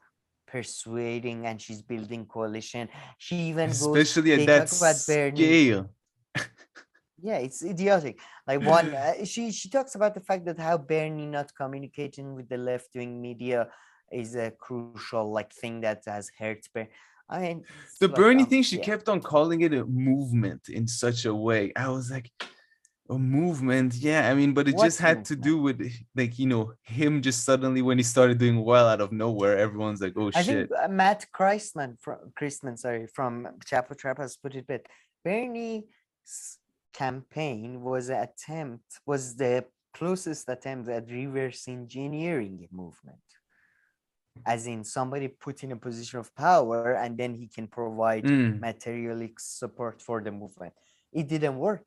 persuading and she's building coalition. She even especially at that scale. Yeah, it's idiotic. Like one, she talks about the fact that how Bernie not communicating with the left-wing media is a crucial like thing that has hurt Bernie. I mean, the Bernie thing, she kept on calling it a movement in such a way. I was like, a movement, yeah. I mean, but it just had to do with like, you know, him just suddenly when he started doing well out of nowhere, everyone's like, oh shit. I think Matt Christman from Chapo Trap has put it, but Bernie's campaign was the closest attempt at reverse engineering a movement, as in somebody put in a position of power and then he can provide materialistic support for the movement. It didn't work.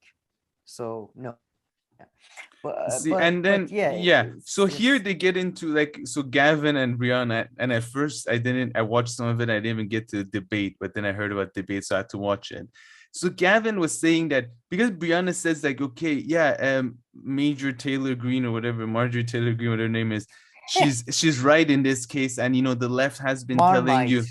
So no. So here they get into like, so Gavin and Briahna, and at first I watched some of it. I didn't even get to debate, but then I heard about debate, so I had to watch it. So Gavin was saying that because Briahna says like, okay, Major Taylor Greene or whatever, Marjorie Taylor Greene, whatever her name is, she's right in this case, and you know the left has been telling you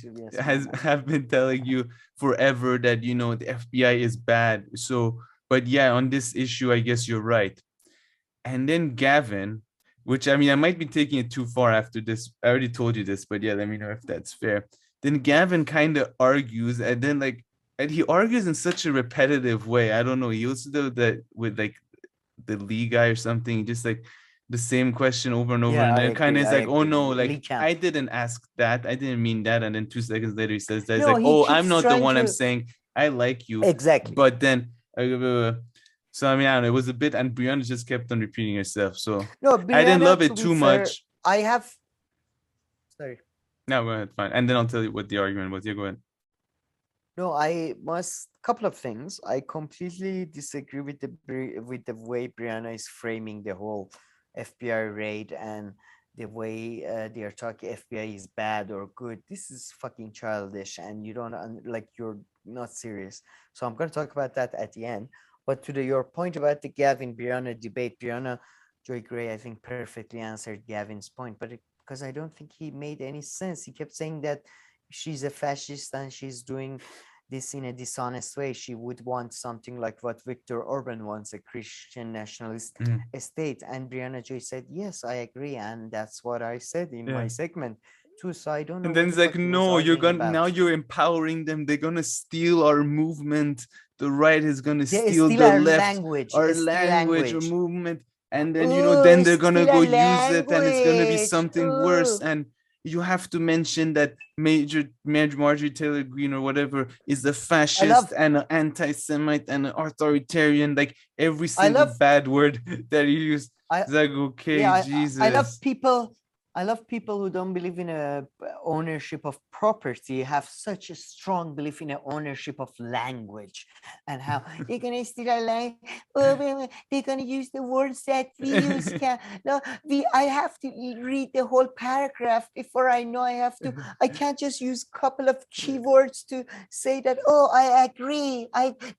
have been telling you forever that, you know, the FBI is bad. So, but yeah, on this issue, I guess you're right. And then Gavin, which I mean, I might be taking it too far after this. I already told you this, but yeah, let me know if that's fair. Then Gavin kind of argues, and then like, and he argues in such a repetitive way. I don't know. He also does that with like the Lee guy or something, just like the same question over and over, and then kind of is like, oh no, like I didn't ask that, I didn't mean that, and then 2 seconds later he says that. He's like, oh, I'm not the one. I'm saying I like you exactly, but then so I mean, I don't know, it was a bit, and Briahna just kept on repeating herself. So no, I didn't love it too much. Sorry. No, go ahead, fine. And then I'll tell you what the argument was. Yeah, go ahead. No, couple of things. I completely disagree with the way Briahna is framing the whole FBI raid and the way they are talking FBI is bad or good. This is fucking childish, and you don't like, you're not serious. So I'm going to talk about that at the end. But to your point about the Gavin Briahna debate, Briahna Joy Gray, I think, perfectly answered Gavin's point, but because I don't think he made any sense. He kept saying that she's a fascist and she's doing this in a dishonest way. She would want something like what Viktor Orban wants, a Christian nationalist state. And Briahna Joy said, yes, I agree. And that's what I said in my segment too. So I don't know. And then it's like, no, now you're empowering them. They're going to steal our movement. The right is going to steal the our left, language, our language or movement. And then, you know, then they're going to go use it, and it's going to be something worse. And you have to mention that Marjorie Taylor Greene or whatever is a fascist and an anti-Semite and an authoritarian, like every single bad word that you use. It's like, okay, Jesus. I love people who don't believe in a ownership of property, have such a strong belief in a ownership of language, and how they're gonna steal our language. Oh, they're gonna use the words that we use. I have to read the whole paragraph before I know I can't just use a couple of keywords to say that, oh, I agree.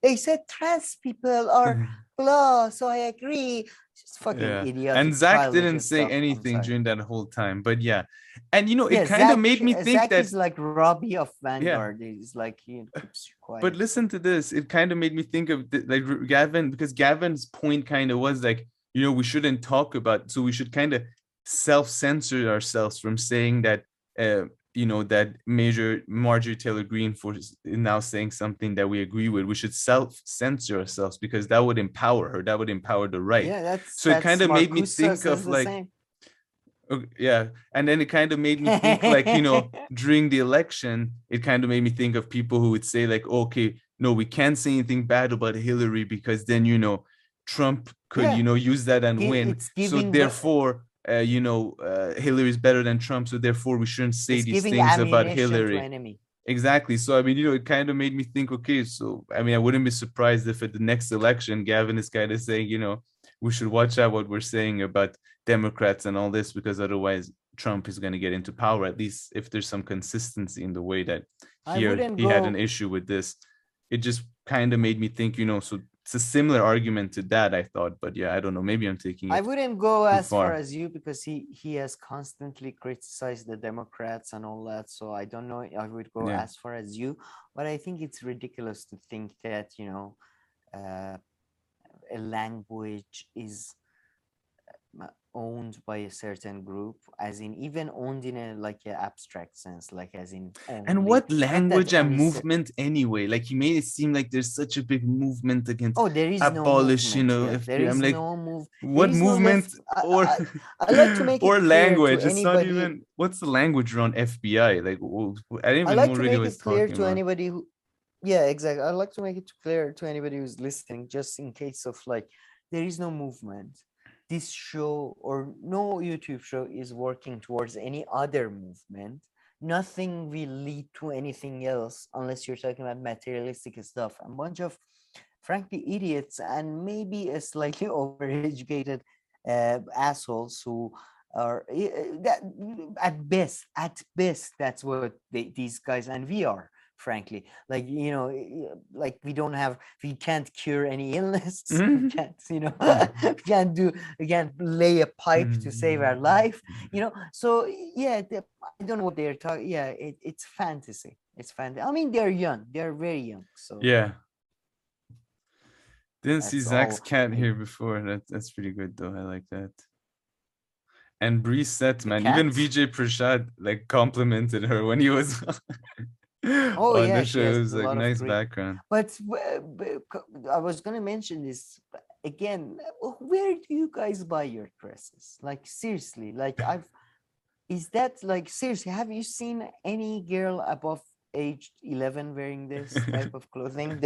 They said trans people are blah, so I agree. Just fucking idiot. And Zach didn't say anything during that whole time, but yeah. And you know, it kind of made me think Zach that is like Robbie of Vanguard. He's like, he keeps you quiet. But listen to this. It kind of made me think of like Gavin, because Gavin's point kind of was like, you know, we shouldn't talk about, so we should kind of self-censor ourselves from saying that you know, that Major Marjorie Taylor Greene is now saying something that we agree with. We should self-censor ourselves, because that would empower her. That would empower the right. Yeah, it kind of made me think of like, and then it kind of made me think like, you know, during the election, it kind of made me think of people who would say like, okay, no, we can't say anything bad about Hillary, because then, you know, Trump could, you know, use that and win. So therefore, Hillary's better than Trump, so therefore we shouldn't say It's these giving things about ammunition to Hillary. enemy. Exactly. So, I mean, it kind of made me think, okay, so, I mean, I wouldn't be surprised if at the next election, Gavin is kind of saying, we should watch out what we're saying about Democrats and all this, because otherwise Trump is going to get into power, at least if there's some consistency in the way that he had an issue with this. It just kind of made me think, so it's a similar argument to that, I thought. But yeah, I don't know. Maybe I'm taking it I wouldn't go as far far as you, because he has constantly criticized the Democrats and all that. So I don't know if I would go as far as you, but I think it's ridiculous to think that, a language is owned by a certain group, as in even owned in a like an abstract sense, like as in and what language and movement anyway? Like, you made it seem like there's such a big movement against there is abolish, no movement. there is like, no what movement or I like to make or it language? It's not even what's the language around FBI? Like, I didn't even like know to really make it clear to about. anybody who exactly. I like to make it clear to anybody who's listening, just in case of like, there is no movement. This show or no YouTube show is working towards any other movement. Nothing will lead to anything else unless you're talking about materialistic stuff. A bunch of, frankly, idiots and maybe a slightly overeducated assholes who are that at best, that's what these guys and we are. Frankly, like, like we can't cure any illness. We can't, we can't lay a pipe to save our life, So I don't know what they're talking. Yeah, it's fantasy. It's fantasy. I mean, they're young. They're very young. So yeah. Didn't see Zach's cat here before. That's pretty good though. I like that. And Bree Set, man, even Vijay Prashad like complimented her when he was on the show. It was like nice background. But I was gonna mention this again. Where do you guys buy your dresses? Like, seriously, like seriously, have you seen any girl above age 11 wearing this type of clothing?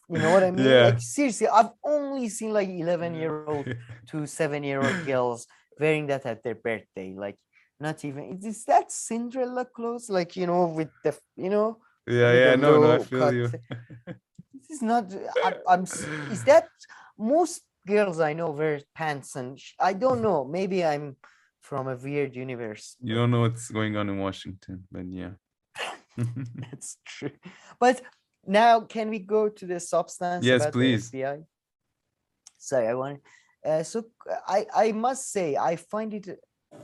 You know what I mean? Like, seriously, I've only seen like 11-year-old to 7-year-old girls wearing that at their birthday. Like, not even, is that Cinderella clothes? Like, with the, no, I feel cut. you. This is not, is that, most girls I know wear pants and, I don't know, maybe I'm from a weird universe. You don't know what's going on in Washington, but yeah. That's true. But now, can we go to the substance? Yes, about please. The FBI? Sorry, I want. So I must say, I find it.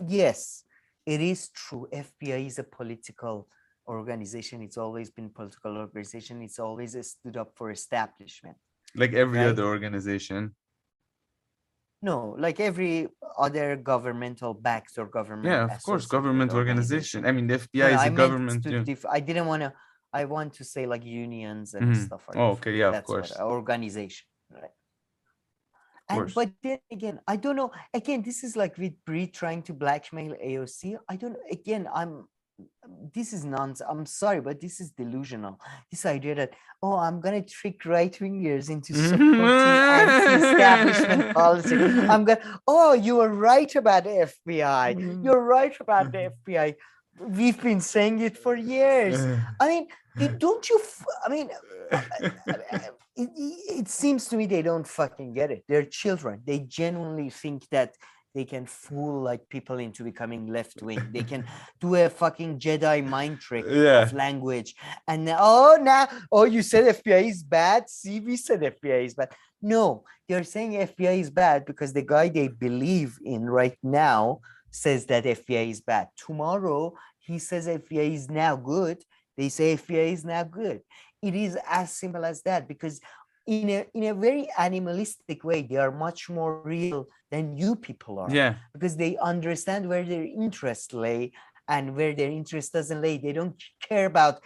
Yes, it is true. FBI is a political organization. It's always been a political organization. It's always stood up for establishment. Like every other organization. No, like every other governmental backed or government. Yeah, of course, government organization. I mean, the FBI is a government. I didn't want to. I want to say like unions and stuff like that. Okay, yeah, of course. Organization, right? But then again, I don't know. Again, this is like with Bree trying to blackmail AOC. I don't. Again, this is nonsense. I'm sorry, but this is delusional. This idea that, I'm gonna trick right-wingers into supporting anti-establishment policy. I'm gonna. You were right about the FBI. You're right about the FBI. We've been saying it for years. I mean, don't you? I mean, it seems to me they don't fucking get it. They're children. They genuinely think that they can fool like people into becoming left wing. They can do a fucking Jedi mind trick of language. And you said FBI is bad. See, we said FBI is bad. No, they're saying FBI is bad because the guy they believe in right now says that FBI is bad. Tomorrow, he says FBI is now good. They say FBI is now good. It is as simple as that, because in a very animalistic way, they are much more real than you people are. Yeah. Because they understand where their interest lay and where their interest doesn't lay. They don't care about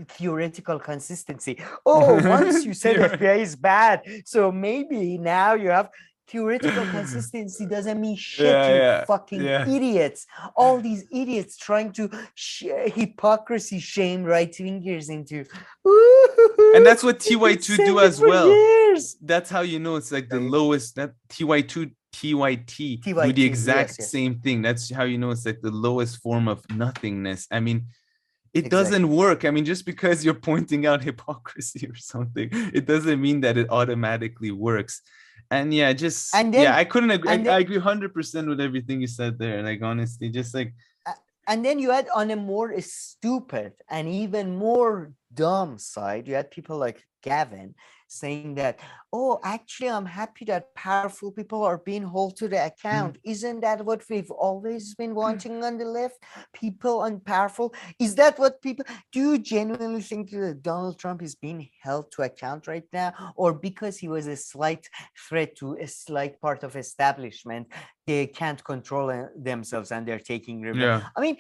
theoretical consistency. Once you said FBI is bad, so maybe now you have theoretical consistency. Doesn't mean shit, fucking idiots. All these idiots trying to hypocrisy shame right-wingers into. And that's what TYT do as well. Years. That's how you know it's like the lowest. That TYT TYT do the TYT, exact yes. same thing. That's how you know it's like the lowest form of nothingness. I mean, it Exactly. doesn't work. I mean, just because you're pointing out hypocrisy or something, it doesn't mean that it automatically works. And yeah, just And then, I couldn't agree. and I then, agree 100% with everything you said there. Like honestly, just like and then you had on a more stupid and even more dumb side, you had people like Gavin saying that, oh, actually, I'm happy that powerful people are being held to the account. Isn't that what we've always been wanting on the left? People and powerful. Is that what people do? You genuinely think that Donald Trump is being held to account right now, or because he was a slight threat to a slight part of establishment, they can't control themselves and they're taking revenge? yeah. I mean,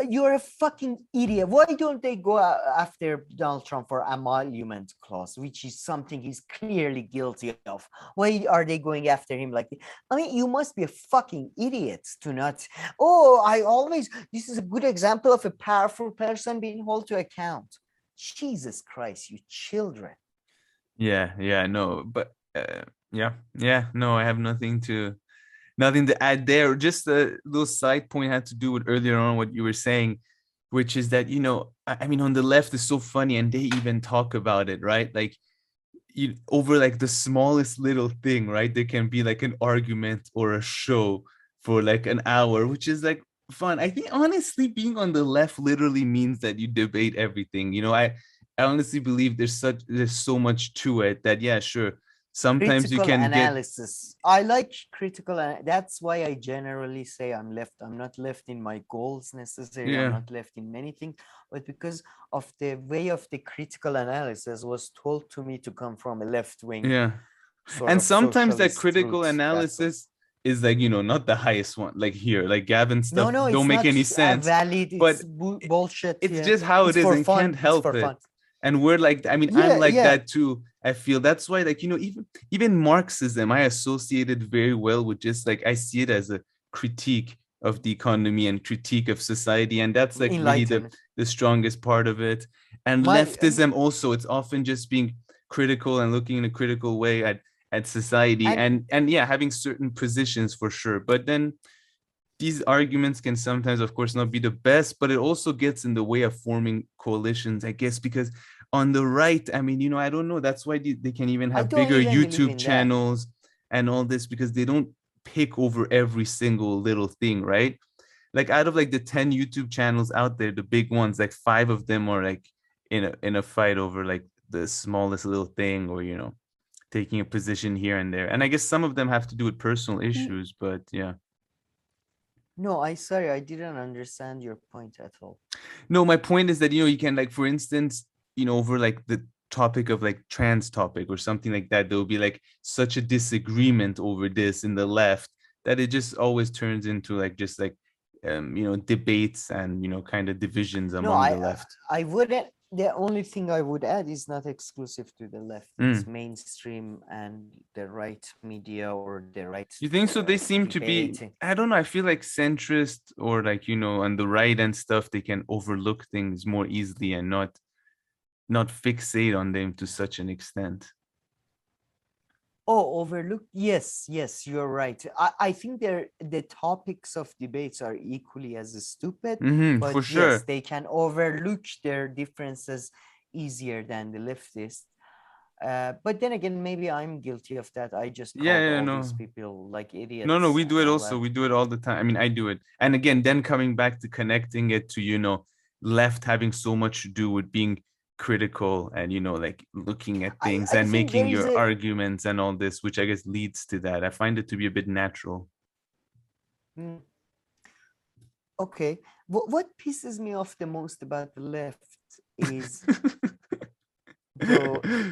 you're a fucking idiot. Why don't they go after Donald Trump for emolument clause, which is something he's clearly guilty of? Why are they going after him like that? I mean, you must be a fucking idiot to not. Oh, this is a good example of a powerful person being held to account. Jesus Christ, you children. Yeah, no, but no, I have nothing to add there. Just a little side point had to do with earlier on what you were saying, which is that, you know, I mean, on the left is so funny, and they even talk about it, right? Like, over like the smallest little thing, right? There can be like an argument or a show for like an hour, which is like fun. I think honestly, being on the left literally means that you debate everything. You know, I honestly believe there's so much to it that, yeah, sure, sometimes Critical you can analysis. I like critical. That's why I generally say I'm left. I'm not left in my goals necessarily. I'm not left in many things, but because of the way of the critical analysis was told to me to come from a left wing. Yeah. And sometimes that critical analysis is like, you know, not the highest one, like here, like Gavin stuff don't make any sense. Valid, but bullshit. It's just how it is, and can't help it. And we're like, I mean, I'm like that too. I feel that's why, like, you know, even Marxism, I associate it very well with just like, I see it as a critique of the economy and critique of society. And that's like really the strongest part of it. And leftism also, it's often just being critical and looking in a critical way at society and yeah, having certain positions for sure. But then these arguments can sometimes, of course, not be the best, but it also gets in the way of forming coalitions, I guess, because on the right, I mean, you know, I don't know. That's why they can even have bigger YouTube channels and all this, because they don't pick over every single little thing, right? Like out of like the 10 YouTube channels out there, the big ones, like 5 of them are like in a fight over like the smallest little thing, or, you know, taking a position here and there. And I guess some of them have to do with personal issues, but yeah. No, I didn't understand your point at all. No, my point is that, you know, you can, like, for instance, you know, over like the topic of like trans topic or something like that, there will be like such a disagreement over this in the left that it just always turns into like just like you know, debates and, you know, kind of divisions among the left. I wouldn't. The only thing I would add is not exclusive to the left. It's mainstream and the right media or the right. You think so? They seem to be, I don't know, I feel like centrist or like, you know, on the right and stuff, they can overlook things more easily and not fixate on them to such an extent. Oh, overlook. Yes, you're right. I think the topics of debates are equally as stupid, but for sure. Yes, they can overlook their differences easier than the leftists. But then again, maybe I'm guilty of that. I just call all these people like idiots. No, we do it also. We do it all the time. I mean, I do it. And again, then coming back to connecting it to, you know, left having so much to do with being critical and, you know, like looking at things and making your arguments and all this, which I guess leads to that. I find it to be a bit natural. Okay. What pisses me off the most about the left is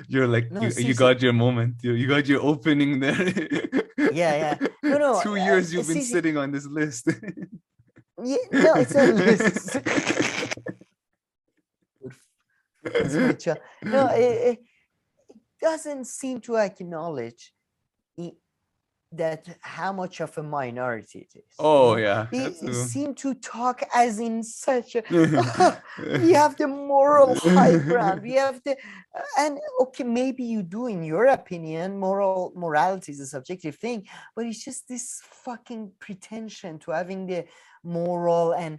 you're like, no, you got your moment. You got your opening there. Yeah. No. 2 years you've been sitting on this list. Yeah, no, it's a list. No, it doesn't seem to acknowledge that how much of a minority it is. Oh yeah. He seemed to talk as in such a we have the moral high ground. We have the and okay, maybe you do in your opinion. Morality is a subjective thing, but it's just this fucking pretension to having the moral and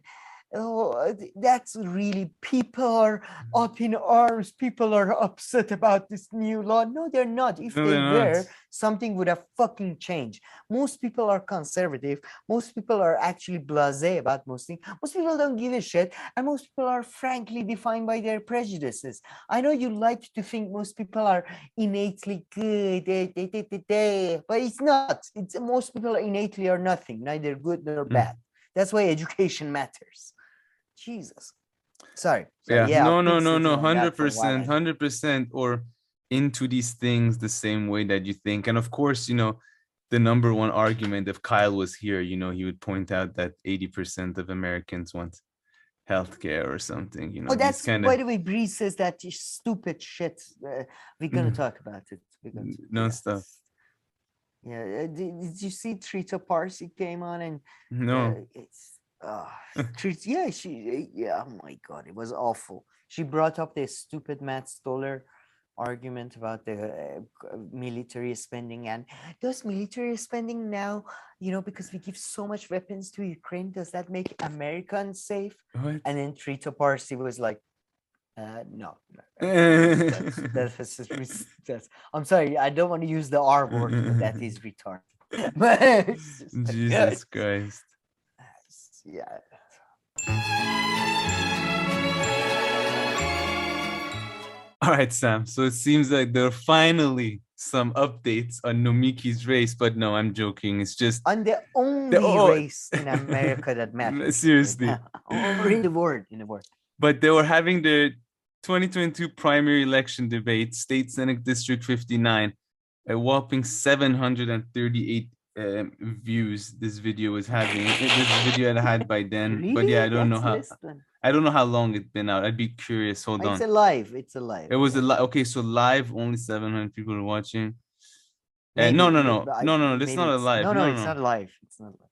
that's really people are up in arms. People are upset about this new law. No, they're not. If No, they they're were, not. something would have fucking changed. Most people are conservative. Most people are actually blasé about most things. Most people don't give a shit. And most people are frankly defined by their prejudices. I know you like to think most people are innately good, but it's not. It's most people innately are nothing, neither good nor bad. That's why education matters. Jesus. Sorry. Yeah. I've been No. sitting on that for a while, 100%, 100%, or into these things the same way that you think. And of course, the number one argument, if Kyle was here, he would point out that 80% of Americans want healthcare or something. Oh, that's kind by the way, Bree says that stupid shit. We're gonna talk about it. Stuff. Yeah. Did you see Trita Parsi came on and No. it's oh my god, it was awful. She brought up this stupid Matt Stoller argument about the military spending, and does military spending now, because we give so much weapons to Ukraine, does that make America unsafe? What? And then Trita Parsi was like, no. That's, I'm sorry, I don't want to use the R word, but that is retarded. But Jesus Christ. Yeah. All right, Sam. So it seems like there are finally some updates on Nomiki's race, but no, I'm joking. It's just on the only race in America that matters. Seriously. Or in the world. But they were having the 2022 primary election debate, State Senate District 59, a whopping 738 views this video was having. This video I had by then. Really? But yeah, I don't know how long it's been out. I'd be curious. Hold on. It's alive. It was okay, so live only 700 people are watching. No. It's not alive. No, it's not live. It's not live.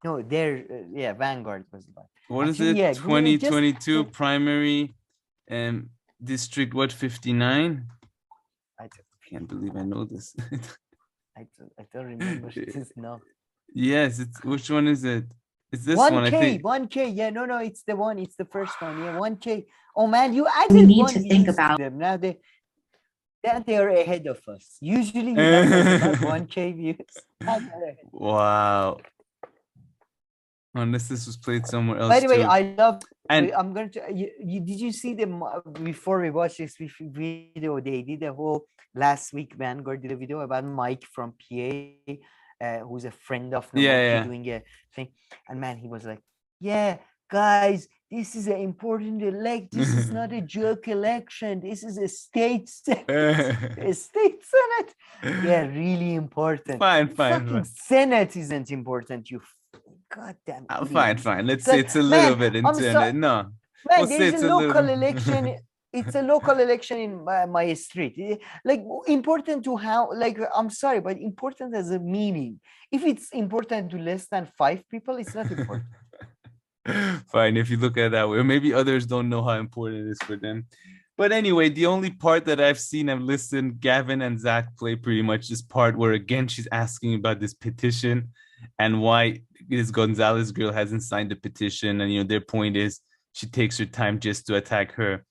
No, there. Vanguard was live. What is it? 2022 primary district 59? I can't believe I know this. I don't remember this now. Yes, which one is it? It's this 1K, one, I think. 1K. Yeah, no, it's the one. It's the first one. Yeah, 1K. Oh man, you added we need to think about them now. They are ahead of us. Usually, we have about 1K views. Wow. Unless this was played somewhere else. By the way, too. I love. And I'm going to. Did you see them before we watched this video? They did a whole last week. Vanguard did a video about Mike from PA, who's a friend of Nomiki doing a thing. And man, he was like, "Yeah, guys, this is an important election. This is not a joke election. This is a state senate. A state senate. Yeah, really important. Fine. Senate isn't important. You." God damn it. Fine. Let's say it's a little bit intended. No. Man, there's a local election. It's a local election in my street. Like, important to how, like, I'm sorry, but important as a meaning. If it's important to less than 5 people, it's not important. Fine, if you look at it that way. Or maybe others don't know how important it is for them. But anyway, the only part that I've listened, Gavin and Zach play pretty much this part where, again, she's asking about this petition and why this Gonzalez girl hasn't signed the petition. And, their point is she takes her time just to attack her.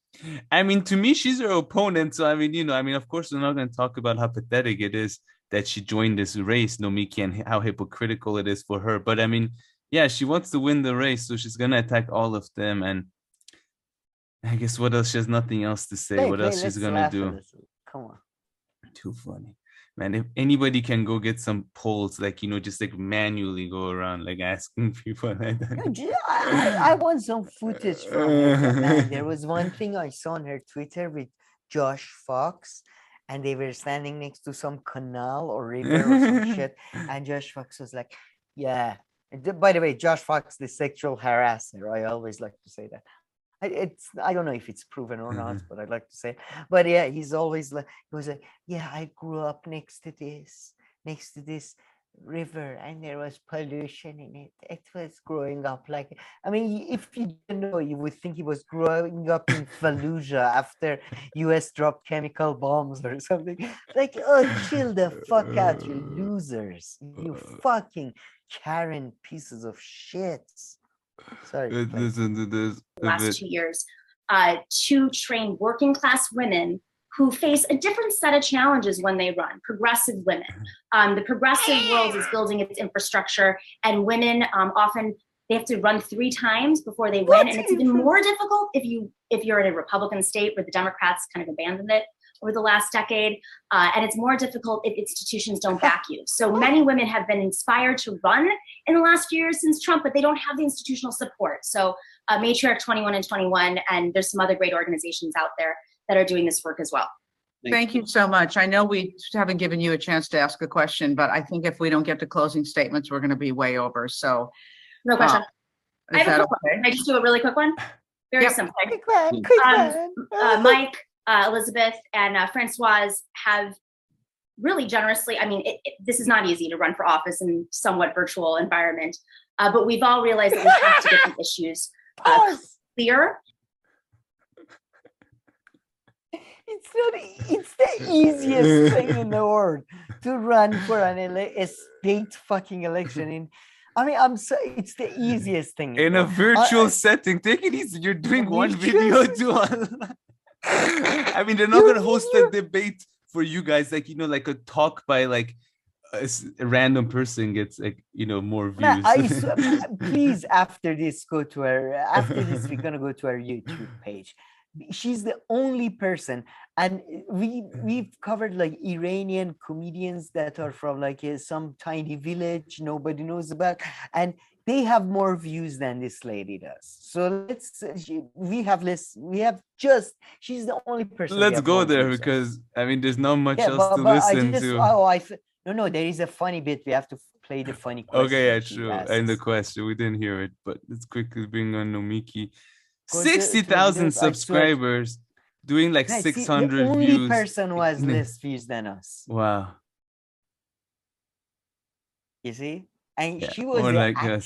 I mean, to me, she's her opponent. So, of course, we're not going to talk about how pathetic it is that she joined this race, Nomiki, and how hypocritical it is for her. But, yeah, she wants to win the race, so she's going to attack all of them. And I guess what else? She has nothing else to say. What else she's going to do? Come on. Too funny. Man, if anybody can go get some polls, just manually go around, asking people like that. I want some footage from her, man. There was one thing I saw on her Twitter with Josh Fox, and they were standing next to some canal or river or some shit, and Josh Fox was like, yeah. By the way, Josh Fox, the sexual harasser. I always like to say that. I don't know if it's proven or not, but I'd like to say. But yeah, he's always like, he was like, yeah, I grew up next to this river and there was pollution in it. It was growing up like, I mean, if you didn't know, you would think he was growing up in Fallujah after US dropped chemical bombs or something. Like, oh, chill the fuck out, you losers. You fucking Karen pieces of shit. Sorry. Last 2 years, to train working class women who face a different set of challenges when they run, progressive women. The progressive world is building its infrastructure, and women often, they have to run 3 times before they win. And it's even more difficult if you're in a Republican state where the Democrats kind of abandoned it over the last decade. And it's more difficult if institutions don't back you. So many women have been inspired to run in the last few years since Trump, but they don't have the institutional support. So Matriarch 21 and 21, and there's some other great organizations out there that are doing this work as well. Thank you so much. I know we haven't given you a chance to ask a question, but I think if we don't get to closing statements, we're going to be way over. So, no question. I have a quick one. Can I just do a really quick one? Very simple. Quick one. Mike, Elizabeth, and Francoise have really generously, I mean, this is not easy to run for office in somewhat virtual environment, but we've all realized that we have to get the issues clear. It's the easiest thing in the world to run for a state fucking election. It's the easiest thing in a virtual setting. Take it easy. You're doing one video too. I mean, they're not going to host a debate for you guys, like, like a talk by like a random person gets like, more views. Please, after this, we're going to go to our YouTube page. She's the only person, and we've covered like Iranian comedians that are from like some tiny village nobody knows about, and they have more views than this lady does. So she's the only person. Let's go there because I mean there's not much else to listen to. No, there is a funny bit. We have to play the funny question. Okay, yeah, true. And the question, we didn't hear it, but let's quickly bring on Nomiki. 60,000 subscribers, doing like 600 views. The only person who has less views than us. Wow. You see? And she was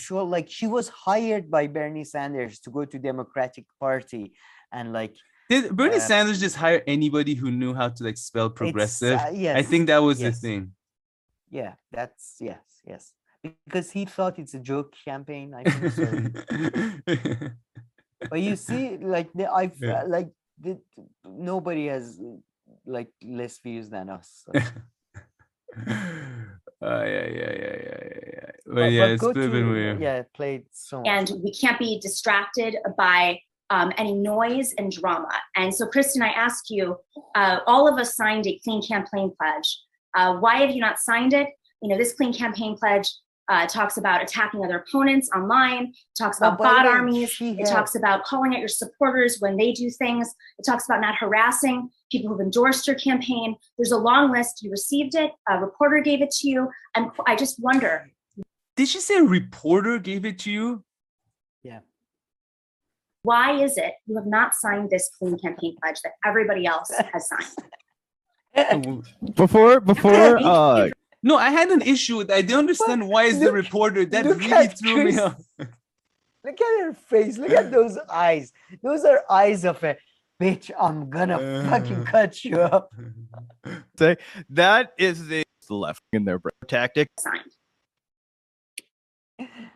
she was hired by Bernie Sanders to go to Democratic Party, and like, did Bernie Sanders just hire anybody who knew how to like spell progressive? Yes, I think that was the thing. Yeah, that's yes. Because he thought it's a joke campaign. I think so. But you see, like nobody has like less views than us. So. Yeah. But yeah, it's been weird. Yeah, it played so much. And we can't be distracted by any noise and drama. And so, Kristen, I ask you, all of us signed a clean campaign pledge. Why have you not signed it? This clean campaign pledge talks about attacking other opponents online, talks about bot armies, it talks about calling out your supporters when they do things, it talks about not harassing people who've endorsed your campaign. There's a long list. You received it, a reporter gave it to you, and I just wonder. Did she say a reporter gave it to you? Yeah. Why is it you have not signed this clean campaign pledge that everybody else has signed? Before No, I had an issue with that. I didn't understand why is the reporter that really threw me off. Look at her face. Look at those eyes. Those are eyes of a bitch. I'm gonna fucking cut you up. Say that is the left in their tactic. Signed.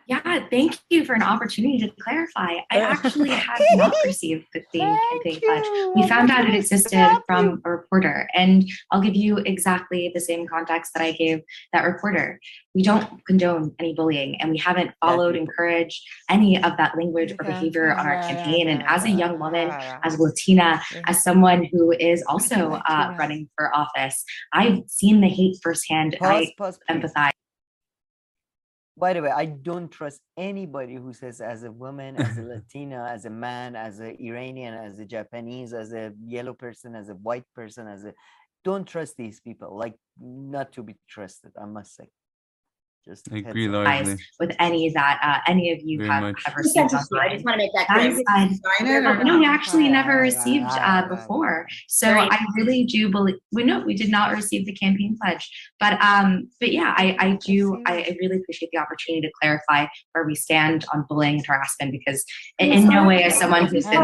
Yeah, thank you for an opportunity to clarify. I actually have not received the clean campaign pledge. We found out it existed from a reporter, and I'll give you exactly the same context that I gave that reporter. We don't condone any bullying, and we haven't followed, encouraged any of that language or behavior on our campaign. And as a young woman, as a Latina, as someone who is also running for office, I've seen the hate firsthand. I empathize. By the way, I don't trust anybody who says as a woman, as a Latina, as a man, as an Iranian, as a Japanese, as a yellow person, as a white person, don't trust these people. Like, not to be trusted, I must say. Just I heads agree up. largely. With any that any of you Very have, much. have He sent received it to you. I online. just want to make that That clear. side, no, we actually never received before. So I really do believe we did not receive the campaign pledge. But yeah, I really appreciate the opportunity to clarify where we stand on bullying and harassment, because in no way, as someone who's been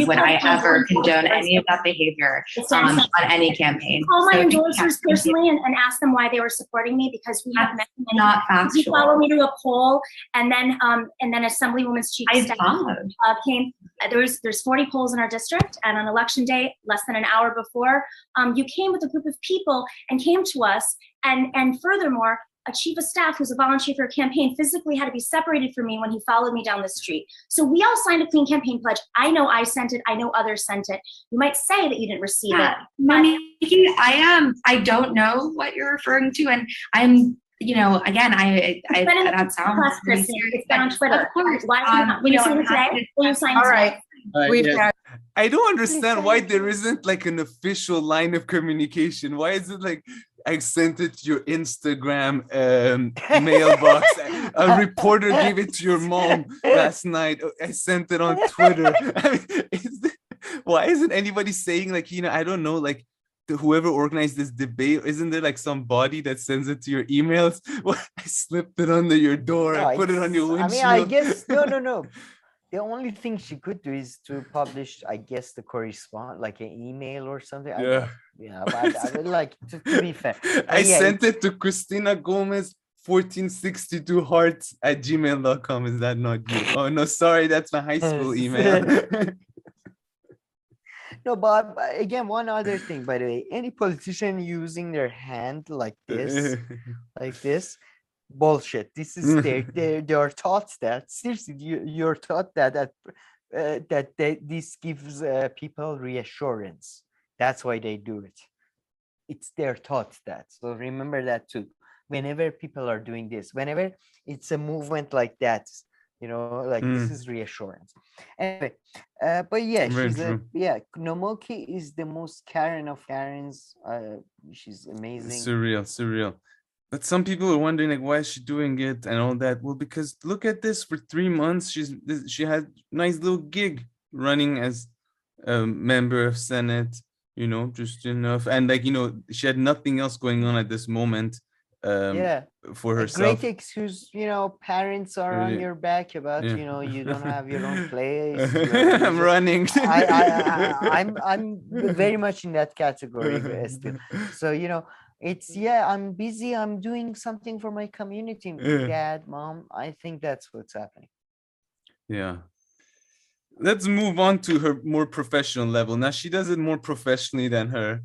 would I ever condone any of that behavior on any campaign. Call my So, endorsers personally and ask them why they were supporting me, because we have met many. Not You factual. follow me to a poll, and then Assemblywoman's chief of staff came. There's 40 polls in our district, and on election day, less than an hour before, you came with a group of people and came to us, and furthermore, a chief of staff who's a volunteer for a campaign physically had to be separated from me when he followed me down the street. So we all signed a clean campaign pledge. I know I sent it. I know others sent it. You might say that you didn't receive it. Nomiki, I don't know what you're referring to, and I'm, again, that sounds pretty serious. It's been on Twitter. Of course. Will you sign it today? Will you sign it today? We've got. I don't understand why there isn't like an official line of communication. Why is it like I sent it to your Instagram mailbox? A reporter gave it to your mom last night. I sent it on Twitter. I mean, why isn't anybody saying like, I don't know, like whoever organized this debate, isn't there like some body that sends it to your emails? Well, I slipped it under your door. I put it on your windshield. I guess, no. The only thing she could do is to publish, I guess, the correspond, like an email or something. Yeah. But I would like to be fair. I sent it to Christina Gomez 1462 hearts@gmail.com. Is that not you? Oh no, sorry, that's my high school email. No, but again, one other thing, by the way, any politician using their hand like this, bullshit. This is they're taught that. Seriously, you're taught that this gives people reassurance. That's why they do it. They're taught that. So remember that too. Whenever people are doing this, whenever it's a movement like that, this is reassurance. Anyway, but yeah, Nomiki is the most Karen of Karens. She's amazing. Surreal. But some people are wondering, like, why is she doing it and all that? Well, because look at this. For 3 months, she had nice little gig running as a member of Senate, just enough. And like, she had nothing else going on at this moment for herself. Great excuse, parents are on your back about, you don't have your own place. I'm running. I'm very much in that category still. So, I'm busy. I'm doing something for my community. Dad, mom, I think that's what's happening. Yeah. Let's move on to her more professional level. Now she does it more professionally than her.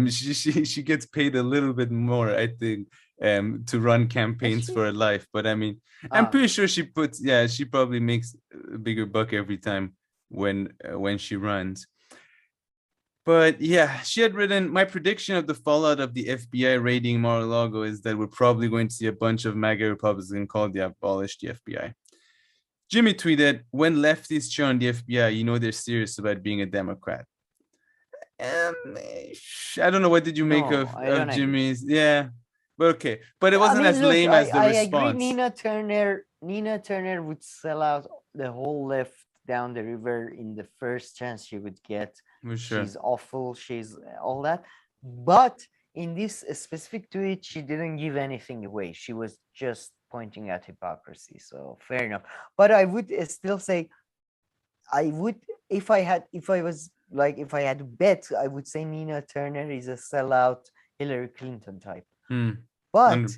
She gets paid a little bit more, I think, to run campaigns for her life. But I mean, I'm pretty sure she probably makes a bigger buck every time when she runs. But yeah, she had written, my prediction of the fallout of the FBI raiding Mar-a-Lago is that we're probably going to see a bunch of MAGA Republicans called the abolish the FBI. Jimmy tweeted, when lefties cheer on the FBI, they're serious about being a Democrat. I don't know, what did you make of Jimmy's? Yeah, but okay. But it wasn't as lame as the response. I agree. Nina Turner would sell out the whole left down the river in the first chance she would get. Sure. She's awful. She's all that. But in this specific tweet, she didn't give anything away. She was just pointing at hypocrisy. So fair enough. But I would still say, if I had to bet, I would say Nina Turner is a sellout Hillary Clinton type. But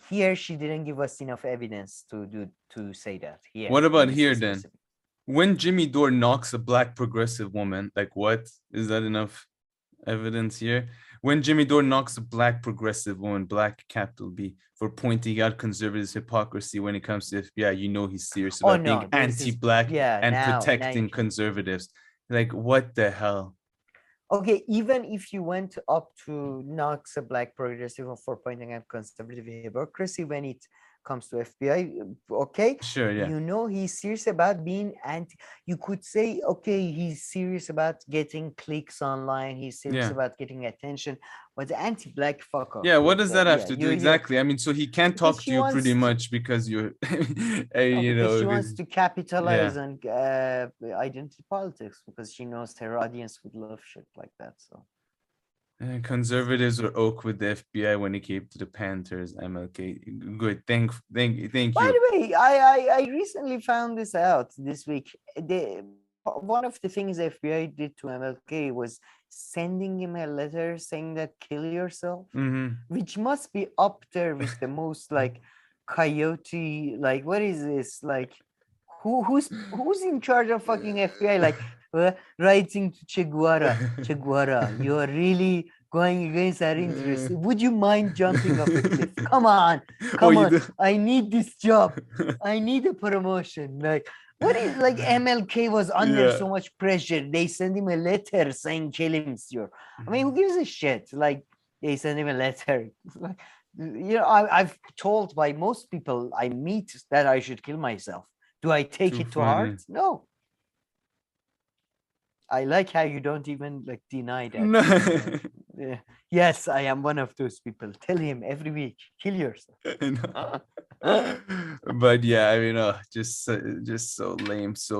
here she didn't give us enough evidence to say that. Here. What about here then? When Jimmy Dore knocks a black progressive woman, like what? Is that enough evidence here? When Jimmy Dore knocks a black progressive woman, black capital B, for pointing out conservatives' hypocrisy when it comes to FBI, he's serious about being anti-black and protecting conservatives. Like, what the hell? Okay, even if you went up to knocks a black progressive for pointing out conservative hypocrisy, when it comes to FBI. Okay, Sure, yeah. you know he's serious about being anti. You could say, okay, he's serious about getting clicks online. He's serious Yeah. about getting attention, but the anti-black fuck off. Yeah, what Like does that have yeah, to do exactly? I mean, so he can't Because talk she to you wants pretty to- much because you're, you because know, she wants to capitalize yeah. on identity politics because she knows her audience would love shit like that. So Conservatives were oak with the FBI when it came to the Panthers. MLK, good. Thank by you. the way, I recently found this out this week. One of the things the FBI did to MLK was sending him a letter saying that kill yourself, which must be up there with the most like coyote. Like, what is this? Like, who's in charge of fucking FBI? Like, writing to Che Guevara, you are really going against our interests. Would you mind jumping off a cliff? Come on, I need this job. I need a promotion. Like, what is like MLK was under Yeah. so much pressure. They send him a letter saying kill him, sir. I mean, who gives a shit? Like, they send him a letter. Like, you know, I've told by most people I meet that I should kill myself. Do I take Too it to funny. heart? No. I like how you don't even like deny that. No. Yeah. Yes, I am one of those people. Tell him every week, kill yourself. But yeah, I mean, just so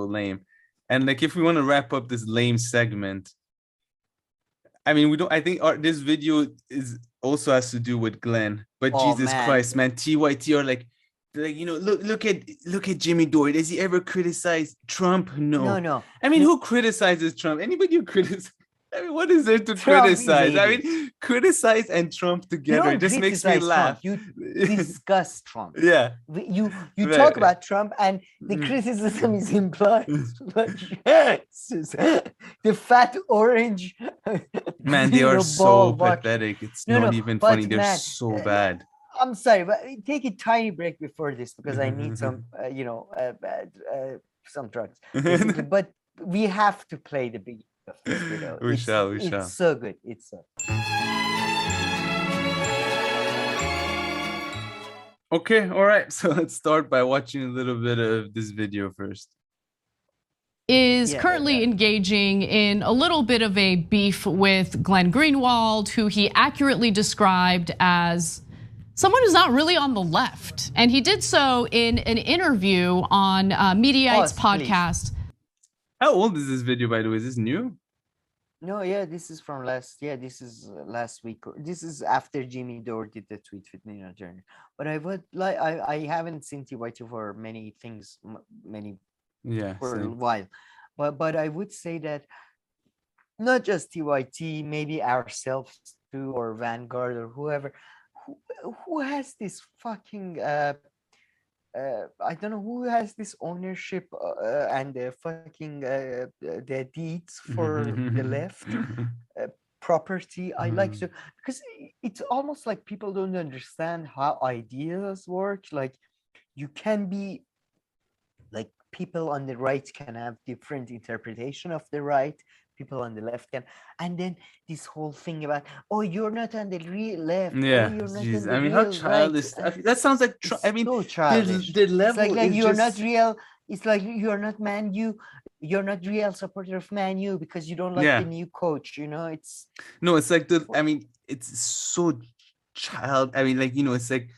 lame. And like, if we want to wrap up this lame segment, I mean, we don't. I think this video is also has to do with Glenn. But Oh, Jesus man. Christ, man, TYT are like, you know, look at Jimmy Dore. Does he ever criticize Trump? No. No. I mean, who criticizes Trump? Anybody who criticizes? I mean, what is there to Trump is criticize? I idiot. mean, criticize and Trump You together don't just makes me criticize laugh. Trump. You discuss Trump. Yeah. You Right. talk about Trump and the criticism is implied. Like, yes, the fat orange. Man, they you are know, so ball buck. pathetic. It's No, not no, even but funny. They're man, so bad. I'm sorry, but take a tiny break before this because I need some, some drugs. Basically. But we have to play the beat of this video. We shall. It's so good. It's so. Okay, all right. So let's start by watching a little bit of this video first. Is currently engaging in a little bit of a beef with Glenn Greenwald, who he accurately described as someone who's not really on the left. And he did so in an interview on Mediaite's podcast. How old is this video, by the way? Is this new? No, yeah, this is from last. Yeah, this is last week. This is after Jimmy Dore did the tweet with Nina Turner. But I would like. I haven't seen TYT for many things, for a same. while. But I would say that not just TYT, maybe ourselves too, or Vanguard or whoever, who has this fucking I don't know who has this ownership and the fucking the deeds for the left property. I like to, because it's almost like people don't understand how ideas work. Like, you can be like, people on the right can have different interpretation of the right, people on the left can, and then this whole thing about, oh, you're not on the real left. Yeah, oh, you're not jeez. on the I mean, how real childish. right. That sounds like. I mean, so childish. the level It's like is you're just... not real. It's like you're not Man U. You're not real supporter of Man U because you don't like the new coach. You know, it's no. It's like I mean, it's so child. I mean, like, you know, it's like.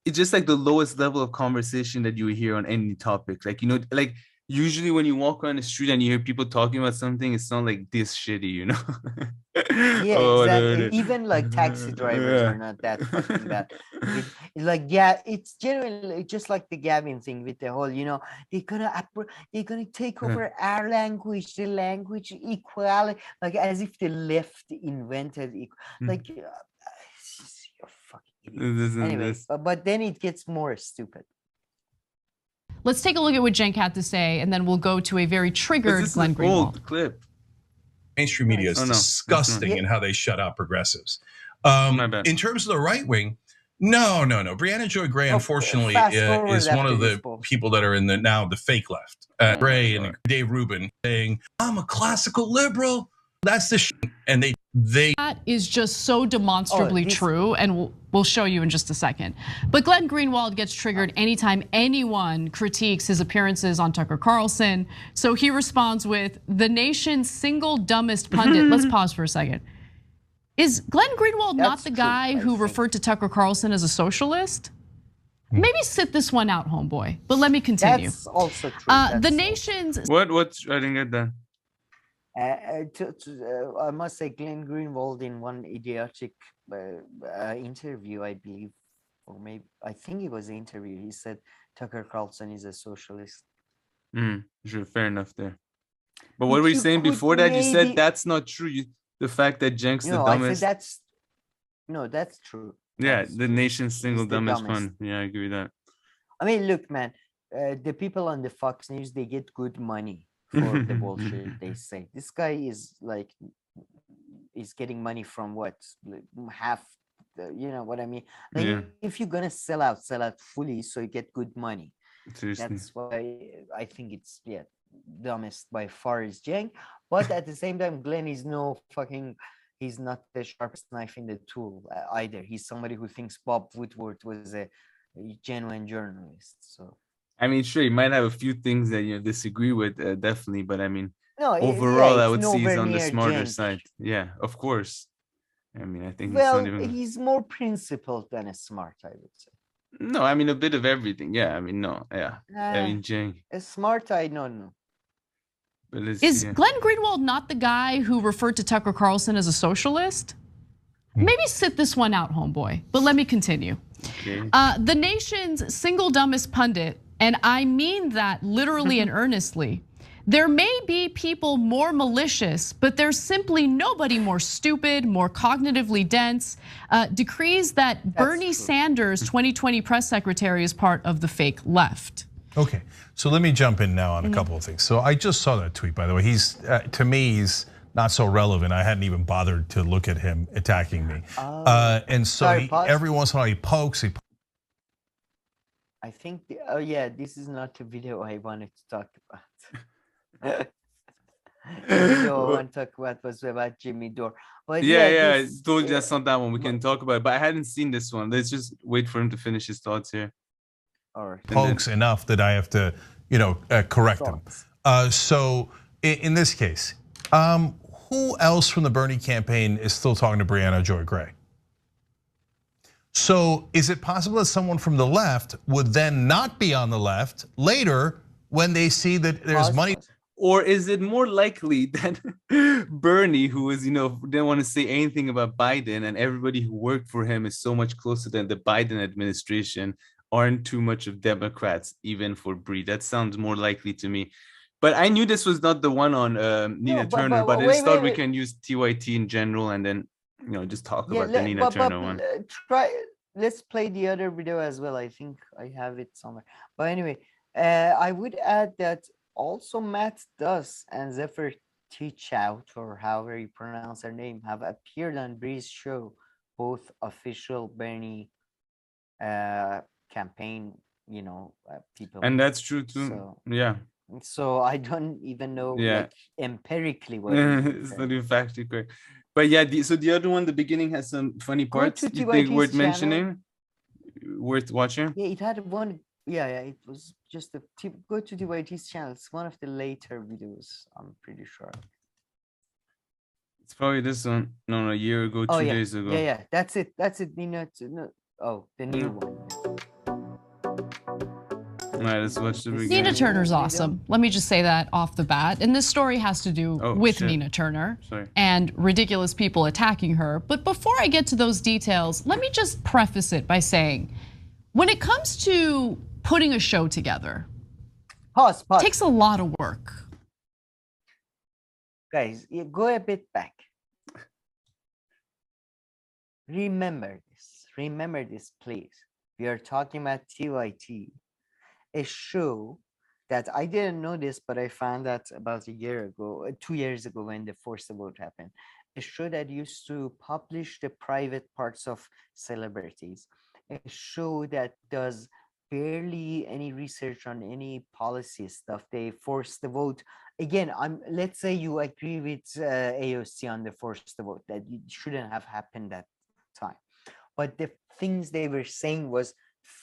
It's just like the lowest level of conversation that you hear on any topic. Like, you know, like usually when you walk around the street and you hear people talking about something, it's not like this shitty, you know? Yeah, Oh, exactly. no. Even like taxi drivers are not that fucking bad. Like, yeah, it's generally just like the Gavin thing with the whole, you know, they're gonna take over our language, the language equality, like as if the left invented like. Anyway, but then it gets more stupid. Let's take a look at what Cenk had to say, and then we'll go to a very triggered Glenn Greenwald. Old clip. Mainstream media is disgusting in how they shut out progressives. In terms of the right wing, no. Briahna Joy Gray, unfortunately, is one of the people that are in the fake left. Gray and Dave Rubin saying, I'm a classical liberal. That's the shit. And they That is just so demonstrably true, and we'll show you in just a second. But Glenn Greenwald gets triggered anytime anyone critiques his appearances on Tucker Carlson. So he responds with, the nation's single dumbest pundit. Let's pause for a second. Is Glenn Greenwald not the guy who referred to Tucker Carlson as a socialist? Maybe sit this one out, homeboy, but let me continue. That's also true. The nation's... What's I didn't get that. I must say, Glenn Greenwald in one idiotic interview, I believe, or maybe I think it was an interview. He said Tucker Carlson is a socialist. Sure, fair enough there. But what were you saying before that? You said that's not true. The fact that Cenk's the dumbest. I said that's true. Yeah, the nation's single dumbest one. Yeah, I agree with that. I mean, look, man, the people on the Fox News, they get good money for the bullshit they say. This guy is getting money from what, half, you know what I mean? Like, if you're gonna sell out fully so you get good money. Seriously. That's why I think it's dumbest by far is Cenk. But at the same time, Glenn is he's not the sharpest knife in the tool either. He's somebody who thinks Bob Woodward was a genuine journalist. So I mean, sure, you might have a few things that you disagree with, definitely, but I mean, overall, I would say he's on the smarter side. Yeah, of course. I mean, I think he's more principled than a smart, I would say. No, I mean a bit of everything. Yeah, I mean, no, yeah. I mean, Cenk. A smart, I don't know. But is Glenn Greenwald not the guy who referred to Tucker Carlson as a socialist? Maybe sit this one out, homeboy, but let me continue. Okay. The nation's single dumbest pundit, and I mean that literally and earnestly. There may be people more malicious, but there's simply nobody more stupid, more cognitively dense, decrees that Bernie Sanders, 2020 press secretary, is part of the fake left. Okay, so let me jump in now on a couple of things. So I just saw that tweet, by the way. He's, to me, he's not so relevant. I hadn't even bothered to look at him attacking me. And so every once in a while he pokes. I think, this is not the video I wanted to talk about. The video I want to talk about was about Jimmy Dore. But I told you that's not that one. We can talk about it, but I hadn't seen this one. Let's just wait for him to finish his thoughts here. All right. Pokes enough that I have to, correct him. So in this case, who else from the Bernie campaign is still talking to Briahna Joy Gray? So is it possible that someone from the left would then not be on the left later when they see that there's money? Or is it more likely that Bernie, who is, didn't want to say anything about Biden, and everybody who worked for him is so much closer than the Biden administration, aren't too much of Democrats, even for Brie? That sounds more likely to me. But I knew this was not the one on Nina Turner, but I just thought we can use TYT in general and then just talk about the Nina Turner one. Let's play the other video as well. I think I have it somewhere. But anyway, I would add that also Matt Duss and Zephyr Teachout, or however you pronounce their name, have appeared on Bree's show, both official Bernie campaign, people. And that's true too. So I don't even know empirically what it's not even factually correct. But so the other one, the beginning has some funny parts. You think worth mentioning? Worth watching? Yeah, it had one. Yeah, it was just go to TYT's channel. It's one of the later videos, I'm pretty sure. It's probably this one. No, a year ago, 2 days ago. Yeah, that's it. Nina. No, the new one. All right, let's watch the beginning. Nina Turner's awesome. Let me just say that off the bat. And this story has to do with Nina Turner and ridiculous people attacking her. But before I get to those details, let me just preface it by saying, when it comes to putting a show together, pause. It takes a lot of work. Guys, go a bit back. Remember this, please. We are talking about TYT. A show that I didn't know this, but I found out about a year ago, 2 years ago, when the Force the Vote happened. A show that used to publish the private parts of celebrities. A show that does barely any research on any policy stuff. They force the vote. Again, let's say you agree with AOC on the force the vote, that it shouldn't have happened that time. But the things they were saying was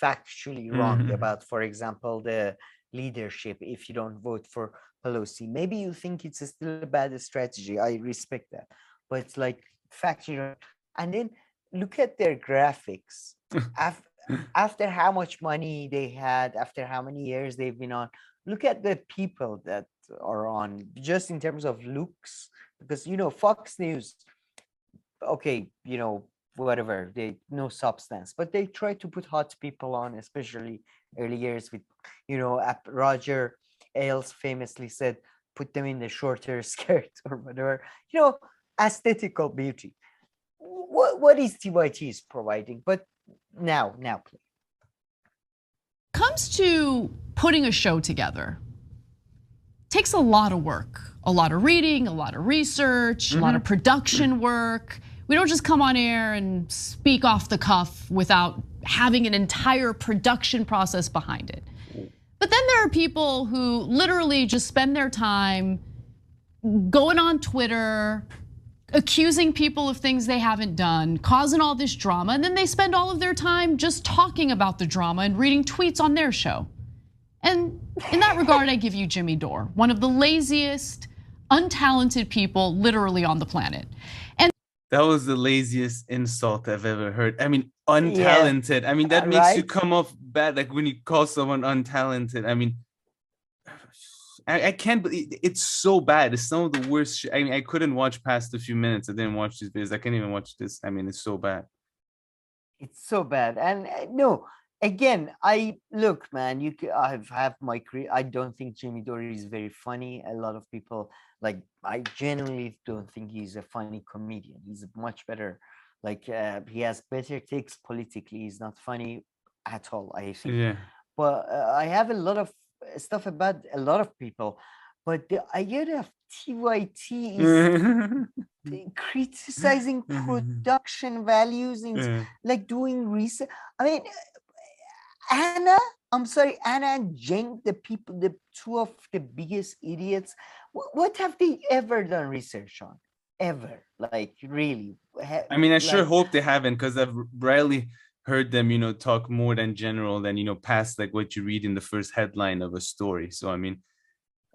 factually wrong about, for example, the leadership. If you don't vote for Pelosi, maybe you think it's still a bad strategy. I respect that, but it's like factually wrong. And then look at their graphics. After how much money they had, after how many years they've been on, look at the people that are on, just in terms of looks. Because, you know, Fox News, okay, you know, whatever, they no substance, but they try to put hot people on, especially early years with, you know, Roger Ailes famously said, put them in the shorter skirt or whatever, you know, aesthetical beauty. What is TYT is providing? But now please. Comes to putting a show together, takes a lot of work, a lot of reading, a lot of research, a lot of production work. We don't just come on air and speak off the cuff without having an entire production process behind it. But then there are people who literally just spend their time going on Twitter, accusing people of things they haven't done, causing all this drama, and then they spend all of their time just talking about the drama and reading tweets on their show. And in that regard, I give you Jimmy Dore, one of the laziest, untalented people literally on the planet. And that was the laziest insult I've ever heard. I mean, untalented. Yeah. I mean, that makes you come off bad, like when you call someone untalented. I mean, I can't believe it's so bad. It's some of the worst. I mean, I couldn't watch past a few minutes. I didn't watch these videos. I can't even watch this. I mean, it's so bad. It's so bad. And no, again, look, man, I have my career. I don't think Jimmy Dore is very funny. A lot of people, like, I genuinely don't think he's a funny comedian. He's much better. Like, he has better takes politically. He's not funny at all, I think. Yeah. But I have a lot of stuff about a lot of people, but the idea of TYT is criticizing production values and like doing research. I mean, Anna and Cenk, the two of the biggest idiots. What have they ever done research on? Ever? Like, really? I mean, I sure hope they haven't, because I've rarely heard them, you know, talk more than general than, you know, past like what you read in the first headline of a story. So I mean,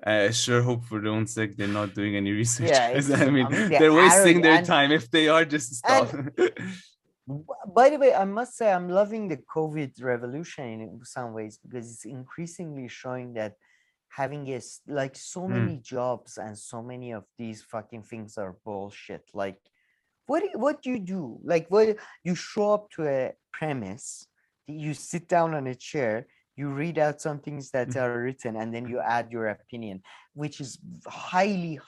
I sure hope for their own sake they're not doing any research. Yeah, I mean, they're wasting their time. If they are, just stop. By the way, I must say I'm loving the COVID revolution in some ways, because it's increasingly showing that having like so many jobs and so many of these fucking things are bullshit. Like, what do you do? Like, what you show up to a premise, you sit down on a chair, you read out some things that are written, and then you add your opinion, which is highly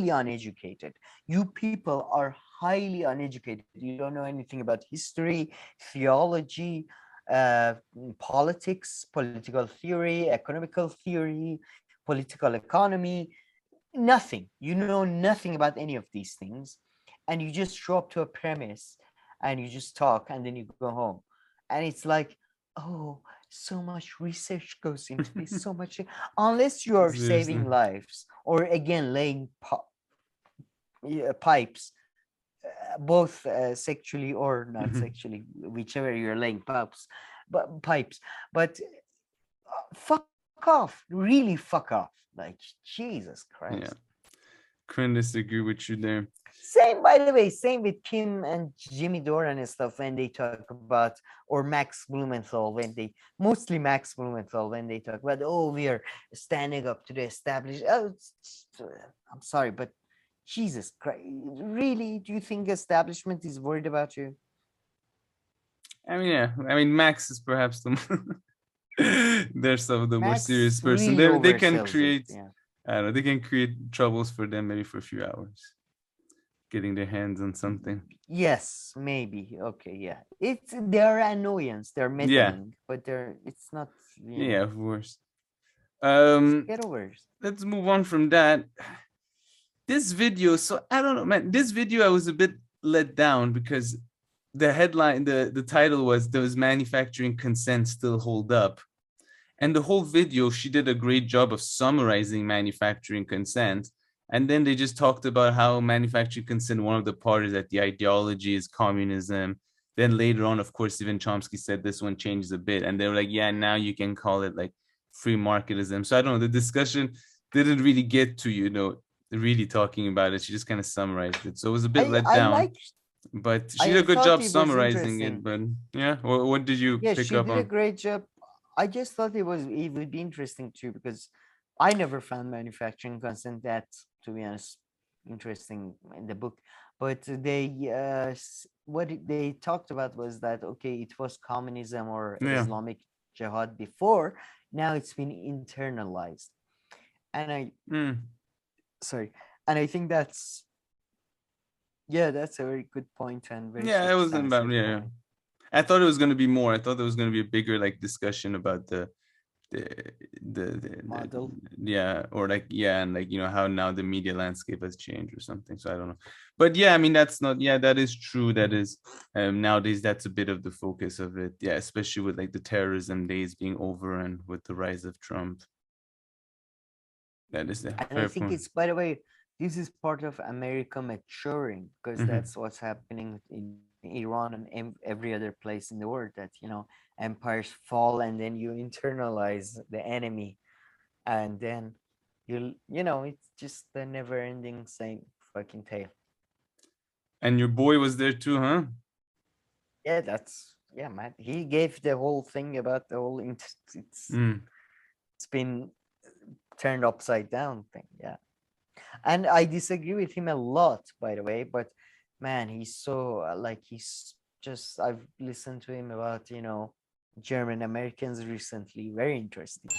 uneducated. You people are highly uneducated. You don't know anything about history, theology, politics, political theory, economical theory, political economy, nothing. You know nothing about any of these things. And you just show up to a premise and you just talk and then you go home. And it's like, oh, so much research goes into this, so much. Unless you are saving lives or, again, laying pipes, both sexually or not sexually, whichever you're laying pipes. But fuck off, really fuck off. Like, Jesus Christ. Yeah. Couldn't disagree with you there. Same, by the way, same with Kim and Jimmy Dore and stuff when they talk about, or Max Blumenthal mostly Max Blumenthal when they talk about, oh, we are standing up to the established. Oh, I'm sorry, but Jesus Christ, really? Do you think establishment is worried about you? I mean, yeah. I mean, Max is perhaps they're some of the more serious person. Really they can create. Yeah. I don't know. They can create troubles for them maybe for a few hours, getting their hands on something. Yes, maybe. Okay, yeah. They're annoyance. They're meddling, but it's not. Yeah, of course. Get over it. Let's move on from that. This video. So I don't know, man. This video, I was a bit let down because the headline, the title was, "Does manufacturing consent still hold up?" And the whole video, she did a great job of summarizing manufacturing consent. And then they just talked about how manufacturing consent, one of the parts that the ideology is communism. Then later on, of course, even Chomsky said this one changes a bit. And they were like, yeah, now you can call it like free marketism. So I don't know, the discussion didn't really get to, you know, really talking about it. She just kind of summarized it. So it was a bit let down. But she did a good job summarizing it. But yeah, what did you pick up on? She did a great job. I just thought it would be interesting too, because I never found manufacturing consent that, to be honest, interesting in the book. But they what they talked about was that, okay, it was communism or Islamic jihad before. Now it's been internalized, and and I think that's a very good point and very it wasn't about I thought it was going to be more. I thought there was going to be a bigger like discussion about the model, or like and like, you know, how now the media landscape has changed or something. So I don't know, but I mean, that's not that is true. That is nowadays that's a bit of the focus of it, especially with like the terrorism days being over and with the rise of Trump. That is the and I think it's, by the way, this is part of America maturing, because that's what's happening in Iran and every other place in the world, that, you know, empires fall and then you internalize the enemy, and then you know, it's just the never-ending same fucking tale. And your boy was there too, huh? Yeah, man. He gave the whole thing about the whole it's been turned upside down thing. And I disagree with him a lot, by the way, but man, he's so I've listened to him about, you know, German Americans recently. Very interesting.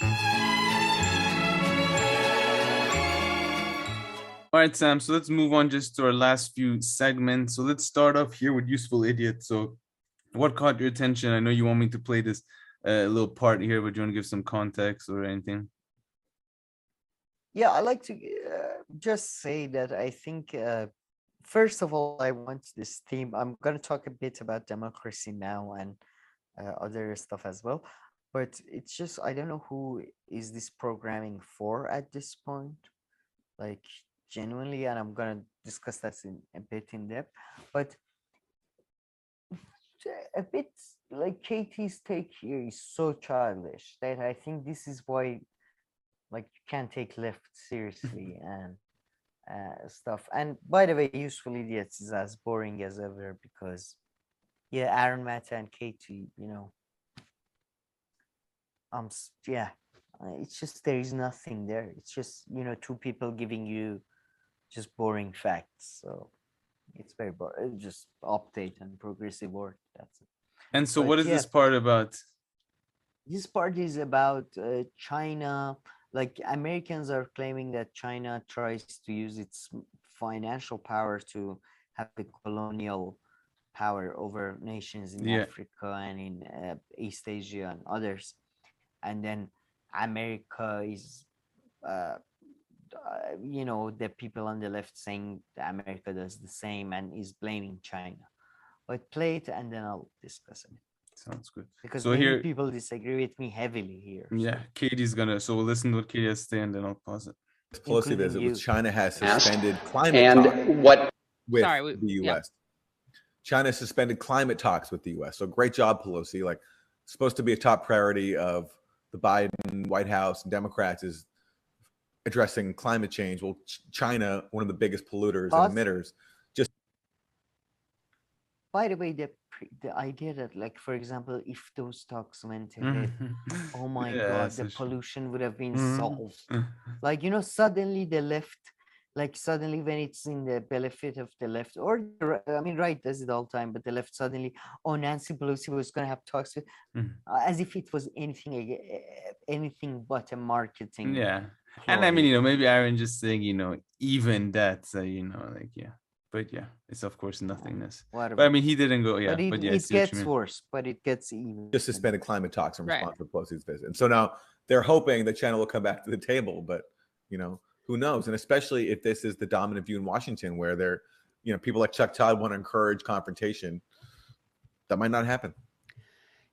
All right, Sam, so let's move on just to our last few segments. So let's start off here with Useful Idiot. So what caught your attention? I know you want me to play this little part here, but do you want to give some context or anything? Yeah, I like to just say that I think, first of all, I want this theme. I'm going to talk a bit about democracy now and other stuff as well. But it's just, I don't know who is this programming for at this point, like genuinely, and I'm going to discuss that in a bit in depth. But a bit like Katie's take here is so childish that I think this is why, like, you can't take left seriously and stuff. And by the way, Useful Idiots is as boring as ever because, Aaron, Mata, and Katie, you know, it's just, there is nothing there. It's just, you know, two people giving you just boring facts. So it's very boring. Just update and progressive work. That's it. And so, what is this part about? This part is about China. Like, Americans are claiming that China tries to use its financial power to have the colonial power over nations in Africa and in East Asia and others. And then America is, you know, the people on the left saying that America does the same and is blaming China. But play it and then I'll discuss it. Sounds good. Because so many here, people disagree with me heavily here. Yeah, Katie's gonna. So we'll listen to what Katie has to say and then I'll pause it. Pelosi visit with China has suspended climate talks with the U.S. China suspended climate talks with the U.S. So great job, Pelosi. Like, supposed to be a top priority of the Biden White House and Democrats is addressing climate change. Well, China, one of the biggest polluters and emitters, just. By the way, the idea that, like, for example, if those talks went ahead, oh my God, the pollution would have been solved. Like, you know, suddenly the left, like, suddenly when it's in the benefit of the left, or I mean, right does it all the time, but the left suddenly, Nancy Pelosi was going to have talks with, as if it was anything but a marketing. Yeah. And I mean, you know, maybe Aaron just saying, you know, even that, you know, like, but it's of course nothingness. But I mean, he didn't go. Yeah, but it gets worse. But it gets even. Just suspended climate talks in response to Pelosi's visit, and so now they're hoping that China will come back to the table. But, you know, who knows? And especially if this is the dominant view in Washington, where they're, you know, people like Chuck Todd want to encourage confrontation, that might not happen.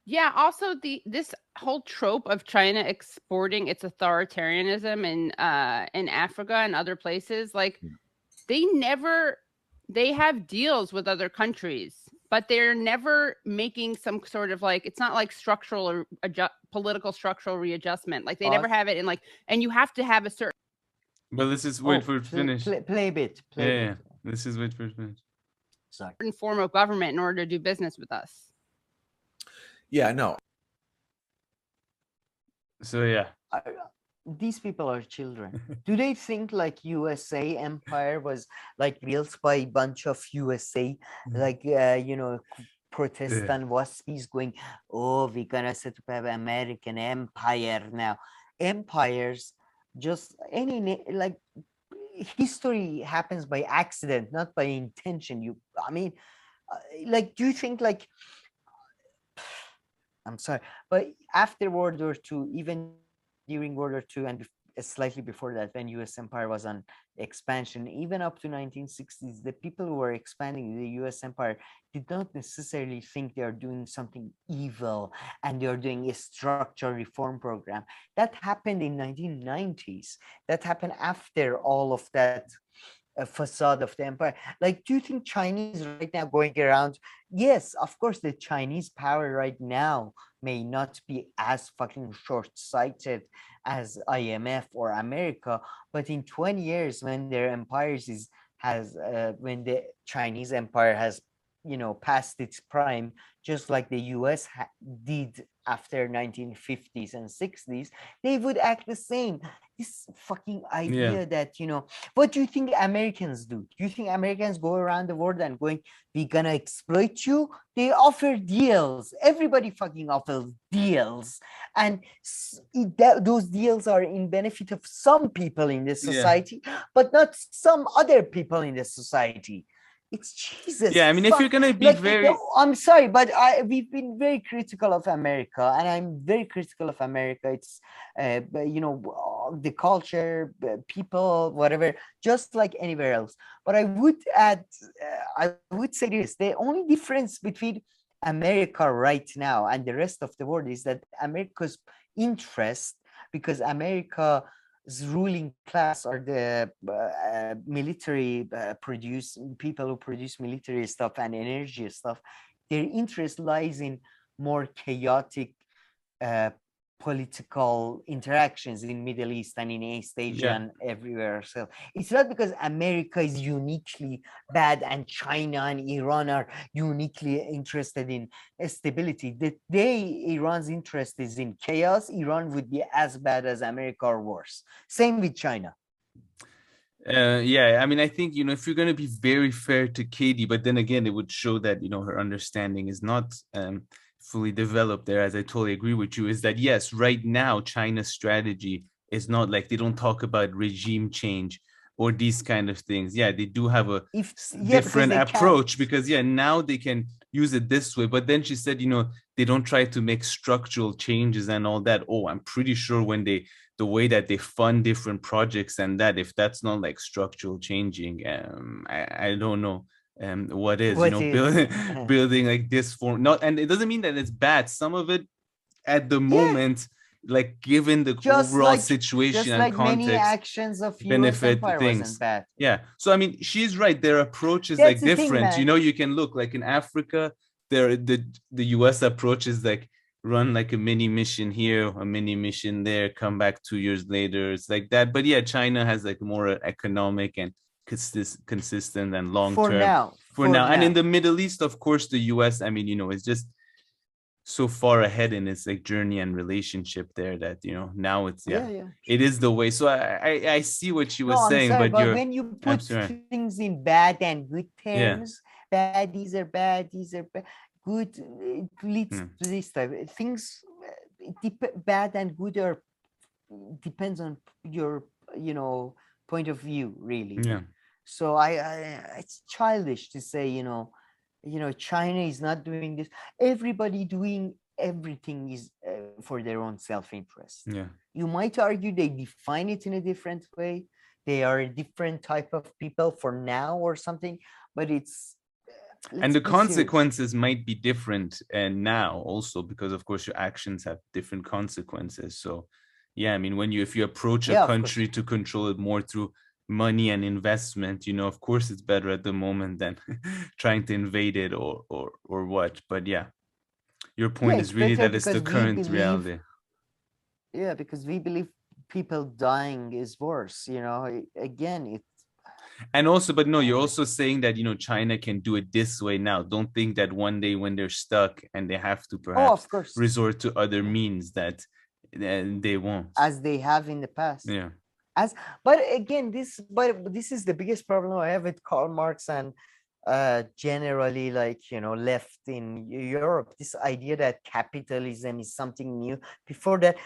Yeah, also this whole trope of China exporting its authoritarianism in Africa and other places, like they have deals with other countries, but they're never making some sort of like, it's not like structural or political structural readjustment. Like they never have it in like, and you have to have a certain. But this is wait for it to finish. Play a bit. Yeah. This is wait for it to finish. Certain form of government in order to do business with us. Yeah, no. So yeah. These people are children. Do they think like USA empire was like built by a bunch of USA, like Protestant waspies going, oh, we're gonna set up an American empire now. Empires, just like history happens by accident, not by intention. Do you think like, I'm sorry, but after World War II, even during World War II and slightly before that, when US empire was on expansion, even up to 1960s, the people who were expanding the US empire did not necessarily think they are doing something evil and they are doing a structural reform program. That happened in 1990s. That happened after all of that facade of the empire. Like, do you think Chinese right now going around? Yes, of course, the Chinese power right now may not be as fucking short-sighted as IMF or America, but in 20 years, when their empires when the Chinese empire has, past its prime, just like the US did after 1950s and 60s, they would act the same. This fucking idea that, what do you think Americans do? Do you think Americans go around the world and going, we're gonna exploit you? They offer deals. Everybody fucking offers deals. And those deals are in benefit of some people in the society, but not some other people in the society. It's Jesus. Yeah, I mean, if you're gonna be I'm sorry, but we've been very critical of America, and I'm very critical of America. It's, the culture, people, whatever, just like anywhere else. But I would add, I would say this: the only difference between America right now and the rest of the world is that America's interest, because America's ruling class are the military people who produce military stuff and energy stuff. Their interest lies in more chaotic political interactions in Middle East and in East Asia and everywhere. So it's not because America is uniquely bad and China and Iran are uniquely interested in stability. The day Iran's interest is in chaos, Iran would be as bad as America or worse. Same with China. I mean, I think, if you're going to be very fair to Katie, but then again, it would show that, her understanding is not fully developed there, as I totally agree with you, is that, yes, right now, China's strategy is not like they don't talk about regime change or these kind of things. Yeah, they do have a different approach because, now they can use it this way. But then she said, they don't try to make structural changes and all that. Oh, I'm pretty sure when the way that they fund different projects and that, if that's not like structural changing, I don't know what is, building like this form. Not, and it doesn't mean that it's bad. Some of it at the moment, like given the overall situation and context, many actions of benefit things. Wasn't bad. Yeah. So I mean, she's right. Their approach is like different. You can look like in Africa, the US approach is like run like a mini mission here, a mini mission there, come back 2 years later. It's like that. But China has like more economic and consistent and long term for now. And in the Middle East, of course, the US, I mean, it's just so far ahead in its like journey and relationship there that now it's it is the way. So I see what she was saying, but when you put things in bad and good terms, bad, these are bad, good, it leads to this type of things. Bad and good are depends on your point of view, really. So it's childish to say China is not doing this. Everybody doing everything is for their own self-interest. You might argue they define it in a different way. They are a different type of people for now or something, but it's And the consequences might be different and now also because of course your actions have different consequences. So yeah, I mean, if you approach a country to control it more through money and investment, of course it's better at the moment than trying to invade it or what. But yeah, your point is really that it's the current reality. Yeah, because we believe people dying is worse, again, it's. And also, but no, you're also saying that, China can do it this way now. Don't think that one day when they're stuck and they have to perhaps resort to other means that they won't. As they have in the past. Yeah. But again, this is the biggest problem I have with Karl Marx and generally left in Europe, this idea that capitalism is something new. Before that,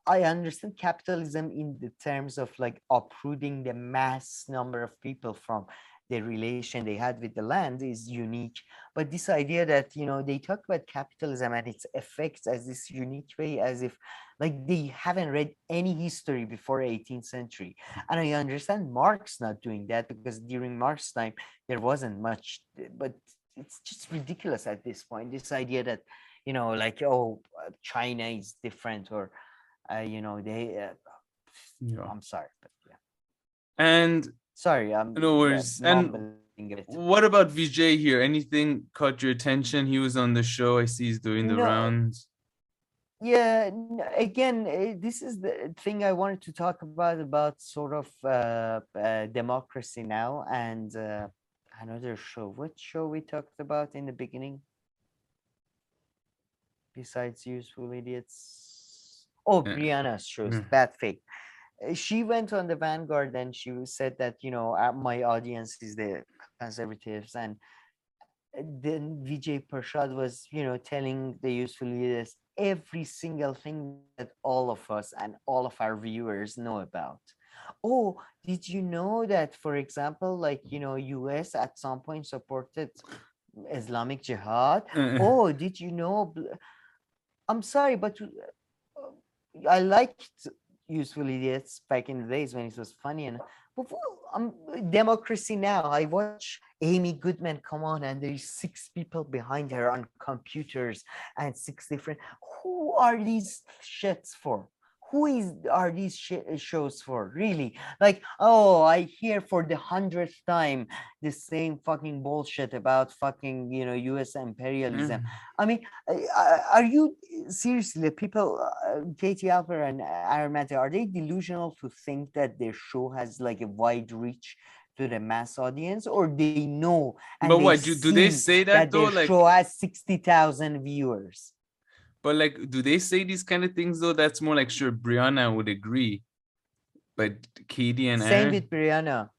I understand capitalism in the terms of uprooting the mass number of people from the relation they had with the land is unique. But this idea that, they talk about capitalism and its effects as this unique way, as if they haven't read any history before 18th century. And I understand Marx not doing that because during Marx's time, there wasn't much, but it's just ridiculous at this point. This idea that, China is different or, they, I'm sorry, but yeah. And sorry, I'm no worries. And what about Vijay here? Anything caught your attention? He was on the show. I see he's doing the rounds. Yeah, again, this is the thing I wanted to talk about sort of democracy now and another show. What show we talked about in the beginning? Besides Useful Idiots? Oh, Briahna's shows, Bad Fake. She went on the Vanguard and she said that, my audience is the conservatives. And then Vijay Prashad was, telling the Useful Idiots every single thing that all of us and all of our viewers know about. Oh, did you know that, for example, US at some point supported Islamic Jihad? Oh, did you know? I'm sorry, but I liked Useful Idiots back in the days when it was funny, and democracy now. I watch Amy Goodman come on and there's 6 people behind her on computers and 6 different. Who are these shits for? Are these shows for? Really? I hear for the 100th time the same fucking bullshit about fucking, US imperialism. I mean, are you seriously, the people, Katie Halper and Aaron Mate, are they delusional to think that their show has a wide reach to the mass audience, or they know? And but what do they say that though? Their show has 60,000 viewers. But do they say these kind of things though? That's more sure Briahna would agree, but Katie and Aaron? Same with Briahna.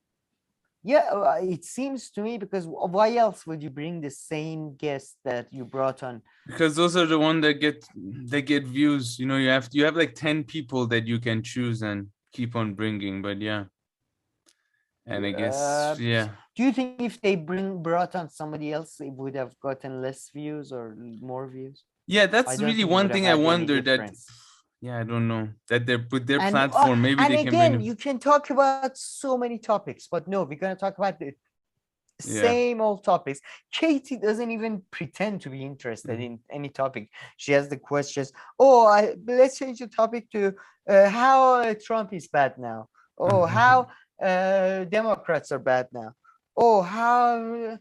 Yeah, it seems to me, because why else would you bring the same guest that you brought on? Because those are the ones that get views. You have 10 people that you can choose and keep on bringing. But yeah, and I guess yeah. Do you think if they brought on somebody else, it would have gotten less views or more views? Yeah, that's really one thing I wonder that. Yeah, I don't know that with their platform, maybe they can. You can talk about so many topics, but no, we're gonna talk about the same old topics. Katie doesn't even pretend to be interested in any topic. She has the questions. Oh, let's change the topic to how Trump is bad now. Oh, how Democrats are bad now. Oh, how.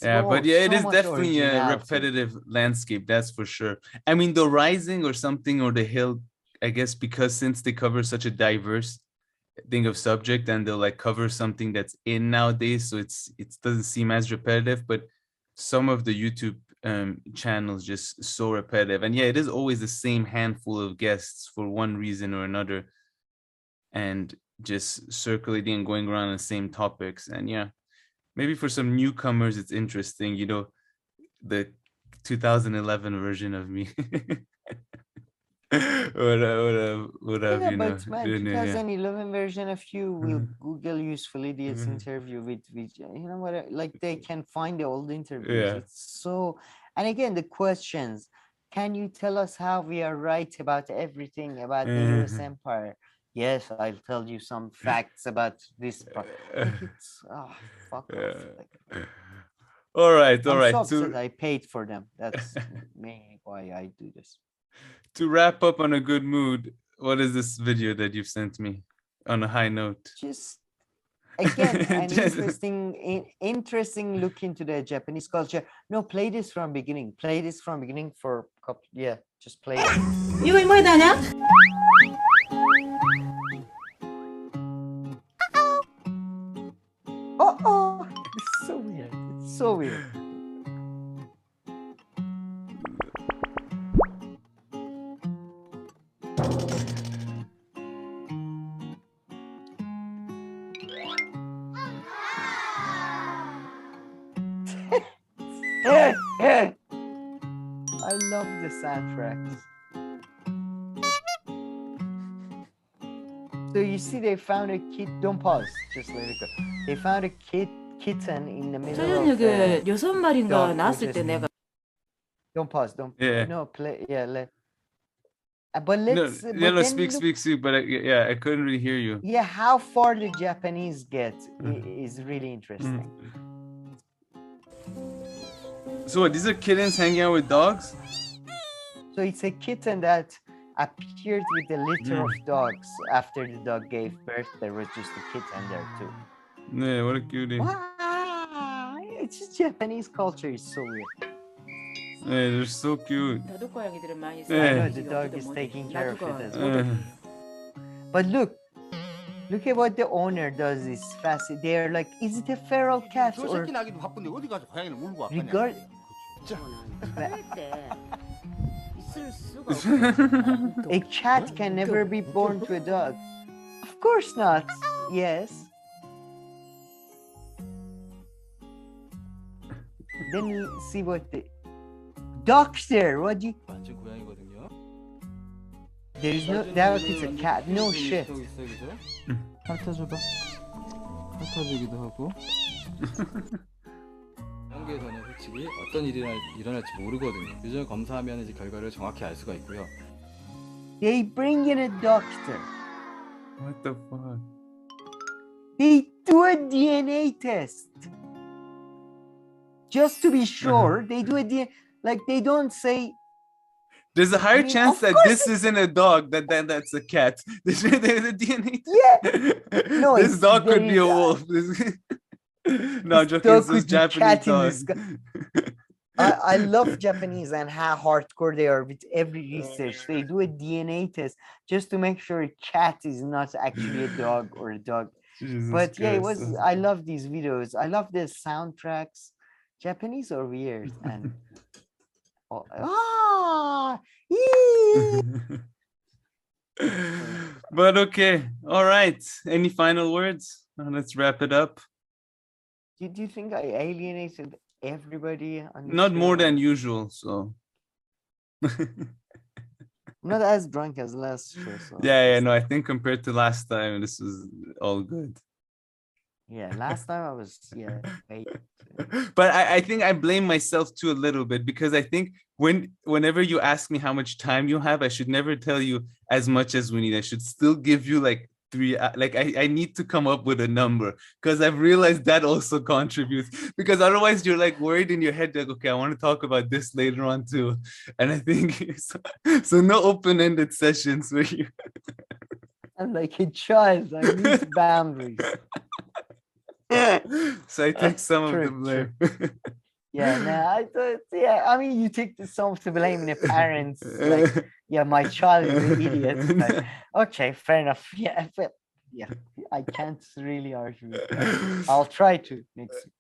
But yeah, it is definitely a repetitive landscape, that's for sure. I mean, the Rising or something, or the Hill, I guess, because since they cover such a diverse thing of subject, and they'll cover something that's in nowadays, so it doesn't seem as repetitive. But some of the YouTube channels just so repetitive, and yeah, it is always the same handful of guests for one reason or another, and just circulating and going around the same topics. And yeah, maybe for some newcomers, it's interesting, the 2011 version of me. would have, yeah, but man, 2011 version of you will Google Useful Idiots interview with what, they can find the old interviews. Yeah. It's so, and again, the questions, can you tell us how we are right about everything about the US empire? Yes, I'll tell you some facts about this. Fuck off. All right. I'm so upset I paid for them. That's mainly why I do this. To wrap up on a good mood, what is this video that you've sent me on a high note? Just again, an interesting look into the Japanese culture. No, play this from beginning. Play this from beginning for a couple. Yeah, just play it. 이거 뭐야 나냐? Oh, it's so weird. It's so weird. I love the soundtracks. So you see, they found a kid. Don't pause. Just let it go. They found a kitten in the middle of the 여섯 마리인가 낳았을 때 내가. Don't pause. Don't. Yeah. No, play. Yeah, but let's. No, speak. But I couldn't really hear you. Yeah, how far the Japanese get is really interesting. So what, these are kittens hanging out with dogs? So it's a kitten that appeared with a litter of dogs. After the dog gave birth, there was just a kitten there too. Yeah, what a cutie. Wow, it's just Japanese culture is so weird. Yeah, they're so cute. I know the dog is taking care of it as well. But look at what the owner does. Is fast. They're like, is it a feral cat or regard? A cat can never be born to a dog. Of course not. Yes. Then you see what the doctor. What do you? There is no doubt it's a cat. No shit. 핥아줘봐. 핥아주기도 하고. 한국에서는 솔직히 어떤 일이 일어날지 모르거든요. 유전 검사하면 이제 결과를 정확히 알 수가 있고요. They bring in a doctor. What the fuck? They do a DNA test. Just to be sure, they do a DNA. Like they don't say. There's a higher chance that this isn't a dog that's a cat. There's a DNA. Yeah. No, this dog could be a wolf. No, I'm joking. This is Japanese dog. I love Japanese and how hardcore they are with every research. They do a DNA test just to make sure a cat is not actually a dog or a dog. Jesus but yeah, it Christ. was. I love these videos. I love the soundtracks. Japanese are weird and. But okay, all right. Any final words? Let's wrap it up. Do you think I alienated everybody? Not more than usual, so. I'm not as drunk as last show. So. Yeah, no, I think compared to last time, this was all good. Yeah, last time I was, But I think I blame myself too a little bit because I think whenever you ask me how much time you have, I should never tell you as much as we need. I should still give you like 3, like I need to come up with a number because I've realized that also contributes because otherwise you're like worried in your head like, okay, I want to talk about this later on too. And I think so no open-ended sessions where you I'm like a child. I need boundaries. So I take some of the blame. Yeah, no, I thought, yeah, I mean, you take some of the blame in the parents. Like, yeah, my child is an idiot. Like, okay, fair enough. Yeah, but yeah, I can't really argue with that. I'll try to next week.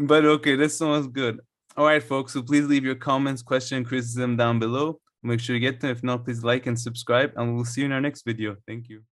But okay, this one was good. All right, folks, so please leave your comments, question, criticism down below. Make sure you get them. If not, please like and subscribe, and we'll see you in our next video. Thank you.